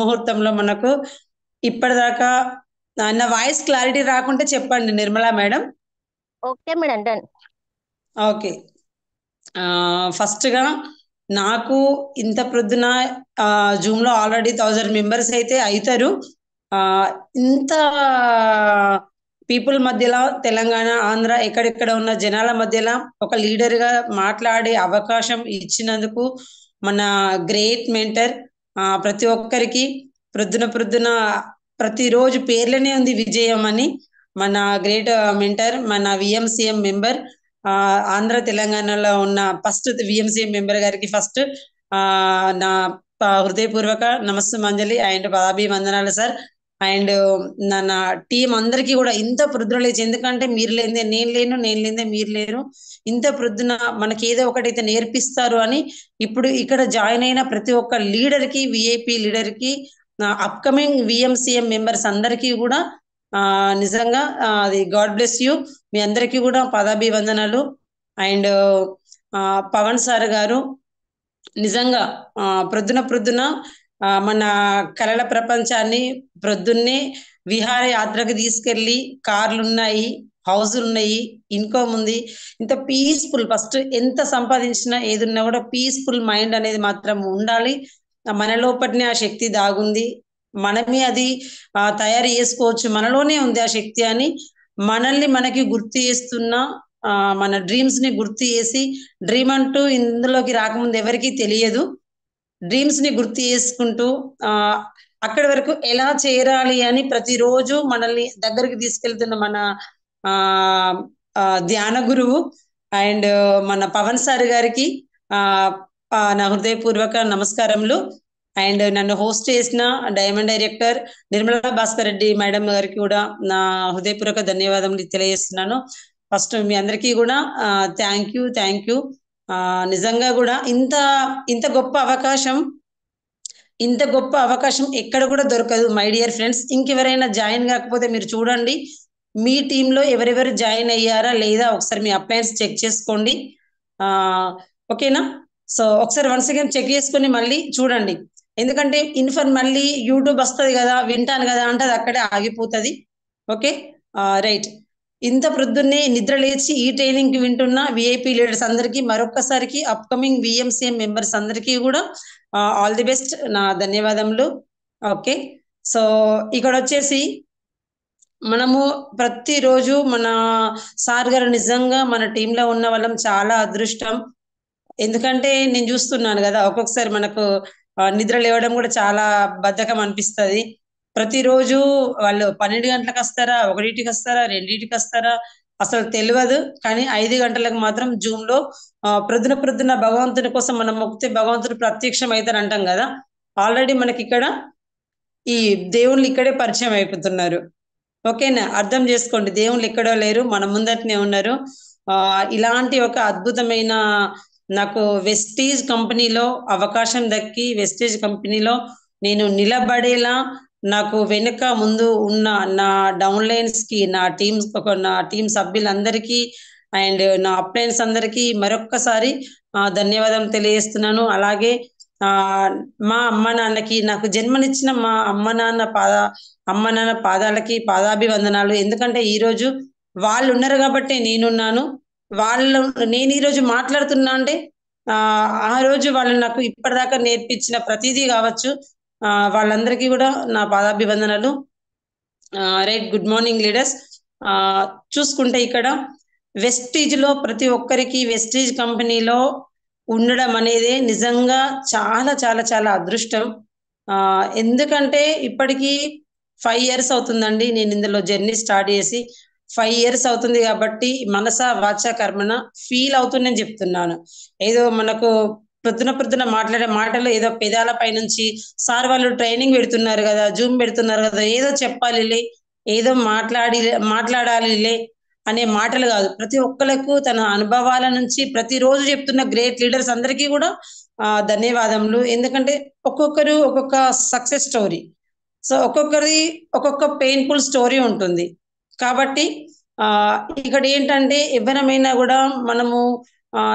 ముహూర్తంలో మనకు ఇప్పటిదాకా నా వాయిస్ క్లారిటీ రాకుంటే చెప్పండి Nirmala madam. Okay madam, done. Okay. ఫస్ట్‌గా నాకు ఇంత ప్రొద్దున జూమ్‌లో ఆల్రెడీ 1000 మెంబర్స్ అయితే అయితారు. ఇంత పీపుల్ మధ్యలో తెలంగాణ, ఆంధ్ర ఎక్కడెక్కడ ఉన్న జనాల మధ్యలో ఒక లీడర్‌గా మాట్లాడే అవకాశం ఇచ్చినందుకు మన గ్రేట్ మెంటర్ ప్రతి ఒక్కరికి ప్రొద్దున ప్రతిరోజు పేర్లనే ఉంది విజయం అని. మన గ్రేట్ మెంటర్, మన వీఎంసీఎం మెంబర్, ఆంధ్ర తెలంగాణలో ఉన్న ఫస్ట్ విఎంసీఎం మెంబర్ గారికి ఫస్ట్ నా హృదయపూర్వక నమస్సుమాంజలి అండ్ పాదాభివందనాలు సార్. అండ్ నా టీం అందరికీ కూడా ఇంత ప్రొద్దున లేచి, ఎందుకంటే మీరు లేనిదే నేను లేను, నేను లేనిదే మీరు లేరు. ఇంత ప్రొద్దున మనకి ఏదో ఒకటైతే నేర్పిస్తారు అని ఇప్పుడు ఇక్కడ జాయిన్ అయిన ప్రతి ఒక్క లీడర్కి, విఐపి లీడర్కి, అప్కమింగ్ విఎంసీఎం మెంబర్స్ అందరికీ కూడా నిజంగా అది గాడ్ బ్లెస్ యూ. మీ అందరికీ కూడా పదాభివందనాలు. అండ్ పవన్ సార్ గారు నిజంగా ప్రొద్దున మన కళల ప్రపంచాన్ని ప్రొద్దున్నే విహారయాత్రకు తీసుకెళ్ళి కార్లు ఉన్నాయి, హౌజులు ఉన్నాయి, ఇన్కమ్ ఉంది. ఇంత పీస్ఫుల్, ఫస్ట్ ఎంత సంపాదించినా ఏదున్నా కూడా పీస్ఫుల్ మైండ్ అనేది మాత్రం ఉండాలి. మన లోపలనే ఆ శక్తి దాగుంది, మనమే అది తయారు చేసుకోవచ్చు, మనలోనే ఉంది ఆ శక్తి అని మనల్ని మనకి గుర్తు చేస్తున్న మన డ్రీమ్స్ ని గుర్తు చేసి, డ్రీమ్ అంటూ ఇందులోకి రాకముందు ఎవరికీ తెలియదు. డ్రీమ్స్ ని గుర్తు చేసుకుంటూ అక్కడి వరకు ఎలా చేరాలి అని ప్రతిరోజు మనల్ని దగ్గరికి తీసుకెళ్తున్న మన ఆ ధ్యాన గురువు అండ్ మన పవన్ సార్ గారికి నా హృదయపూర్వక నమస్కారములు. అండ్ నన్ను హోస్ట్ చేసిన diamond director Nirmala Bhaskar Reddy madam గారికి కూడా నా హృదయపూర్వక ధన్యవాదములు తెలియజేస్తున్నాను. ఫస్ట్ మీ అందరికీ కూడా థ్యాంక్ యూ. నిజంగా కూడా ఇంత ఇంత గొప్ప అవకాశం ఇంత గొప్ప అవకాశం ఎక్కడ కూడా దొరకదు మై డియర్ ఫ్రెండ్స్. ఇంకెవరైనా జాయిన్ కాకపోతే మీరు చూడండి, మీ టీంలో ఎవరెవరు జాయిన్ అయ్యారా లేదా ఒకసారి మీ అప్లయన్స్ చెక్ చేసుకోండి. ఓకేనా? సో ఒకసారి వన్స్ అగైన్ చెక్ చేసుకొని మళ్ళీ చూడండి. ఎందుకంటే మళ్ళీ యూట్యూబ్ వస్తుంది కదా, వింటాను కదా అంటే అది అక్కడే ఆగిపోతుంది. Okay, right. ఇంత ప్రొద్దున్నే నిద్ర లేచి ఈ ట్రైనింగ్ కి వింటున్న విఐపి లీడర్స్ అందరికీ మరొక్కసారికి అప్కమింగ్ విఎంసీఎం మెంబర్స్ అందరికీ కూడా ఆల్ ది బెస్ట్, నా ధన్యవాదములు. ఓకే, సో ఇక్కడ వచ్చేసి మనము ప్రతిరోజు మన సార్ గారు నిజంగా మన టీంలో ఉన్న వాళ్ళం చాలా అదృష్టం. ఎందుకంటే నేను చూస్తున్నాను కదా, ఒక్కొక్కసారి మనకు నిద్ర లేవడం కూడా చాలా బద్ధకం అనిపిస్తుంది. ప్రతిరోజు వాళ్ళు 12 గంటలకు వస్తారా, 1కి వస్తారా, 2కి వస్తారా అసలు తెలియదు. కానీ 5 గంటలకు మాత్రం జూమ్ లో ప్రొద్దున భగవంతుని కోసం మనం మొక్కితే భగవంతుడు ప్రత్యక్షం అవుతారు అంటాం కదా. ఆల్రెడీ మనకి ఇక్కడ ఈ దేవుళ్ళు ఇక్కడే పరిచయం అయిపోతున్నారు. ఓకేనా? అర్థం చేసుకోండి, దేవుళ్ళు ఎక్కడో లేరు, మన ముందటనే ఉన్నారు. ఇలాంటి ఒక అద్భుతమైన నాకు వెస్టీజ్ కంపెనీలో అవకాశం దక్కి, వెస్టీజ్ కంపెనీలో నేను నిలబడేలా నాకు వెనుక ముందు ఉన్న నా డౌన్లైన్స్ కి, నా టీం సభ్యులందరికీ అండ్ నా అప్లైన్స్ అందరికీ మరొక్కసారి ధన్యవాదం తెలియజేస్తున్నాను. అలాగే మా అమ్మ నాన్నకి, నాకు జన్మనిచ్చిన మా అమ్మ నాన్న పాదాలకి పాదాభివందనాలు. ఎందుకంటే ఈరోజు వాళ్ళు ఉన్నారు కాబట్టి నేనున్నాను. నేను ఈరోజు మాట్లాడుతున్నా అంటే ఆ రోజు వాళ్ళు నాకు ఇప్పటిదాకా నేర్పించిన ప్రతిదీ కావచ్చు. వాళ్ళందరికీ కూడా నా పాదాభివందనాలు. Right, good morning leaders. చూసుకుంటే ఇక్కడ వెస్టీజ్ లో ప్రతి ఒక్కరికి వెస్టీజ్ కంపెనీలో ఉండడం అనేది నిజంగా చాలా చాలా చాలా అదృష్టం. ఎందుకంటే ఇప్పటికీ 5 years అవుతుందండి నేను ఇందులో జర్నీ స్టార్ట్ చేసి. 5 years అవుతుంది కాబట్టి మనస వాచ కర్మణ ఫీల్ అవుతుందని చెప్తున్నాను. ఏదో మనకు ప్రొద్దున మాట్లాడే మాటలు ఏదో పెదాల పై నుంచి సార్ వాళ్ళు ట్రైనింగ్ పెడుతున్నారు కదా, జూమ్ పెడుతున్నారు కదా, ఏదో చెప్పాలిలే, ఏదో మాట్లాడాలిలే అనే మాటలు కాదు. ప్రతి ఒక్కరికి తన అనుభవాల నుంచి ప్రతిరోజు చెప్తున్న గ్రేట్ లీడర్స్ అందరికీ కూడా ధన్యవాదములు. ఎందుకంటే ఒక్కొక్కరు ఒక్కొక్క సక్సెస్ స్టోరీ, సో ఒక్కొక్కరి ఒక్కొక్క పెయిన్ఫుల్ స్టోరీ ఉంటుంది. కాబట్టి ఇక్కడ ఏంటంటే ఎవరమైనా కూడా మనము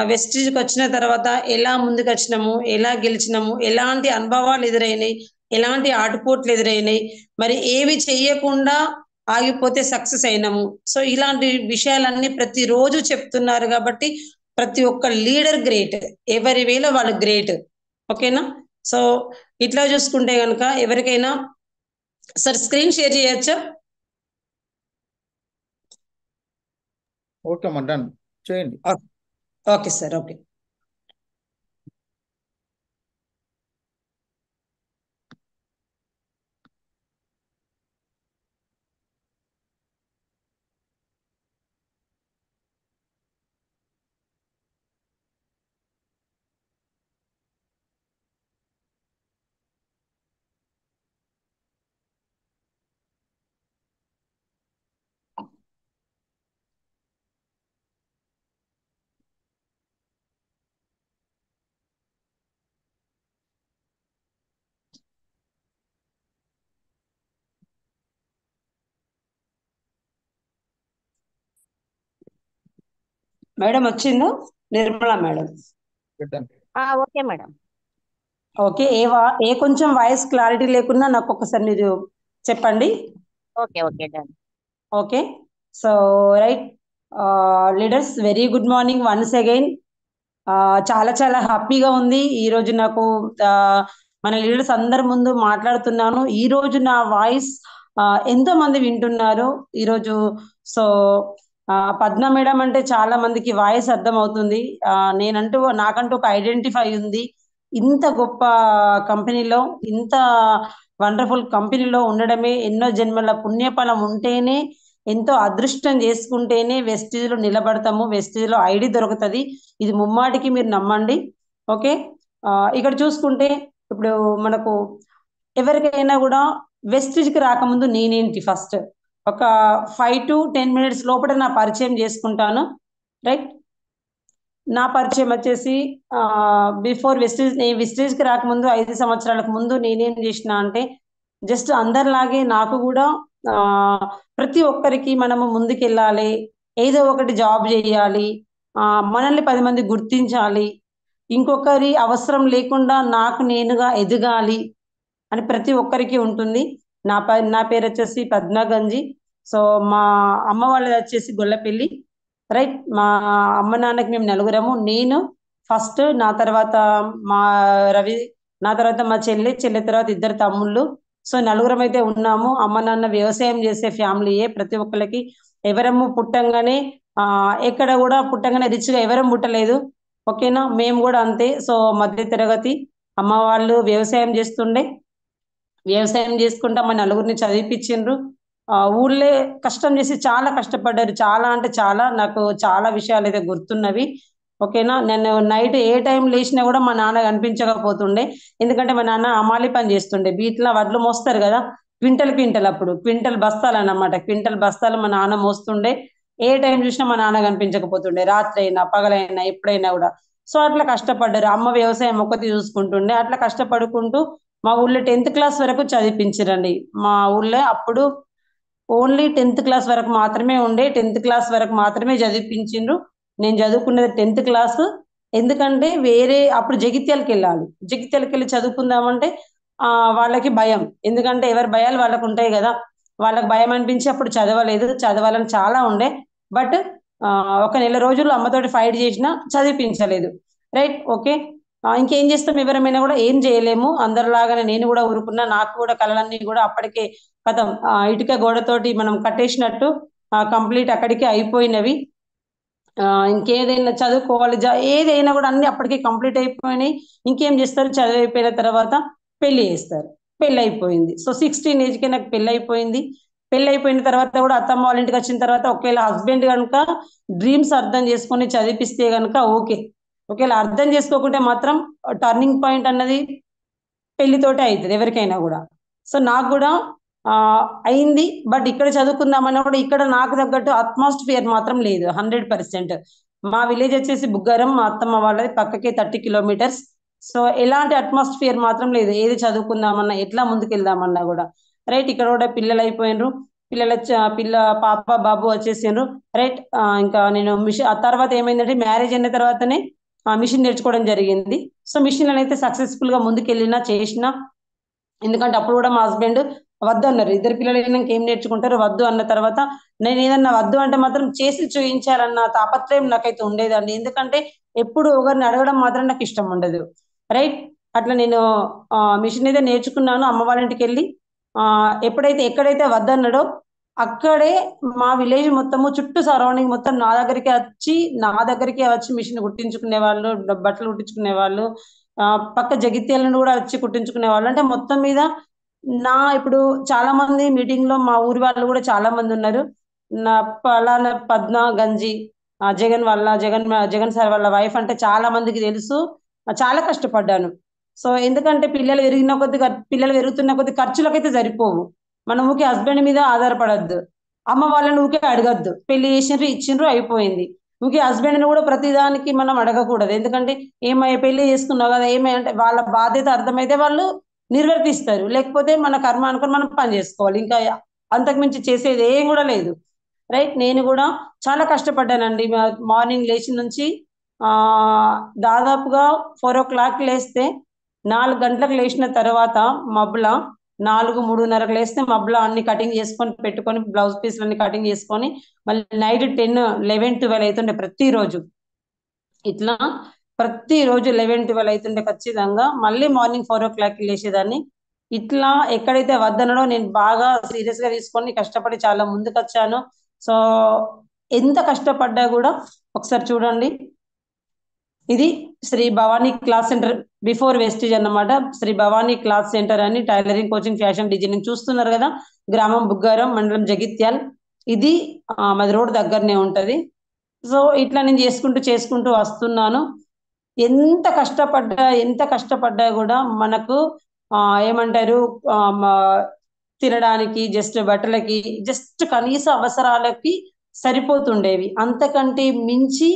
వెస్టీజ్కి వచ్చిన తర్వాత ఎలా ముందుకు వచ్చినాము, ఎలా గెలిచినాము, ఎలాంటి అనుభవాలు ఎదురైనాయి, ఎలాంటి ఆటుపోట్లు ఎదురైనాయి, మరి ఏవి చెయ్యకుండా ఆగిపోతే సక్సెస్ అయినాము. సో ఇలాంటి విషయాలన్నీ ప్రతిరోజు చెప్తున్నారు కాబట్టి ప్రతి ఒక్క లీడర్ గ్రేట్, ఎవరి వేలో వాళ్ళు గ్రేట్. ఓకేనా? సో ఇట్లా చూసుకుంటే కనుక ఎవరికైనా సార్ స్క్రీన్ షేర్ చేయొచ్చా? ఓకే అమ్మా, డన్ చేయండి. Okay sir, okay. మేడం వచ్చిందా? Nirmala madam. Done. Okay madam. Okay. ఏ కొంచెం వాయిస్ క్లారిటీ లేకున్నా నాకు ఒకసారి మీరు చెప్పండి. Okay okay done. Okay. So right leaders, very good morning once again. చాలా చాలా హ్యాపీగా ఉంది ఈరోజు నాకు. మన లీడర్స్ అందరి ముందు మాట్లాడుతున్నాను. ఈరోజు నా వాయిస్ ఎంతో మంది వింటున్నారు ఈరోజు. సో పద్మ మేడం అంటే చాలా మందికి వాయిస్ అర్థం అవుతుంది. నేనంటూ నాకంటూ ఒక ఐడెంటిఫై ఉంది. ఇంత గొప్ప కంపెనీలో, ఇంత వండర్ఫుల్ కంపెనీలో ఉండడమే ఎన్నో జన్మల పుణ్యఫలం ఉంటేనే, ఎంతో అదృష్టం చేసుకుంటేనే వెస్టీజ్లో నిలబడతాము, వెస్టీజ్లో ఐడి దొరుకుతుంది. ఇది ముమ్మాటికి మీరు నమ్మండి. ఓకే. ఇక్కడ చూసుకుంటే ఇప్పుడు మనకు ఎవరికైనా కూడా వెస్టీజ్కి రాకముందు నేనేంటి ఫస్ట్ ఒక 5 to 10 minutes లోపల నా పరిచయం చేసుకుంటాను. రైట్. నా పరిచయం వచ్చేసి బిఫోర్ వెస్టీజ్కి రాకముందు 5 సంవత్సరాలకు ముందు నేనేం చేసిన అంటే జస్ట్ అందరిలాగే నాకు కూడా ప్రతి ఒక్కరికి మనము ముందుకెళ్ళాలి, ఏదో ఒకటి జాబ్ చేయాలి, మనల్ని 10 మంది గుర్తించాలి, ఇంకొకరి అవసరం లేకుండా నాకు నేనుగా ఎదగాలి అని ప్రతి ఒక్కరికి ఉంటుంది. నా పేరు వచ్చేసి పద్మా గంజి. సో మా అమ్మ వాళ్ళది వచ్చేసి గొల్లపల్లి. రైట్. మా అమ్మ నాన్నకి మేము నలుగురము. నేను ఫస్ట్, నా తర్వాత మా రవి, నా తర్వాత మా చెల్లి తర్వాత 2 తమ్ముళ్ళు. సో నలుగురం అయితే ఉన్నాము. అమ్మ నాన్న వ్యవసాయం చేసే ఫ్యామిలీయే. ప్రతి ఒక్కరికి ఎవరము పుట్టంగానే ఎక్కడ కూడా పుట్టంగానే రిచ్గా ఎవరం పుట్టలేదు. ఓకేనా? మేము కూడా అంతే. సో మధ్య తరగతి. అమ్మ వాళ్ళు వ్యవసాయం చేస్తుండే, వ్యవసాయం చేసుకుంటా మా నలుగురిని చదివిపించిండ్రు. ఊళ్ళే కష్టం చేసి చాలా కష్టపడ్డారు. చాలా అంటే చాలా, నాకు చాలా విషయాలు అయితే గుర్తున్నవి. ఓకేనా? నేను నైట్ ఏ టైం లేచినా కూడా మా నాన్న కనిపించకపోతుండే. ఎందుకంటే మా నాన్న అమాలి పని చేస్తుండే. బీట్లా వడ్లు మోస్తారు కదా, క్వింటల్ అప్పుడు క్వింటల్ బస్తాలు అన్నమాట. క్వింటల్ బస్తాలు మా నాన్న మోస్తుండే. ఏ టైం చూసినా మా నాన్న కనిపించకపోతుండే, రాత్రి అయినా పగలైనా ఎప్పుడైనా కూడా. సో అట్లా కష్టపడ్డారు. అమ్మ వ్యవసాయం ఒక్కటి చూసుకుంటుండే. అట్లా కష్టపడుకుంటూ మా ఊళ్ళో 10th క్లాస్ వరకు చదివించారండి. మా ఊళ్ళో అప్పుడు ఓన్లీ 10th క్లాస్ వరకు మాత్రమే ఉండే. 10th క్లాస్ వరకు మాత్రమే చదివిపించిండ్రు. నేను చదువుకున్నది 10th క్లాస్. ఎందుకంటే వేరే అప్పుడు జగిత్యాలకి వెళ్ళాలి. జగిత్యాలకి వెళ్ళి చదువుకుందామంటే వాళ్ళకి భయం. ఎందుకంటే ఎవరి భయాలు వాళ్ళకు ఉంటాయి కదా. వాళ్ళకి భయం అనిపించి అప్పుడు చదవలేదు. చదవాలని చాలా ఉండే. బట్ ఒక నెల రోజులు అమ్మతోటి ఫైట్ చేసినా చదివించలేదు. రైట్. ఓకే. ఇంకేం చేస్తాం, ఎవరమైనా కూడా ఏం చేయలేము. అందరిలాగానే నేను కూడా ఊరుకున్నా. నాకు కూడా కళలన్నీ కూడా అప్పటికే కథం ఇటుక గోడతోటి మనం కట్టేసినట్టు కంప్లీట్ అక్కడికే అయిపోయినవి. ఇంకేదైనా చదువుకోవాలి, ఏదైనా కూడా అన్ని అప్పటికే కంప్లీట్ అయిపోయినాయి. ఇంకేం చేస్తారు, చదువు అయిపోయిన తర్వాత పెళ్లి చేస్తారు. పెళ్లి అయిపోయింది. సో 16 ఏజ్కే నాకు పెళ్లి అయిపోయింది. పెళ్లి అయిపోయిన తర్వాత కూడా అత్తమ్మ వాళ్ళ ఇంటికి వచ్చిన తర్వాత ఒకవేళ హస్బెండ్ కనుక డ్రీమ్స్ అర్థం చేసుకొని చదివిపిస్తే కనుక ఓకే. ఒకవేళ అర్థం చేసుకోకుంటే మాత్రం టర్నింగ్ పాయింట్ అన్నది పెళ్లితోటే అవుతుంది ఎవరికైనా కూడా. సో నాకు కూడా అయింది. బట్ ఇక్కడ చదువుకుందామన్నా కూడా ఇక్కడ నాకు తగ్గట్టు అట్మాస్ఫియర్ మాత్రం లేదు 100%. మా విలేజ్ వచ్చేసి బుగ్గారం, మా అత్తమ్మ వాళ్ళది పక్కకే 30 kilometers. సో ఎలాంటి అట్మాస్ఫియర్ మాత్రం లేదు. ఏది చదువుకుందామన్నా, ఎట్లా ముందుకెళ్దామన్నా కూడా. రైట్. ఇక్కడ కూడా పిల్లలు అయిపోయినరు. పిల్ల పాప బాబు వచ్చేసిండ్రు. రైట్. ఇంకా నేను మిషన్ ఆ తర్వాత ఏమైందంటే మ్యారేజ్ అయిన తర్వాతనే మిషన్ నేర్చుకోవడం జరిగింది. సో మిషన్ అయితే సక్సెస్ఫుల్ గా ముందుకెళ్ళినా చేసిన ఎందుకంటే అప్పుడు కూడా మా హస్బెండ్ వద్దు అన్నారు. ఇద్దరు పిల్లలు అయినాక ఏం నేర్చుకుంటారు, వద్దు అన్న తర్వాత నేను ఏదన్నా వద్దు అంటే మాత్రం చేసి చూపించాలన్న తాపత్రయం నాకైతే ఉండేదండి. ఎందుకంటే ఎప్పుడు ఒకరిని అడగడం మాత్రం నాకు ఇష్టం ఉండదు. రైట్. అట్లా నేను మిషన్ అయితే నేర్చుకున్నాను. అమ్మ వాళ్ళ ఇంటికి వెళ్ళి ఎక్కడైతే వద్దన్నాడో అక్కడే మా విలేజ్ మొత్తము చుట్టూ సరౌండింగ్ మొత్తం నా దగ్గరికి వచ్చి మిషన్ కుట్టించుకునే వాళ్ళు, బట్టలు కుట్టించుకునే వాళ్ళు, పక్క జగిత్యాల నుండి కూడా వచ్చి కుట్టించుకునే వాళ్ళు. అంటే మొత్తం మీద ఇప్పుడు చాలా మంది మీటింగ్ లో మా ఊరి వాళ్ళు కూడా చాలా మంది ఉన్నారు. నా పలానా పద్మ గంజి జగన్ సార్ వాళ్ళ వైఫ్ అంటే చాలా మందికి తెలుసు. చాలా కష్టపడ్డాను. సో ఎందుకంటే పిల్లలు పెరుగుతున్న కొద్ది ఖర్చులకైతే సరిపోవు. మనం ఊకే హస్బెండ్ మీద ఆధారపడద్దు. అమ్మ వాళ్ళని ఊకే అడగద్దు. పెళ్లి చేసిండ్రు ఇచ్చిండ్రు అయిపోయింది. ఊకే హస్బెండ్ ని కూడా ప్రతిదానికి మనం అడగకూడదు. ఎందుకంటే ఏమయ్య పెళ్లి చేసుకున్నావు కదా ఏమయ్య అంటే వాళ్ళ బాధ్యత అర్థమైతే వాళ్ళు నిర్వర్తిస్తారు. లేకపోతే మన కర్మ అనుకుని మనం పని చేసుకోవాలి. ఇంకా అంతకు మించి చేసేది ఏం కూడా లేదు. రైట్. నేను కూడా చాలా కష్టపడ్డానండి. మార్నింగ్ లేచి నుంచి ఆ దాదాపుగా 4 o'clock లేస్తే 4 గంటలకు లేచిన తర్వాత మబ్బుల 4, 3:30కు లేస్తే మబ్బుల అన్ని కటింగ్ చేసుకొని పెట్టుకొని బ్లౌజ్ పీస్లు అన్ని కటింగ్ చేసుకొని మళ్ళీ నైట్ 10, 11, 12 అవుతుండే ప్రతిరోజు. ఇట్లా ప్రతిరోజు 11, 12 అవుతుండే ఖచ్చితంగా. మళ్ళీ మార్నింగ్ 4 o'clock లేచేదాన్ని. ఇట్లా ఎక్కడైతే వద్దనడో నేను బాగా సీరియస్ గా తీసుకొని కష్టపడి చాలా ముందుకు వచ్చాను. సో ఎంత కష్టపడ్డా కూడా ఒకసారి చూడండి. ఇది Shri Bhavani class centre before wastage అన్నమాట. శ్రీ భవానీ క్లాస్ సెంటర్ అని టైలరింగ్, కోచింగ్, ఫ్యాషన్ డిజైనింగ్ చూస్తున్నారు కదా. గ్రామం బుగ్గారం, మండలం జగిత్యాల్. ఇది మాది రోడ్ దగ్గరనే ఉంటది. సో ఇట్లా నేను చేసుకుంటూ వస్తున్నాను. ఎంత కష్టపడ్డా కూడా మనకు ఏమంటారు తినడానికి, జస్ట్ బట్టలకి, జస్ట్ కనీస అవసరాలకి సరిపోతుండేవి. అంతకంటే మించి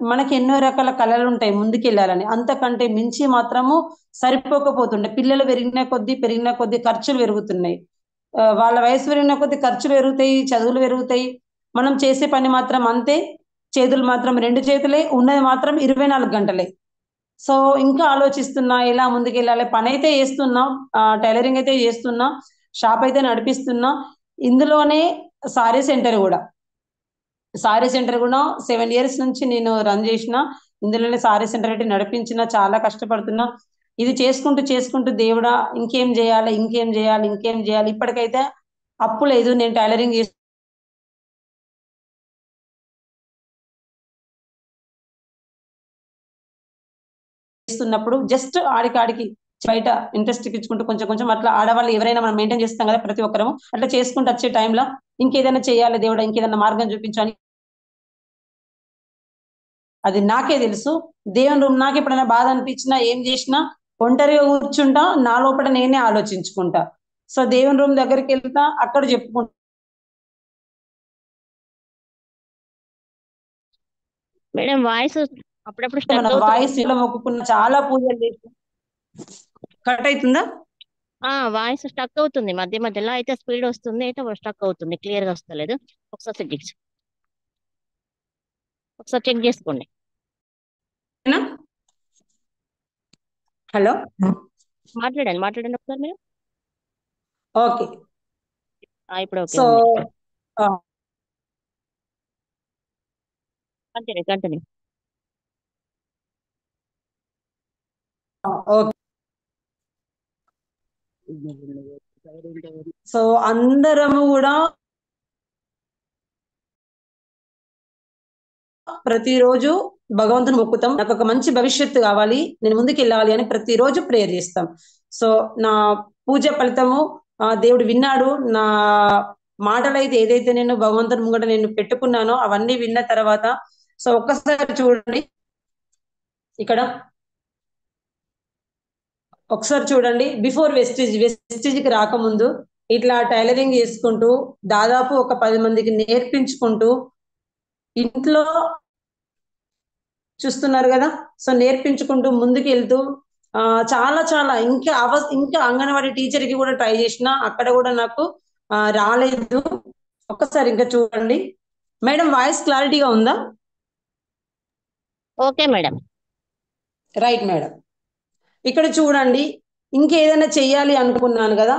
మనకి ఎన్నో రకాల కళలు ఉంటాయి ముందుకెళ్ళాలని. అంతకంటే మించి మాత్రము సరిపోకపోతుండే. పిల్లలు పెరిగిన కొద్దీ ఖర్చులు పెరుగుతున్నాయి. వాళ్ళ వయసు పెరిగిన కొద్దీ ఖర్చులు పెరుగుతాయి, చదువులు పెరుగుతాయి. మనం చేసే పని మాత్రం అంతే. చేతులు మాత్రం 2 చేతులే, ఉన్నది మాత్రం 24 గంటలే. సో ఇంకా ఆలోచిస్తున్నా ఎలా ముందుకెళ్ళాలి. పని అయితే చేస్తున్నా, టైలరింగ్ అయితే చేస్తున్నా, షాప్ అయితే నడిపిస్తున్నా. ఇందులోనే సారీ సెంటర్ కూడా 7 years నుంచి నేను రన్ చేసిన. ఇందులోనే సారీ సెంటర్ అయితే నడిపించిన. చాలా కష్టపడుతున్నా. ఇది చేసుకుంటూ దేవుడా ఇంకేం చేయాలి. ఇప్పటికైతే అప్పు లేదు. నేను టైలరింగ్ చేస్తున్నప్పుడు జస్ట్ ఆడికి బయట ఇంట్రెస్ట్ ఇచ్చుకుంటూ కొంచెం అట్లా ఆడవాళ్ళు ఎవరైనా మనం మెయింటైన్ చేస్తాం కదా ప్రతి ఒక్కరము. అట్లా చేసుకుంటూ వచ్చే టైంలో ఇంకేదైనా చేయాలి దేవుడా, ఇంకేదైనా మార్గం చూపించని అది నాకే తెలుసు. దేవుని రూమ్ నాకు ఎప్పుడైనా బాధ అనిపించినా ఏం చేసినా ఒంటరిగా కూర్చుంటా, నా లోపల నేనే ఆలోచించుకుంటా. సో దేవుని రూమ్ దగ్గరికి వెళ్తా, అక్కడ చెప్పుకుంటా. మేడం వాయిస్ అప్పుడప్పుడు స్టక్ మన అవుతుంది. వాయిస్ ఇలా మొక్కుకున్న చాలా పూజలు చేసి కట్ అవుతుందా? వాయిస్ స్టక్ అవుతుంది మధ్య మధ్యలో. అయితే స్పీడ్ వస్తుంది, అయితే స్టక్ అవుతుంది, క్లియర్ గా వస్తలేదు. ఒకసారి చెక్ చేసుకోండి. హలో, మాట్లాడండి ఒకసారి మీరు. ఓకే. ఇప్పుడు ఓకే సో ఉంది. కంటిన్యూ. ఓకే. సో అందరము కూడా ప్రతిరోజు భగవంతుని మొక్కుతాం. నాకు ఒక మంచి భవిష్యత్తు కావాలి, నేను ముందుకు వెళ్ళాలి అని ప్రతిరోజు ప్రేయర్ చేస్తాం. సో నా పూజ ఫలితము దేవుడు విన్నాడు. నా మాటలైతే ఏదైతే నేను భగవంతుని ముంగట నేను పెట్టుకున్నానో అవన్నీ విన్న తర్వాత సో ఒక్కసారి చూడండి ఇక్కడ, ఒకసారి చూడండి. బిఫోర్ వెస్టేజ్కి రాకముందు ఇట్లా టైలరింగ్ చేసుకుంటూ దాదాపు ఒక 10 మందికి నేర్పించుకుంటూ ఇంట్లో చూస్తున్నారు కదా. సో నేర్పించుకుంటూ ముందుకు వెళ్తూ చాలా ఇంకా అంగన్వాడీ టీచర్ కి కూడా ట్రై చేసిన, అక్కడ కూడా నాకు రాలేదు. ఒక్కసారి ఇంకా చూడండి మేడం. వాయిస్ క్లారిటీగా ఉందా? Okay madam. Right madam. ఇక్కడ చూడండి, ఇంకేదైనా చెయ్యాలి అనుకున్నాను కదా.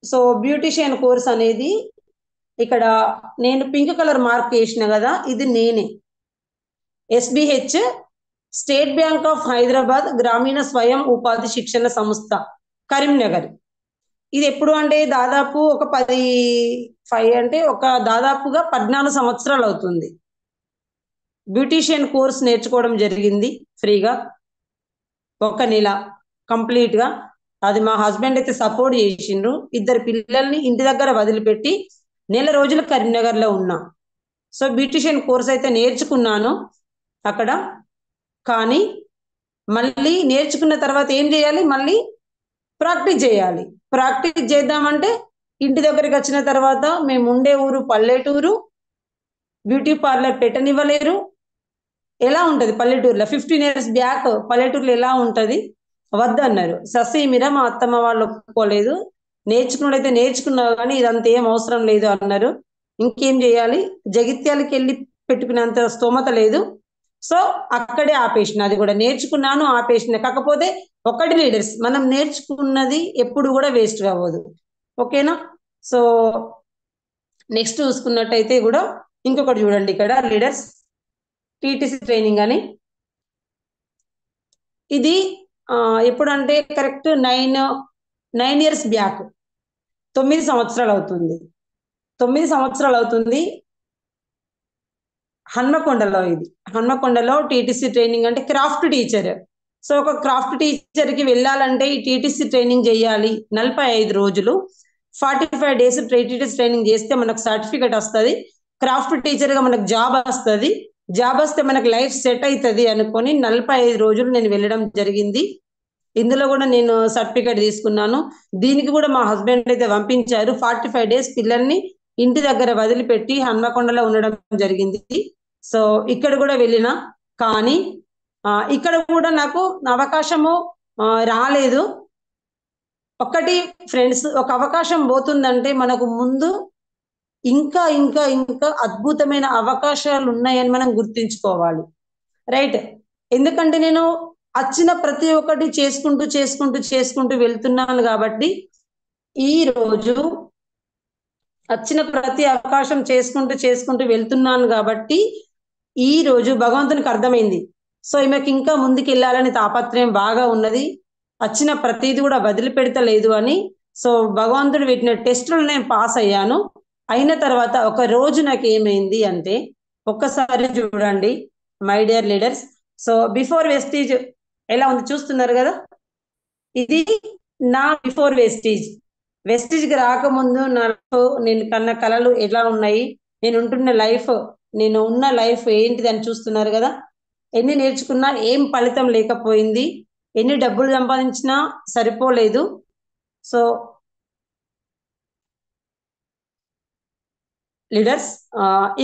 సో బ్యూటిషియన్ కోర్స్ అనేది ఇక్కడ నేను పింక్ కలర్ మార్క్ వేసిన కదా, ఇది నేనే. SBH state bank of Hyderabad గ్రామీణ స్వయం ఉపాధి శిక్షణ సంస్థ కరీంనగర్. ఇది ఎప్పుడు అంటే దాదాపు ఒక 5 అంటే ఒక దాదాపుగా 14 సంవత్సరాలు అవుతుంది. బ్యూటిషియన్ కోర్స్ నేర్చుకోవడం జరిగింది ఫ్రీగా, 1 నెల కంప్లీట్ గా. అది మా హస్బెండ్ అయితే సపోర్ట్ చేసిండ్రు. 2 పిల్లల్ని ఇంటి దగ్గర వదిలిపెట్టి నెల రోజులు కరీంనగర్ లో ఉన్నా. సో బ్యూటిషియన్ కోర్స్ అయితే నేర్చుకున్నాను అక్కడ. కానీ మళ్ళీ నేర్చుకున్న తర్వాత ఏం చేయాలి, మళ్ళీ ప్రాక్టీస్ చేయాలి. ప్రాక్టీస్ చేద్దామంటే ఇంటి దగ్గరికి వచ్చిన తర్వాత మేము ఉండే ఊరు పల్లెటూరు, బ్యూటీ పార్లర్ పెట్టనివ్వలేరు. ఎలా ఉంటది పల్లెటూరులో, 15 years బ్యాక్ పల్లెటూరులో ఎలా ఉంటది, వద్దన్నారు. ససీమిరా మా అత్తమ్మ వాళ్ళు ఒప్పుకోలేదు. నేర్చుకున్నట్టయితే నేర్చుకున్నావు కానీ ఇదంతా ఏం అవసరం లేదు అన్నారు. ఇంకేం చేయాలి, జగిత్యాలకి వెళ్ళి పెట్టుకునేంత స్తోమత లేదు. సో అక్కడే ఆపేసిన. అది కూడా నేర్చుకున్నాను, ఆపేసిన. కాకపోతే ఒకటి లీడర్స్, మనం నేర్చుకున్నది ఎప్పుడు కూడా వేస్ట్ కావద్దు. ఓకేనా. సో నెక్స్ట్ చూసుకున్నట్టయితే కూడా ఇంకొకటి చూడండి ఇక్కడ లీడర్స్, టీటీసీ ట్రైనింగ్ అని. ఇది ఎప్పుడంటే కరెక్ట్ 9 years బ్యాక్, 9 సంవత్సరాలు అవుతుంది. 9 సంవత్సరాలు అవుతుంది. హన్మకొండలో, ఇది హన్మకొండలో టీటీసీ ట్రైనింగ్ అంటే క్రాఫ్ట్ టీచర్. సో ఒక క్రాఫ్ట్ టీచర్ కి వెళ్ళాలంటే ఈ టీటీసీ ట్రైనింగ్ చేయాలి 45 రోజులు, 45 days టీటీసీ ట్రైనింగ్ చేస్తే మనకు సర్టిఫికెట్ వస్తుంది. క్రాఫ్ట్ టీచర్ గా మనకు జాబ్ వస్తుంది. జాబ్ వస్తే మనకు లైఫ్ సెట్ అవుతుంది అనుకొని 45 రోజులు నేను వెళ్ళడం జరిగింది. ఇందులో కూడా నేను సర్టిఫికేట్ తీసుకున్నాను. దీనికి కూడా మా హస్బెండ్ అయితే పంపించారు. 45 days పిల్లల్ని ఇంటి దగ్గర వదిలిపెట్టి హన్మకొండలో ఉండడం జరిగింది. సో ఇక్కడ కూడా వెళ్ళిన, కానీ ఇక్కడ కూడా నాకు అవకాశము రాలేదు. ఒకటి ఫ్రెండ్స్, ఒక అవకాశం పోతుందంటే మనకు ముందు ఇంకా ఇంకా ఇంకా అద్భుతమైన అవకాశాలు ఉన్నాయని మనం గుర్తించుకోవాలి. రైట్. ఎందుకంటే నేను వచ్చిన ప్రతి ఒక్కటి చేసుకుంటూ చేసుకుంటూ చేసుకుంటూ వెళ్తున్నాను కాబట్టి ఈ రోజు వచ్చిన ప్రతి అవకాశం చేసుకుంటూ చేసుకుంటూ వెళ్తున్నాను కాబట్టి ఈ రోజు భగవంతునికి అర్థమైంది. సో ఈమెకి ఇంకా ముందుకు వెళ్ళాలని తాపత్రయం బాగా ఉన్నది, వచ్చిన ప్రతిది కూడా వదిలిపెడతలేదు అని. సో భగవంతుడు పెట్టిన టెస్టులు నేను పాస్ అయ్యాను. అయిన తర్వాత ఒక రోజు నాకు ఏమైంది అంటే, ఒక్కసారి చూడండి my dear leaders. So before Vestige ఎలా ఉంది చూస్తున్నారు కదా, ఇది నా బిఫోర్ వెస్టీజ్. వెస్టీజ్కి రాకముందు నాకు నేను కన్న కలలు ఎలా ఉన్నాయి, నేను ఉంటున్న లైఫ్, నేను ఉన్న లైఫ్ ఏంటిది అని చూస్తున్నారు కదా. ఎన్ని నేర్చుకున్నా ఏం ఫలితం లేకపోయింది, ఎన్ని డబ్బులు సంపాదించినా సరిపోలేదు. సో లీడర్స్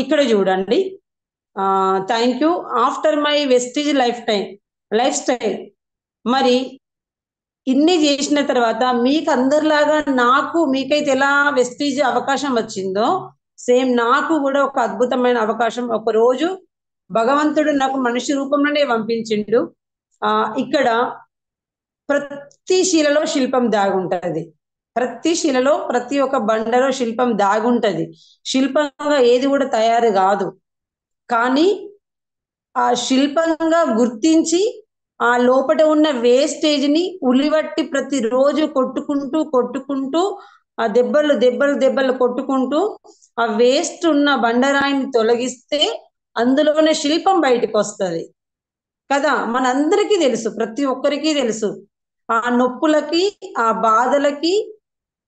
ఇక్కడ చూడండి, thank you after my Vestige life style. మరి ఇన్ని చేసిన తర్వాత మీకు అందరిలాగా నాకు మీకైతే ఎలా వెస్టీజ్ అవకాశం వచ్చిందో సేమ్ నాకు కూడా ఒక అద్భుతమైన అవకాశం ఒక రోజు భగవంతుడు నాకు మనిషి రూపంలోనే పంపించిండు. ఇక్కడ ప్రతి శిలలో శిల్పం దాగుంటది, ప్రతి శిలలో ప్రతి ఒక్క బండలో శిల్పం దాగుంటది. శిల్పంగా ఏది కూడా తయారు కాదు, కానీ ఆ శిల్పంగా గుర్తించి ఆ లోపల ఉన్న వేస్టేజ్ ని ఉలివట్టి ప్రతిరోజు కొట్టుకుంటూ కొట్టుకుంటూ ఆ దెబ్బలు కొట్టుకుంటూ ఆ వేస్ట్ ఉన్న బండరాయిని తొలగిస్తే అందులోనే శిల్పం బయటకు వస్తుంది కదా. మనందరికీ తెలుసు, ప్రతి ఒక్కరికి తెలుసు, ఆ నొప్పులకి ఆ బాధలకి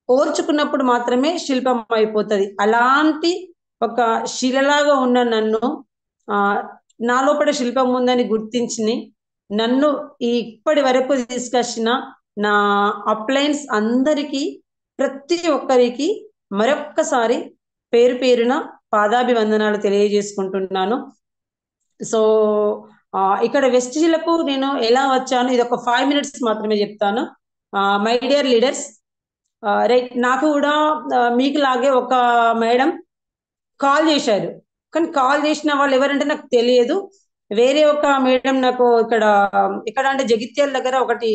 ఓర్చుకున్నప్పుడు మాత్రమే శిల్పం అయిపోతుంది. అలాంటి ఒక శిలలాగా ఉన్న నన్ను నా లోపల శిల్పం ఉందని గుర్తించి నన్ను ఇప్పటి వరకు తీసుకొచ్చిన నా అప్లైన్స్ అందరికీ, ప్రతి ఒక్కరికి మరొక్కసారి పేరు పేరున పాదాభివందనాలు తెలియజేసుకుంటున్నాను. సో ఇక్కడ వెస్టిజ్లకు నేను ఎలా వచ్చాను, ఇది ఒక 5 minutes మాత్రమే చెప్తాను. మై డియర్ లీడర్స్, రైట్, నాకు కూడా మీకు లాగే ఒక మేడం కాల్ చేశారు. కానీ కాల్ చేసిన వాళ్ళు ఎవరంటే నాకు తెలియదు. వేరే ఒక మేడం నాకు ఇక్కడ అంటే జగిత్యాల దగ్గర ఒకటి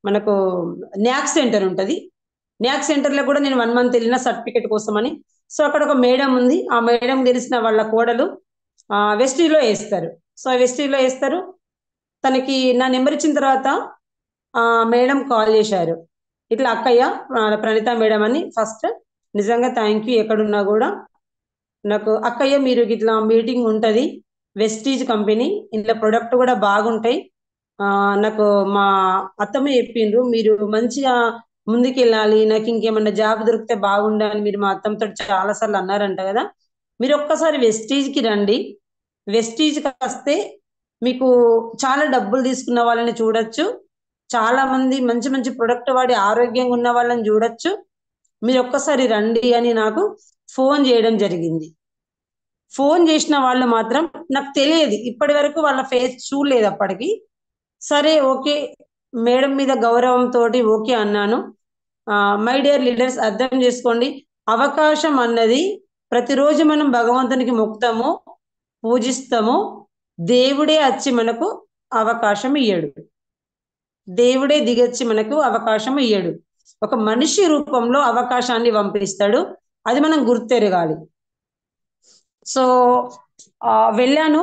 మనకు న్యాక్ సెంటర్ ఉంటుంది. న్యాక్ సెంటర్లో కూడా నేను 1 month వెళ్ళిన సర్టిఫికేట్ కోసమని. సో అక్కడ ఒక మేడం ఉంది. ఆ మేడం తెలిసిన వాళ్ళ కోడలు వెస్టీలో వేస్తారు. సో వెస్టీలో వేస్తారు. తనకి నా నెంబర్ ఇచ్చిన తర్వాత మేడం కాల్ చేశారు. ఇట్లా అక్కయ్య ప్రణీత మేడం అని. ఫస్ట్ నిజంగా థ్యాంక్ యూ. ఎక్కడున్నా కూడా నాకు అక్కయ్య మీరు ఇట్లా మీటింగ్ ఉంటుంది, వెస్టీజ్ కంపెనీ, ఇంట్లో ప్రొడక్ట్ కూడా బాగుంటాయి. నాకు మా అత్తమ్మ చెప్పిండ్రు మీరు మంచిగా ముందుకెళ్ళాలి, నాకు ఇంకేమన్నా జాబ్ దొరికితే బాగుండాలి, మీరు మా అత్తమ్మతో చాలా సార్లు అన్నారంట కదా, మీరు ఒక్కసారి వెస్టీజ్కి రండి. వెస్టీజ్కి వస్తే మీకు చాలా డబ్బులు తీసుకున్న వాళ్ళని చూడొచ్చు, చాలా మంది మంచి మంచి ప్రొడక్ట్ వాడి ఆరోగ్యంగా ఉన్న వాళ్ళని చూడొచ్చు, మీరు ఒక్కసారి రండి అని నాకు ఫోన్ చేయడం జరిగింది. ఫోన్ చేసిన వాళ్ళు మాత్రం నాకు తెలియదు, ఇప్పటి వరకు వాళ్ళ ఫేస్ చూడలేదు అప్పటికి. సరే ఓకే మేడం మీద గౌరవంతో ఓకే అన్నాను. మై డియర్ లీడర్స్, అర్థం చేసుకోండి, అవకాశం అన్నది ప్రతిరోజు మనం భగవంతునికి మొక్కుతాము, పూజిస్తాము, దేవుడే వచ్చి మనకు అవకాశం ఇయ్యడు, దేవుడే దిగొచ్చి మనకు అవకాశం ఇయ్యడు. ఒక మనిషి రూపంలో అవకాశాన్ని పంపిస్తాడు, అది మనం గుర్తెరగాలి. సో వెళ్ళాను.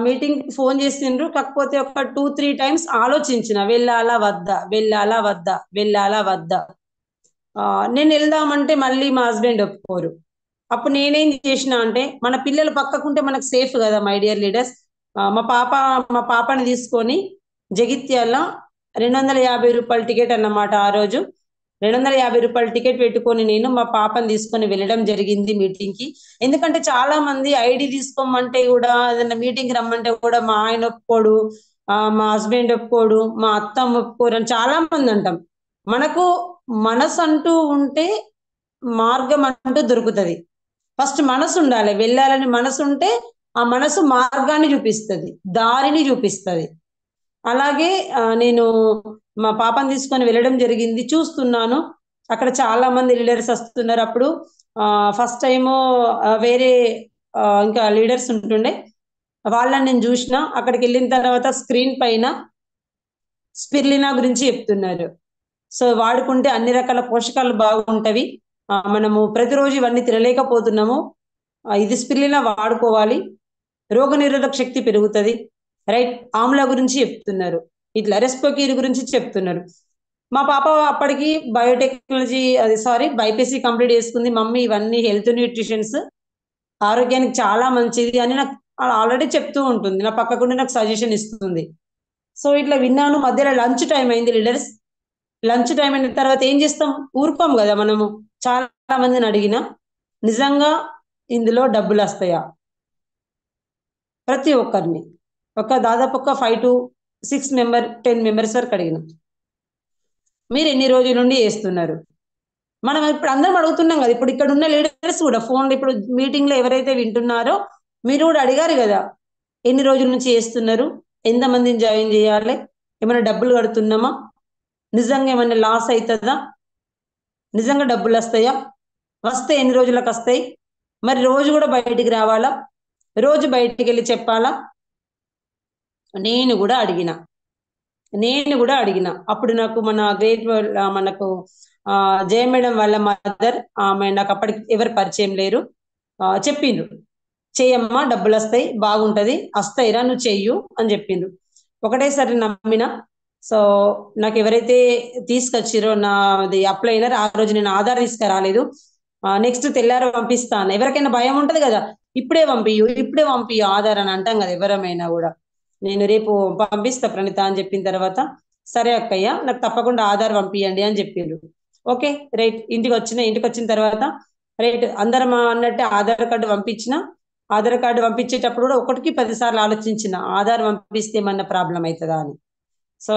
మీటింగ్ ఫోన్ చేసిండ్రు. కాకపోతే ఒక 2-3 times ఆలోచించిన, వెళ్ళాలా వద్దా, వెళ్ళాలా వద్దా, వెళ్ళాలా వద్దా. నేను వెళ్దామంటే మళ్ళీ మా హస్బెండ్ ఒప్పుకోరు. అప్పుడు నేనేం చేసిన అంటే, మన పిల్లలు పక్కకుంటే మనకు సేఫ్ కదా మై డియర్ లీడర్స్. మా పాపని తీసుకొని జగిత్యాల 250 రూపాయల టికెట్ అన్నమాట. ఆ రోజు 250 రూపాయల టికెట్ పెట్టుకొని నేను మా పాపని తీసుకొని వెళ్ళడం జరిగింది మీటింగ్ కి. ఎందుకంటే చాలా మంది ఐడి తీసుకోమంటే కూడా, ఏదైనా మీటింగ్ రమ్మంటే కూడా మా ఆయన ఒప్పుకోడు, మా హస్బెండ్ ఒప్పుకోడు, మా అత్తమ్మ ఒప్పుకోరు అని చాలా మంది అంటాం. మనకు మనసు అంటూ ఉంటే మార్గం అంటూ దొరుకుతుంది. ఫస్ట్ మనసు ఉండాలి, వెళ్ళాలని మనసు ఉంటే ఆ మనసు మార్గాన్ని చూపిస్తుంది, దారిని చూపిస్తుంది. అలాగే నేను మా పాపని తీసుకొని వెళ్ళడం జరిగింది. చూస్తున్నాను అక్కడ చాలా మంది లీడర్స్ వస్తున్నారు. అప్పుడు ఫస్ట్ టైము వేరే ఇంకా లీడర్స్ ఉంటుండే, వాళ్ళని నేను చూసిన. అక్కడికి వెళ్ళిన తర్వాత స్క్రీన్ పైన స్పిర్లినా గురించి చెప్తున్నారు. సో వాడుకుంటే అన్ని రకాల పోషకాలు బాగుంటవి, మనము ప్రతిరోజు ఇవన్నీ తినలేకపోతున్నాము, ఇది స్పిర్లినా వాడుకోవాలి, రోగనిరోధక శక్తి పెరుగుతుంది, రైట్. ఆమ్లా గురించి చెప్తున్నారు, ఇట్లా రెస్పోకీర్ గురించి చెప్తున్నారు. మా పాప అప్పటికి బయోటెక్నాలజీ బైపీసీ కంప్లీట్ చేసుకుంది. మమ్మీ ఇవన్నీ హెల్త్ న్యూట్రిషన్స్ ఆరోగ్యానికి చాలా మంచిది అని నాకు ఆల్రెడీ చెప్తూ ఉంటుంది, నా పక్కకుండా నాకు సజెషన్ ఇస్తుంది. సో ఇట్లా విన్నాను. మధ్యలో లంచ్ టైం అయింది లీడర్స్. లంచ్ టైం అయిన తర్వాత ఏం చేస్తాం, ఊరుకోం కదా మనము. చాలా మందిని అడిగిన, నిజంగా ఇందులో డబ్బులు వస్తాయా, ప్రతి ఒక్కరిని దాదాపు 5 to 6 members 10 members వరకు అడిగినాం. మీరు ఎన్ని రోజుల నుండి చేస్తున్నారు, మనం ఇప్పుడు అందరం అడుగుతున్నాం కదా. ఇప్పుడు ఇక్కడ ఉన్న లీడర్స్ కూడా ఫోన్లో, ఇప్పుడు మీటింగ్ లో ఎవరైతే వింటున్నారో మీరు కూడా అడిగారు కదా, ఎన్ని రోజుల నుంచి చేస్తున్నారు, ఎంతమందిని జాయిన్ చేయాలి, ఏమైనా డబ్బులు కడుతున్నామా, నిజంగా ఏమైనా లాస్ అవుతుందా, నిజంగా డబ్బులు వస్తాయా, వస్తే ఎన్ని రోజులకు వస్తాయి, మరి రోజు కూడా బయటికి రావాలా, రోజు బయటికి వెళ్ళి చెప్పాలా. నేను కూడా అడిగిన. అప్పుడు నాకు మన మనకు జయ మేడం వాళ్ళ మదర్, ఆమె నాకు అప్పటికి ఎవరు పరిచయం లేరు, చెప్పిండ్రు, చెయ్యమ్మా డబ్బులు వస్తాయి, బాగుంటది, వస్తాయిరా నువ్వు చెయ్యు అని చెప్పిండ్రు. ఒకటేసారి నమ్మిన. సో నాకు ఎవరైతే తీసుకొచ్చిరో నాది అప్లైనర్, ఆ రోజు నేను ఆధార్ తీసుకురాలేదు. నెక్స్ట్ తెల్లారు పంపిస్తాను. ఎవరికైనా భయం ఉంటది కదా, ఇప్పుడే పంపియు ఆధార్ అని అంటాం కదా ఎవరమైనా కూడా. నేను రేపు పంపిస్తా ప్రణీత అని చెప్పిన తర్వాత, సరే అక్కయ్య నాకు తప్పకుండా ఆధార్ పంపియండి అని చెప్పిండ్రు. Okay right. ఇంటికి వచ్చిన తర్వాత రైట్ అందరం అన్నట్టే ఆధార్ కార్డు పంపించిన. ఆధార్ కార్డు పంపించేటప్పుడు కూడా 1కి 10 సార్లు ఆలోచించిన, ఆధార్ పంపిస్తే ఏమన్నా ప్రాబ్లం అవుతుందా అని. సో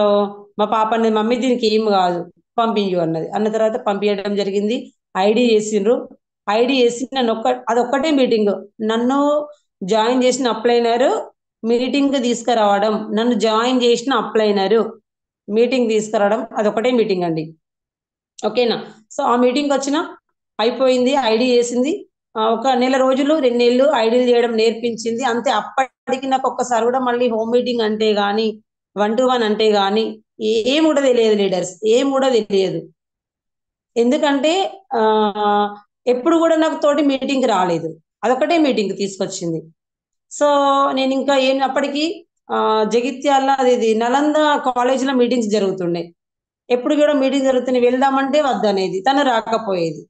మా పాప అన్నది, మమ్మీ దీనికి ఏం కాదు పంపించు అన్నది. అన్న తర్వాత పంపించడం జరిగింది. ఐడి చేసిండ్రు. ఐడి చేసి అదొక్కటే మీటింగ్, నన్ను జాయిన్ చేసిన అప్లైనరు మీటింగ్ తీసుకురావడం, నన్ను జాయిన్ చేసిన అప్లైనరు మీటింగ్ తీసుకురావడం, అదొకటే మీటింగ్ అండి. ఓకేనా. సో ఆ మీటింగ్ వచ్చిన అయిపోయింది, ఐడి చేసింది. 1 నెల రోజులు 2 నెలలు ఐడీలు చేయడం నేర్పించింది అంతే. అప్పటికి నాకు ఒక్కసారి కూడా మళ్ళీ హోమ్ మీటింగ్ అంటే గాని 1-to-1 అంటే గాని ఏం కూడా తెలియదు లీడర్స్, ఏం కూడా తెలియదు. ఎందుకంటే ఆ ఎప్పుడు కూడా నాకు తోటి మీటింగ్ రాలేదు, అదొకటే మీటింగ్ తీసుకొచ్చింది. సో నేను ఇంకా ఏం అప్పటికి జగిత్యాల అది నలంద కాలేజీలో మీటింగ్స్ జరుగుతుండే, ఎప్పుడు కూడా మీటింగ్ జరుగుతుంది వెళ్దామంటే వద్దనేది, తను రాకపోయేది.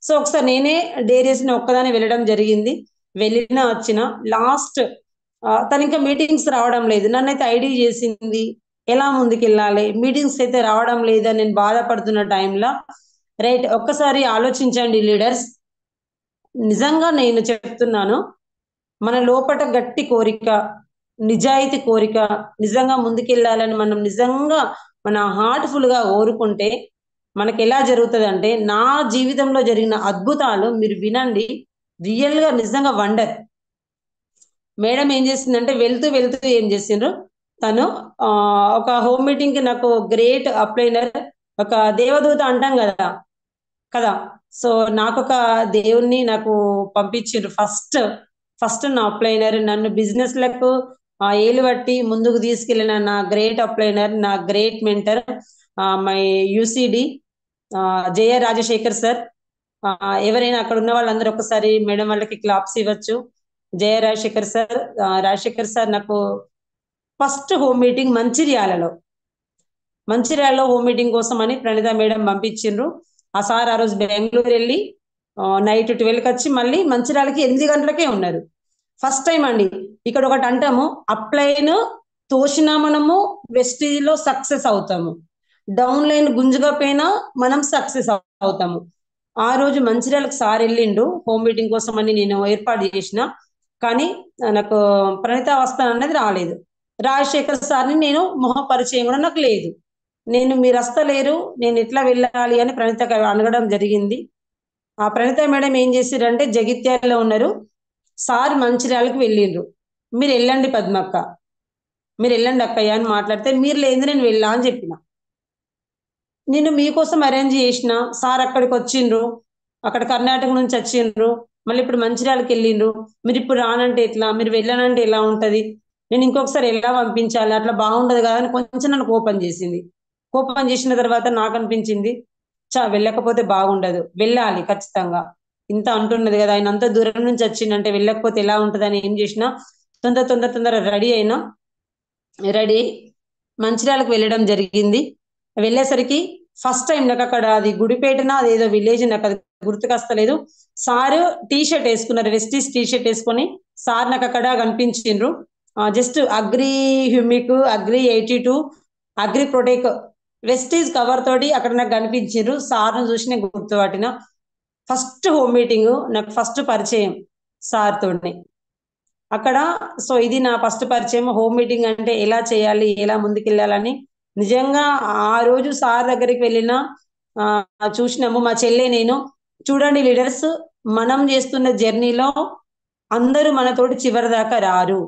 సో ఒకసారి నేనే డేరేసిన ఒక్కదాన్ని వెళ్ళడం జరిగింది. వెళ్ళిన వచ్చిన లాస్ట్ తను ఇంకా మీటింగ్స్ రావడం లేదు, నన్నైతే ఐడి చేసింది ఎలా ముందుకెళ్ళాలి, మీటింగ్స్ అయితే రావడం లేదని నేను బాధపడుతున్న టైంలో రైట్ ఒక్కసారి ఆలోచించండి లీడర్స్. నిజంగా నేను చెప్తున్నాను, మన లోపట గట్టి కోరిక, నిజాయితీ కోరిక, నిజంగా ముందుకెళ్ళాలని మనం నిజంగా మన హార్ట్ఫుల్ గా కోరుకుంటే మనకి ఎలా జరుగుతుంది అంటే, నా జీవితంలో జరిగిన అద్భుతాలు మీరు వినండి, రియల్ గా నిజంగా వండర్. మేడం ఏం చేసిందంటే వెళ్తూ వెళ్తూ ఏం చేసిండ్రు, తను ఒక హోమ్ మీటింగ్ కి నాకు గ్రేట్ అప్లైనర్, ఒక దేవదూత అంటాం కదా కదా. సో నాకు ఒక దేవుణ్ణి నాకు పంపించిండ్రు, ఫస్ట్ నా అప్లైనర్, నన్ను బిజినెస్ లకు ఏలు బట్టి ముందుకు తీసుకెళ్ళిన నా గ్రేట్ అప్లైనర్, నా great mentor, my UCD Jaya Rajasekhar sir. ఎవరైనా అక్కడ ఉన్న వాళ్ళందరూ ఒకసారి మేడం వాళ్ళకి క్లాప్స్ ఇవ్వచ్చు. జయ రాజశేఖర్ సార్, రాజశేఖర్ సార్ నాకు ఫస్ట్ హోమ్ మీటింగ్ మంచిర్యాలలో హోమ్ మీటింగ్ కోసం అని ప్రణీత మేడం పంపించిండ్రు. ఆ సార్ ఆ రోజు బెంగళూరు వెళ్ళి నైట్ 12కి వచ్చి మళ్ళీ మంచిర్యాలకి 8 గంటలకే ఉన్నారు. ఫస్ట్ టైం అండి. ఇక్కడ ఒకటి అంటాము, అప్లైన్ తోసినా మనము వెస్టీజ్ లో సక్సెస్ అవుతాము, డౌన్ లైన్ గుంజుకపోయినా మనం సక్సెస్ అవుతాము. ఆ రోజు మంచిర్యాలకు సార్ వెళ్ళిండు హోమ్ మీటింగ్ కోసం అని నేను ఏర్పాటు చేసిన, కానీ నాకు ప్రణీత వస్తాను అనేది రాలేదు. రాజశేఖర్ సార్ని నేను మొహ పరిచయం కూడా నాకు లేదు. నేను మీరు వస్తలేరు, నేను ఎట్లా వెళ్ళాలి అని ప్రణీత అడగడం జరిగింది. ఆ ప్రణీత మేడం ఏం చేసిరంటే, జగిత్యాలలో ఉన్నారు సార్, మంచిర్యాలకు వెళ్ళిండ్రు, మీరు వెళ్ళండి పద్మక్క, మీరు వెళ్ళండి అక్కయ్య అని మాట్లాడితే, మీరు లేదు నేను వెళ్ళా అని చెప్పిన. నేను మీకోసం అరేంజ్ చేసిన, సార్ అక్కడికి వచ్చిండ్రు, అక్కడ కర్ణాటక నుంచి వచ్చిండ్రు, మళ్ళీ ఇప్పుడు మంచిర్యాలకు వెళ్ళిండ్రు, మీరు ఇప్పుడు రానంటే ఎట్లా, మీరు వెళ్ళానంటే ఎలా ఉంటది, నేను ఇంకొకసారి ఎలా పంపించాలి, అట్లా బాగుండదు కదా అని కొంచెం నన్ను కోపం చేసింది. కోపం చేసిన తర్వాత నాకు అనిపించింది, వెళ్ళకపోతే బాగుండదు, వెళ్ళాలి ఖచ్చితంగా, ఇంత అంటున్నది కదా, ఆయన అంత దూరం నుంచి వచ్చిందంటే వెళ్ళకపోతే ఎలా ఉంటది అని ఏం చేసినా, తొందర రెడీ అయినా, రెడీ మంచిర్యాలకు వెళ్ళడం జరిగింది. వెళ్ళేసరికి ఫస్ట్ టైం నాకు అక్కడ అది గుడిపేటన అదేదో విలేజ్ నాకు అది గుర్తుకొస్తలేదు, సారు టీ షర్ట్ వేసుకున్నారు, వెస్టీస్ టీ షర్ట్ వేసుకొని సార్ నాకు అక్కడ కనిపించిండ్రు. Just agri humic, agri 82, agri Protek Vestige cover తోటి అక్కడ నాకు కనిపించిండ్రు. సార్ను చూసి నేను గుర్తుపట్టిన. ఫస్ట్ హోమ్ మీటింగ్ నాకు ఫస్ట్ పరిచయం సార్ తోటి అక్కడ. సో ఇది నా ఫస్ట్ పరిచయం, హోమ్ మీటింగ్ అంటే ఎలా చేయాలి, ఎలా ముందుకెళ్ళాలని. నిజంగా ఆ రోజు సార్ దగ్గరికి వెళ్ళిన చూసినాము మా చెల్లె నేను. చూడండి లీడర్స్, మనం చేస్తున్న జర్నీలో అందరూ మనతోటి చివరి దాకా రారు.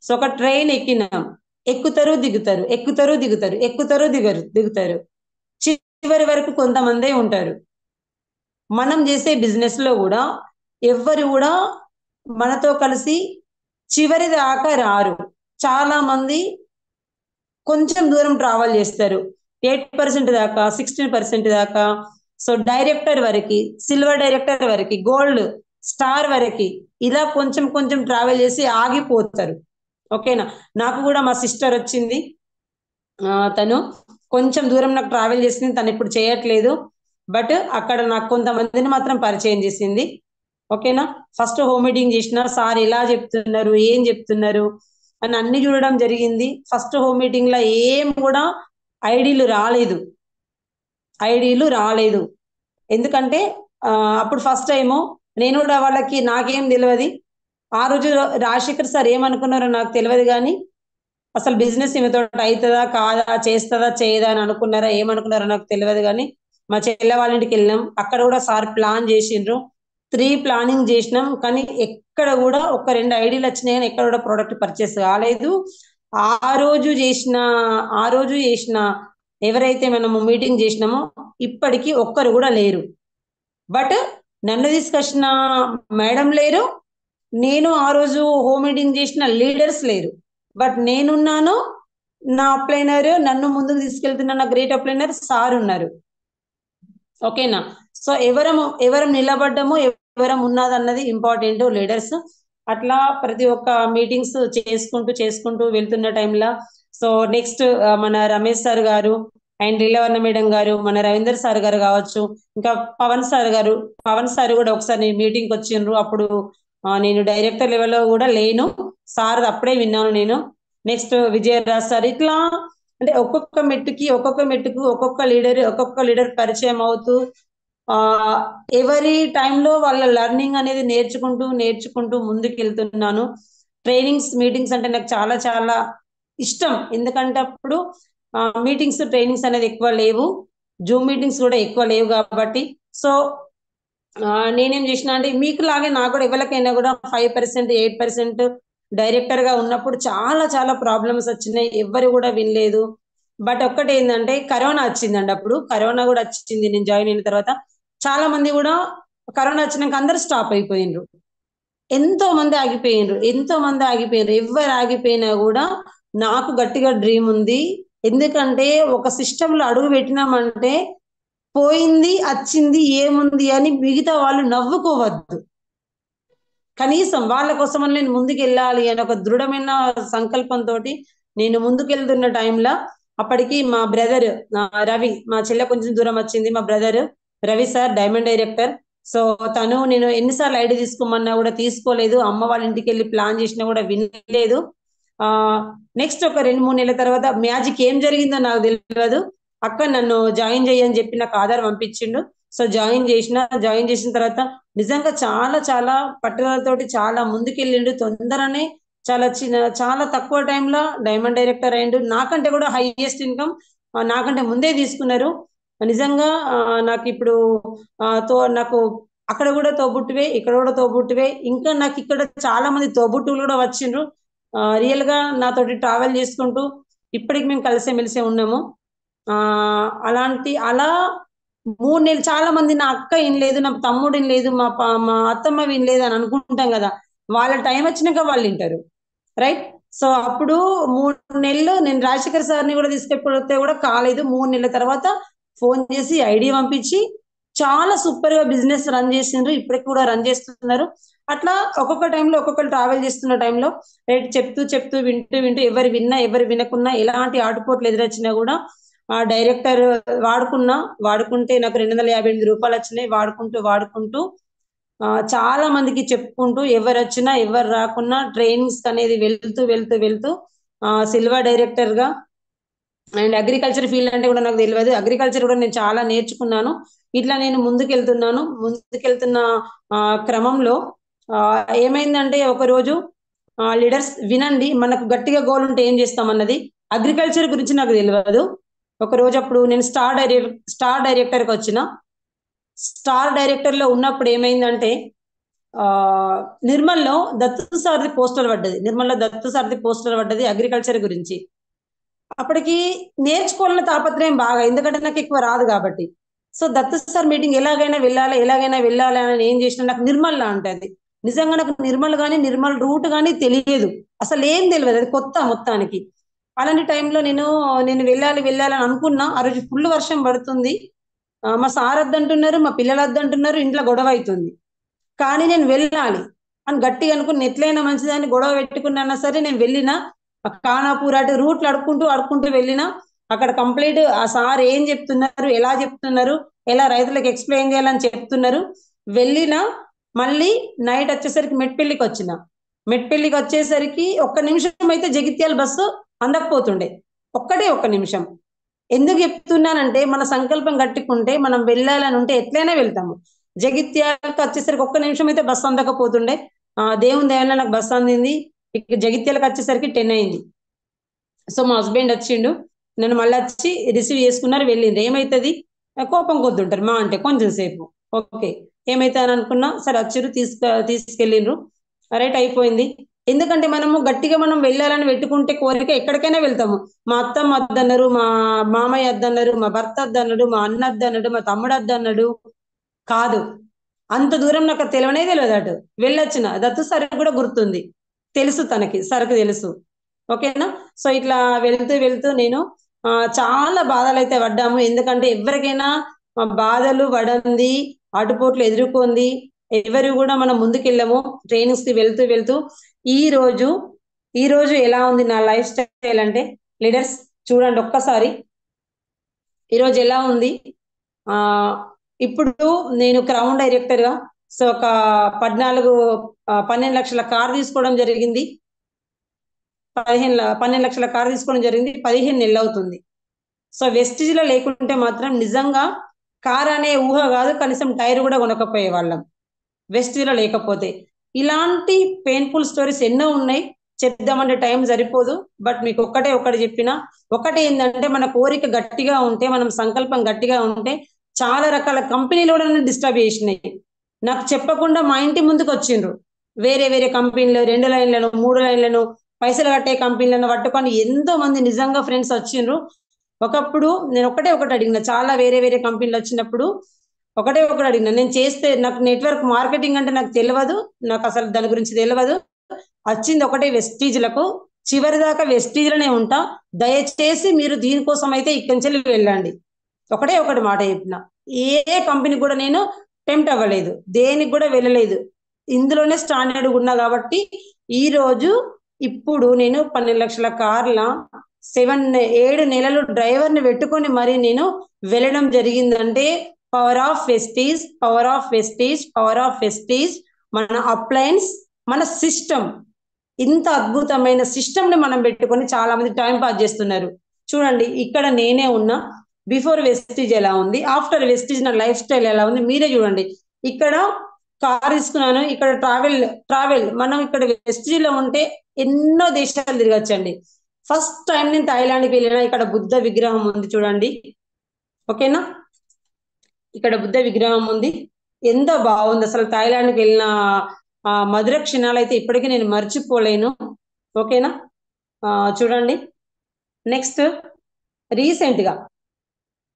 సో ఒక ట్రైన్ ఎక్కినాం, ఎక్కుతారు దిగుతారు, ఎక్కుతారు దిగుతారు, ఎక్కుతారు దిగుతారు, చివరి వరకు కొంతమందే ఉంటారు. మనం చేసే బిజినెస్ లో కూడా ఎవ్వరు కూడా మనతో కలిసి చివరి దాకా రారు. చాలా మంది కొంచెం దూరం ట్రావెల్ చేస్తారు, 8% దాకా, 16% దాకా. సో డైరెక్టర్ వరకు, సిల్వర్ డైరెక్టర్ వరకు, గోల్డ్ స్టార్ వరకు, ఇలా కొంచెం కొంచెం ట్రావెల్ చేసి ఆగిపోతారు. ఓకేనా. నాకు కూడా మా సిస్టర్ వచ్చింది, తను కొంచెం దూరం నాకు ట్రావెల్ చేసింది, తను ఇప్పుడు చేయట్లేదు, బట్ అక్కడ నాకు కొంతమందిని మాత్రం పరిచయం చేసింది. ఓకేనా. ఫస్ట్ హోమ్ మీటింగ్ చేసిన సార్ ఎలా చెప్తున్నారు, ఏం చెప్తున్నారు అని అన్ని చూడడం జరిగింది. ఫస్ట్ హోమ్ మీటింగ్ లో ఏం కూడా ఐడీలు రాలేదు. ఎందుకంటే అప్పుడు ఫస్ట్ టైము నేను కూడా వాళ్ళకి నాకేం తెలియదు. ఆ రోజు రాజశేఖర్ సార్ ఏమనుకున్నారో నాకు తెలియదు, కానీ అసలు బిజినెస్ ఈమెతో అవుతుందా కాదా, చేస్తుందా చేయదా అని అనుకున్నారా ఏమనుకున్నారో నాకు తెలియదు, కానీ మా చెల్లె వాళ్ళ ఇంటికి వెళ్ళినాం, అక్కడ కూడా సార్ ప్లాన్ చేసిండ్రు, 3 ప్లానింగ్ చేసినాం, కానీ ఎక్కడ కూడా ఒక 2 ఐడీలు వచ్చినాయి, కానీ ఎక్కడ కూడా ప్రోడక్ట్ పర్చేస్ కాలేదు. ఆ రోజు చేసిన ఎవరైతే మనము మీటింగ్ చేసినామో ఇప్పటికీ ఒక్కరు కూడా లేరు. బట్ నన్ను తీసుకొచ్చిన మేడం లేరు, నేను ఆ రోజు హోమ్ మీటింగ్ చేసిన లీడర్స్ లేరు, బట్ నేనున్నాను, నా అప్లైనర్ నన్ను ముందుకు తీసుకెళ్తున్న నా గ్రేట్ అప్లైనర్ సార్ ఉన్నారు. ఓకేనా? సో ఎవరం నిలబడ్డము, ఎవరం ఉన్నదన్నది ఇంపార్టెంట్ లీడర్స్. అట్లా ప్రతి ఒక్క మీటింగ్స్ చేసుకుంటూ వెళ్తున్న టైంలో సో నెక్స్ట్ మన రమేష్ సార్ గారు అండ్ లీలవర్ణ మేడం గారు, మన రవీందర్ సార్ గారు కావచ్చు, ఇంకా పవన్ సార్ కూడా ఒకసారి మీటింగ్కి వచ్చిండ్రు. అప్పుడు నేను డైరెక్టర్ లెవెల్లో కూడా లేను, సార్ అప్పుడే విన్నాను నేను. నెక్స్ట్ విజయరాజ్ సార్, ఇట్లా అంటే ఒక్కొక్క మెట్టుకు ఒక్కొక్క లీడర్ పరిచయం అవుతూ ఆ ఎవరి టైంలో వాళ్ళ లెర్నింగ్ అనేది నేర్చుకుంటూ ముందుకు వెళ్తున్నాను. మీటింగ్స్ అంటే నాకు చాలా చాలా ఇష్టం. ఎందుకంటే అప్పుడు ట్రైనింగ్స్ అనేది ఎక్కువ లేవు, జూమ్ మీటింగ్స్ కూడా ఎక్కువ లేవు కాబట్టి. సో నేనేం చేసిన అంటే మీకు లాగే నాకు కూడా ఎవరికైనా కూడా 5% 8% డైరెక్టర్ గా ఉన్నప్పుడు చాలా చాలా ప్రాబ్లమ్స్ వచ్చినాయి, ఎవరు కూడా వినలేదు. బట్ ఒక్కటి ఏంటంటే కరోనా వచ్చిందండి. అప్పుడు కరోనా కూడా వచ్చింది నేను జాయిన్ అయిన తర్వాత. చాలా మంది కూడా కరోనా వచ్చినాక అందరు స్టాప్ అయిపోయిండ్రు, ఎంతో మంది ఆగిపోయినరు. ఎవరు ఆగిపోయినా కూడా నాకు గట్టిగా డ్రీమ్ ఉంది. ఎందుకంటే ఒక సిస్టమ్ లో అడుగు పెట్టినామంటే పోయింది వచ్చింది ఏముంది అని మిగతా వాళ్ళు నవ్వుకోవద్దు. కనీసం వాళ్ళ కోసం నేను ముందుకు వెళ్ళాలి అని ఒక దృఢమైన సంకల్పంతో నేను ముందుకెళ్తున్న టైంలో అప్పటికి మా బ్రదర్ రవి, మా చెల్లె కొంచెం దూరం వచ్చింది, మా brother Ravi sir diamond director. So తను నేను ఎన్నిసార్లు ఐడి తీసుకోమన్నా కూడా తీసుకోలేదు, అమ్మ వాళ్ళ ఇంటికి వెళ్ళి ప్లాన్ చేసినా కూడా వినలేదు. నెక్స్ట్ ఒక 2-3 నెలల తర్వాత మ్యాజిక్ ఏం జరిగిందో నాకు తెలియదు, అక్క నన్ను జాయిన్ చేయని చెప్పి నాకు ఆధార్ పంపించిండు. సో జాయిన్ చేసిన తర్వాత నిజంగా చాలా చాలా పట్టుదలతోటి చాలా ముందుకెళ్ళిండు. తొందరనే చాలా తక్కువ టైంలో డైమండ్ డైరెక్టర్ అయిండు. నాకంటే కూడా హైయెస్ట్ ఇన్కమ్ నాకంటే ముందే తీసుకున్నారు. నిజంగా నాకు ఇప్పుడు నాకు అక్కడ కూడా తోబుట్టువే, ఇక్కడ కూడా తోబుట్టువే, ఇంకా నాకు ఇక్కడ చాలా మంది తోబుట్టువులు కూడా వచ్చిండ్రు. రియల్ గా నాతోటి ట్రావెల్ చేసుకుంటూ ఇప్పటికి మేము కలిసే ఉన్నాము. అలా 3 నెలలు చాలా మంది నా అక్క వినలేదు, నా తమ్ముడు వినలేదు, మా అత్తమ్మ వినలేదు అని అనుకుంటాం కదా, వాళ్ళ టైం వచ్చినాక వాళ్ళు వింటారు, రైట్? సో అప్పుడు 3 నెలలు నేను రాజశేఖర్ సార్ని కూడా తీసుకెళ్ళిపోతే కూడా కాలేదు. 3 నెలల తర్వాత ఫోన్ చేసి ఐడి పంపించి చాలా సూపర్ గా బిజినెస్ రన్ చేసిండ్రు, ఇప్పటికి కూడా రన్ చేస్తున్నారు. అట్లా ఒక్కొక్క టైంలో ఒక్కొక్కరు ట్రావెల్ చేస్తున్న టైంలో రైట్ చెప్తూ వింటూ ఎవరు విన్నా ఎవరు వినకున్నా ఎలాంటి ఆటుపోట్లు ఎదురొచ్చినా కూడా ఆ డైరెక్టర్ వాడుకుంటే నాకు 258 రూపాయలు వచ్చినాయి. వాడుకుంటూ చాలా మందికి చెప్పుకుంటూ ఎవరు వచ్చినా ఎవరు రాకున్నా ట్రైనింగ్స్ అనేది వెళ్తూ సిల్వర్ డైరెక్టర్ గా అండ్ అగ్రికల్చర్ ఫీల్డ్ అంటే కూడా నాకు తెలియదు, అగ్రికల్చర్ కూడా నేను చాలా నేర్చుకున్నాను. ఇట్లా నేను ముందుకెళ్తున్న క్రమంలో ఏమైందంటే ఒక రోజు లీడర్స్ వినండి, మనకు గట్టిగా గోల్ ఉంటే ఏం చేస్తామన్నది. అగ్రికల్చర్ గురించి నాకు తెలియదు. ఒక రోజు అప్పుడు నేను స్టార్ డైరెక్టర్కి వచ్చిన. స్టార్ డైరెక్టర్ లో ఉన్నప్పుడు ఏమైందంటే నిర్మల్లో దత్తు సార్ది పోస్టర్ పడ్డది అగ్రికల్చర్ గురించి. అప్పటికి నేర్చుకోవాలన్న తాపత్రయం బాగా, ఎందుకంటే నాకు ఎక్కువ రాదు కాబట్టి. సో దత్తు సార్ మీటింగ్ ఎలాగైనా వెళ్ళాలి అని ఏం చేసిన, నాకు నిర్మల్ అంటది. నిజంగా నాకు నిర్మల్ రూట్ కానీ తెలియదు, అసలు ఏం తెలియదు, అది కొత్త మొత్తానికి. అలాంటి టైంలో నేను వెళ్ళాలి అని అనుకున్నా. ఆ రోజు ఫుల్ వర్షం పడుతుంది, మా సార్ వద్దంటున్నారు, మా పిల్లలు వద్దంటున్నారు, ఇంట్లో గొడవ అవుతుంది. కానీ నేను వెళ్ళాలి అని గట్టిగా అనుకుని ఎట్లయినా మంచిదని గొడవ పెట్టుకున్నా సరే నేను వెళ్ళిన. ఖానాపూర్ అటు రూట్లు అడుక్కుంటూ వెళ్ళిన. అక్కడ కంప్లీట్ ఆ సార్ ఏం చెప్తున్నారు, ఎలా చెప్తున్నారు, ఎలా రైతులకు ఎక్స్ప్లెయిన్ చేయాలని చెప్తున్నారు. వెళ్ళిన మళ్ళీ నైట్ వచ్చేసరికి మెట్పల్లికి వచ్చేసరికి 1 నిమిషం అయితే జగిత్యాల బస్సు అందకపోతుండే, ఒక్క నిమిషం. ఎందుకు చెప్తున్నానంటే మన సంకల్పం గట్టుకుంటే మనం వెళ్ళాలని ఉంటే ఎట్లయినా వెళ్తాము. జగిత్యాలకు వచ్చేసరికి 1 నిమిషం అయితే బస్సు అందకపోతుండే. దేవుని దయవల్ల నాకు బస్సు అందింది. ఇక జగిత్యాలకు వచ్చేసరికి 10 అయింది. సో మా హస్బెండ్ వచ్చిండు, నన్ను మళ్ళీ వచ్చి రిసీవ్ చేసుకున్నారు, వెళ్ళింది. ఏమైతుంది కోపం కొద్దుంటారు మా అంటే కొంచెం సేపు, ఓకే ఏమైతే అని అనుకున్నా. సరే వచ్చిర్రు, తీసుకెళ్ళిండ్రు, రైట్ అయిపోయింది. ఎందుకంటే మనము గట్టిగా మనం వెళ్ళాలని పెట్టుకుంటే కోరిక ఎక్కడికైనా వెళ్తాము. మా అత్తమ్మ వద్దన్నారు, మా మామయ్య వద్దన్నారు, మా భర్త వద్దన్నాడు, మా అన్న వద్దన్నాడు, మా తమ్ముడు వద్దన్నాడు. కాదు, అంత దూరం నాకు తెలియదు అటు వెళ్ళొచ్చిన. దత్తు సార్ కూడా గుర్తుంది, తెలుసు తనకి, సార్కి తెలుసు. ఓకేనా. సో ఇట్లా వెళ్తూ వెళ్తూ నేను చాలా బాధలు అయితే పడ్డాము. ఎందుకంటే ఎవరికైనా బాధలు పడంది, ఆటుపోట్లు ఎదుర్కొంది, ఎవరు కూడా మనం ముందుకెళ్ళము. ట్రైనింగ్స్ కి వెళ్తూ వెళ్తూ ఈ రోజు ఈ రోజు ఎలా ఉంది నా లైఫ్ స్టైల్ అంటే లీడర్స్ చూడండి ఒక్కసారి ఈరోజు ఎలా ఉంది. ఆ ఇప్పుడు నేను క్రౌన్ డైరెక్టర్ గా సో ఒక 12 లక్షల కార్ తీసుకోవడం జరిగింది. 12 లక్షల కార్ తీసుకోవడం జరిగింది. 15 నెలలు అవుతుంది. సో వెస్టిజ్ లో లేకుంటే మాత్రం నిజంగా కార్ అనే ఊహ కాదు, కనీసం టైర్ కూడా కొనకపోయే వాళ్ళం వెస్టిజ్ లో లేకపోతే. ఇలాంటి పెయిన్ఫుల్ స్టోరీస్ ఎన్నో ఉన్నాయి, చెప్దామంటే టైం సరిపోదు. బట్ మీకు ఒకటి చెప్పిన ఒకటి ఏంటంటే మన కోరిక గట్టిగా ఉంటే, మనం సంకల్పం గట్టిగా ఉంటే చాలా రకాల కంపెనీలు కూడా డిస్టర్బ్ చేసినాయి. నాకు చెప్పకుండా మా ఇంటి ముందుకు వచ్చిండ్రు వేరే వేరే కంపెనీలు, 2 లైన్లను 3 లైన్లను పైసలు కట్టే కంపెనీలను పట్టుకొని ఎంతో మంది నిజంగా ఫ్రెండ్స్ వచ్చిండ్రు. ఒకప్పుడు నేను ఒకటి అడిగిన, చాలా వేరే వేరే కంపెనీలు వచ్చినప్పుడు ఒకటి అడిగిన, నేను చేస్తే నాకు నెట్వర్క్ మార్కెటింగ్ అంటే నాకు తెలియదు, నాకు అసలు దాని గురించి తెలియదు. వచ్చింది ఒకటే వెస్టీజ్లకు, చివరి దాకా వెస్టీజ్లోనే ఉంటా, దయచేసి మీరు దీనికోసం అయితే ఇక్కడి నుంచి వెళ్ళండి. ఒకటి మాట చెప్పిన. ఏ కంపెనీ కూడా నేను టెంప్ట్ అవ్వలేదు, దేనికి కూడా వెళ్ళలేదు, ఇందులోనే స్టాండర్డ్ ఉన్నా కాబట్టి ఈ రోజు ఇప్పుడు నేను 12 లక్షల కార్ల 7 నెలలు డ్రైవర్ని పెట్టుకొని మరి నేను వెళ్ళడం జరిగిందంటే power of Vestige, power of Vestige, power of Vestige. మన అప్లయన్స్, మన సిస్టమ్, ఇంత అద్భుతమైన సిస్టమ్ ని మనం పెట్టుకొని చాలా మంది టైం పాస్ చేస్తున్నారు. చూడండి ఇక్కడ నేనే ఉన్నా, బిఫోర్ వెస్టీజ్ ఎలా ఉంది, ఆఫ్టర్ వెస్టీజ్ నా లైఫ్ స్టైల్ ఎలా ఉంది మీరే చూడండి. ఇక్కడ కార్ తీసుకున్నాను, ఇక్కడ ట్రావెల్ మనం ఇక్కడ వెస్టీజ్ లో ఉంటే ఎన్నో దేశాలు తిరగచ్చండి. ఫస్ట్ టైం నేను థాయిలాండ్కి వెళ్ళినా, ఇక్కడ బుద్ధ విగ్రహం ఉంది చూడండి. ఓకేనా, ఇక్కడ బుద్ధ విగ్రహం ఉంది, ఎంత బాగుంది అసలు. థాయిలాండ్కి వెళ్ళిన మధుర క్షణాలు అయితే ఇప్పటికీ నేను మర్చిపోలేను. ఓకేనా, చూడండి. నెక్స్ట్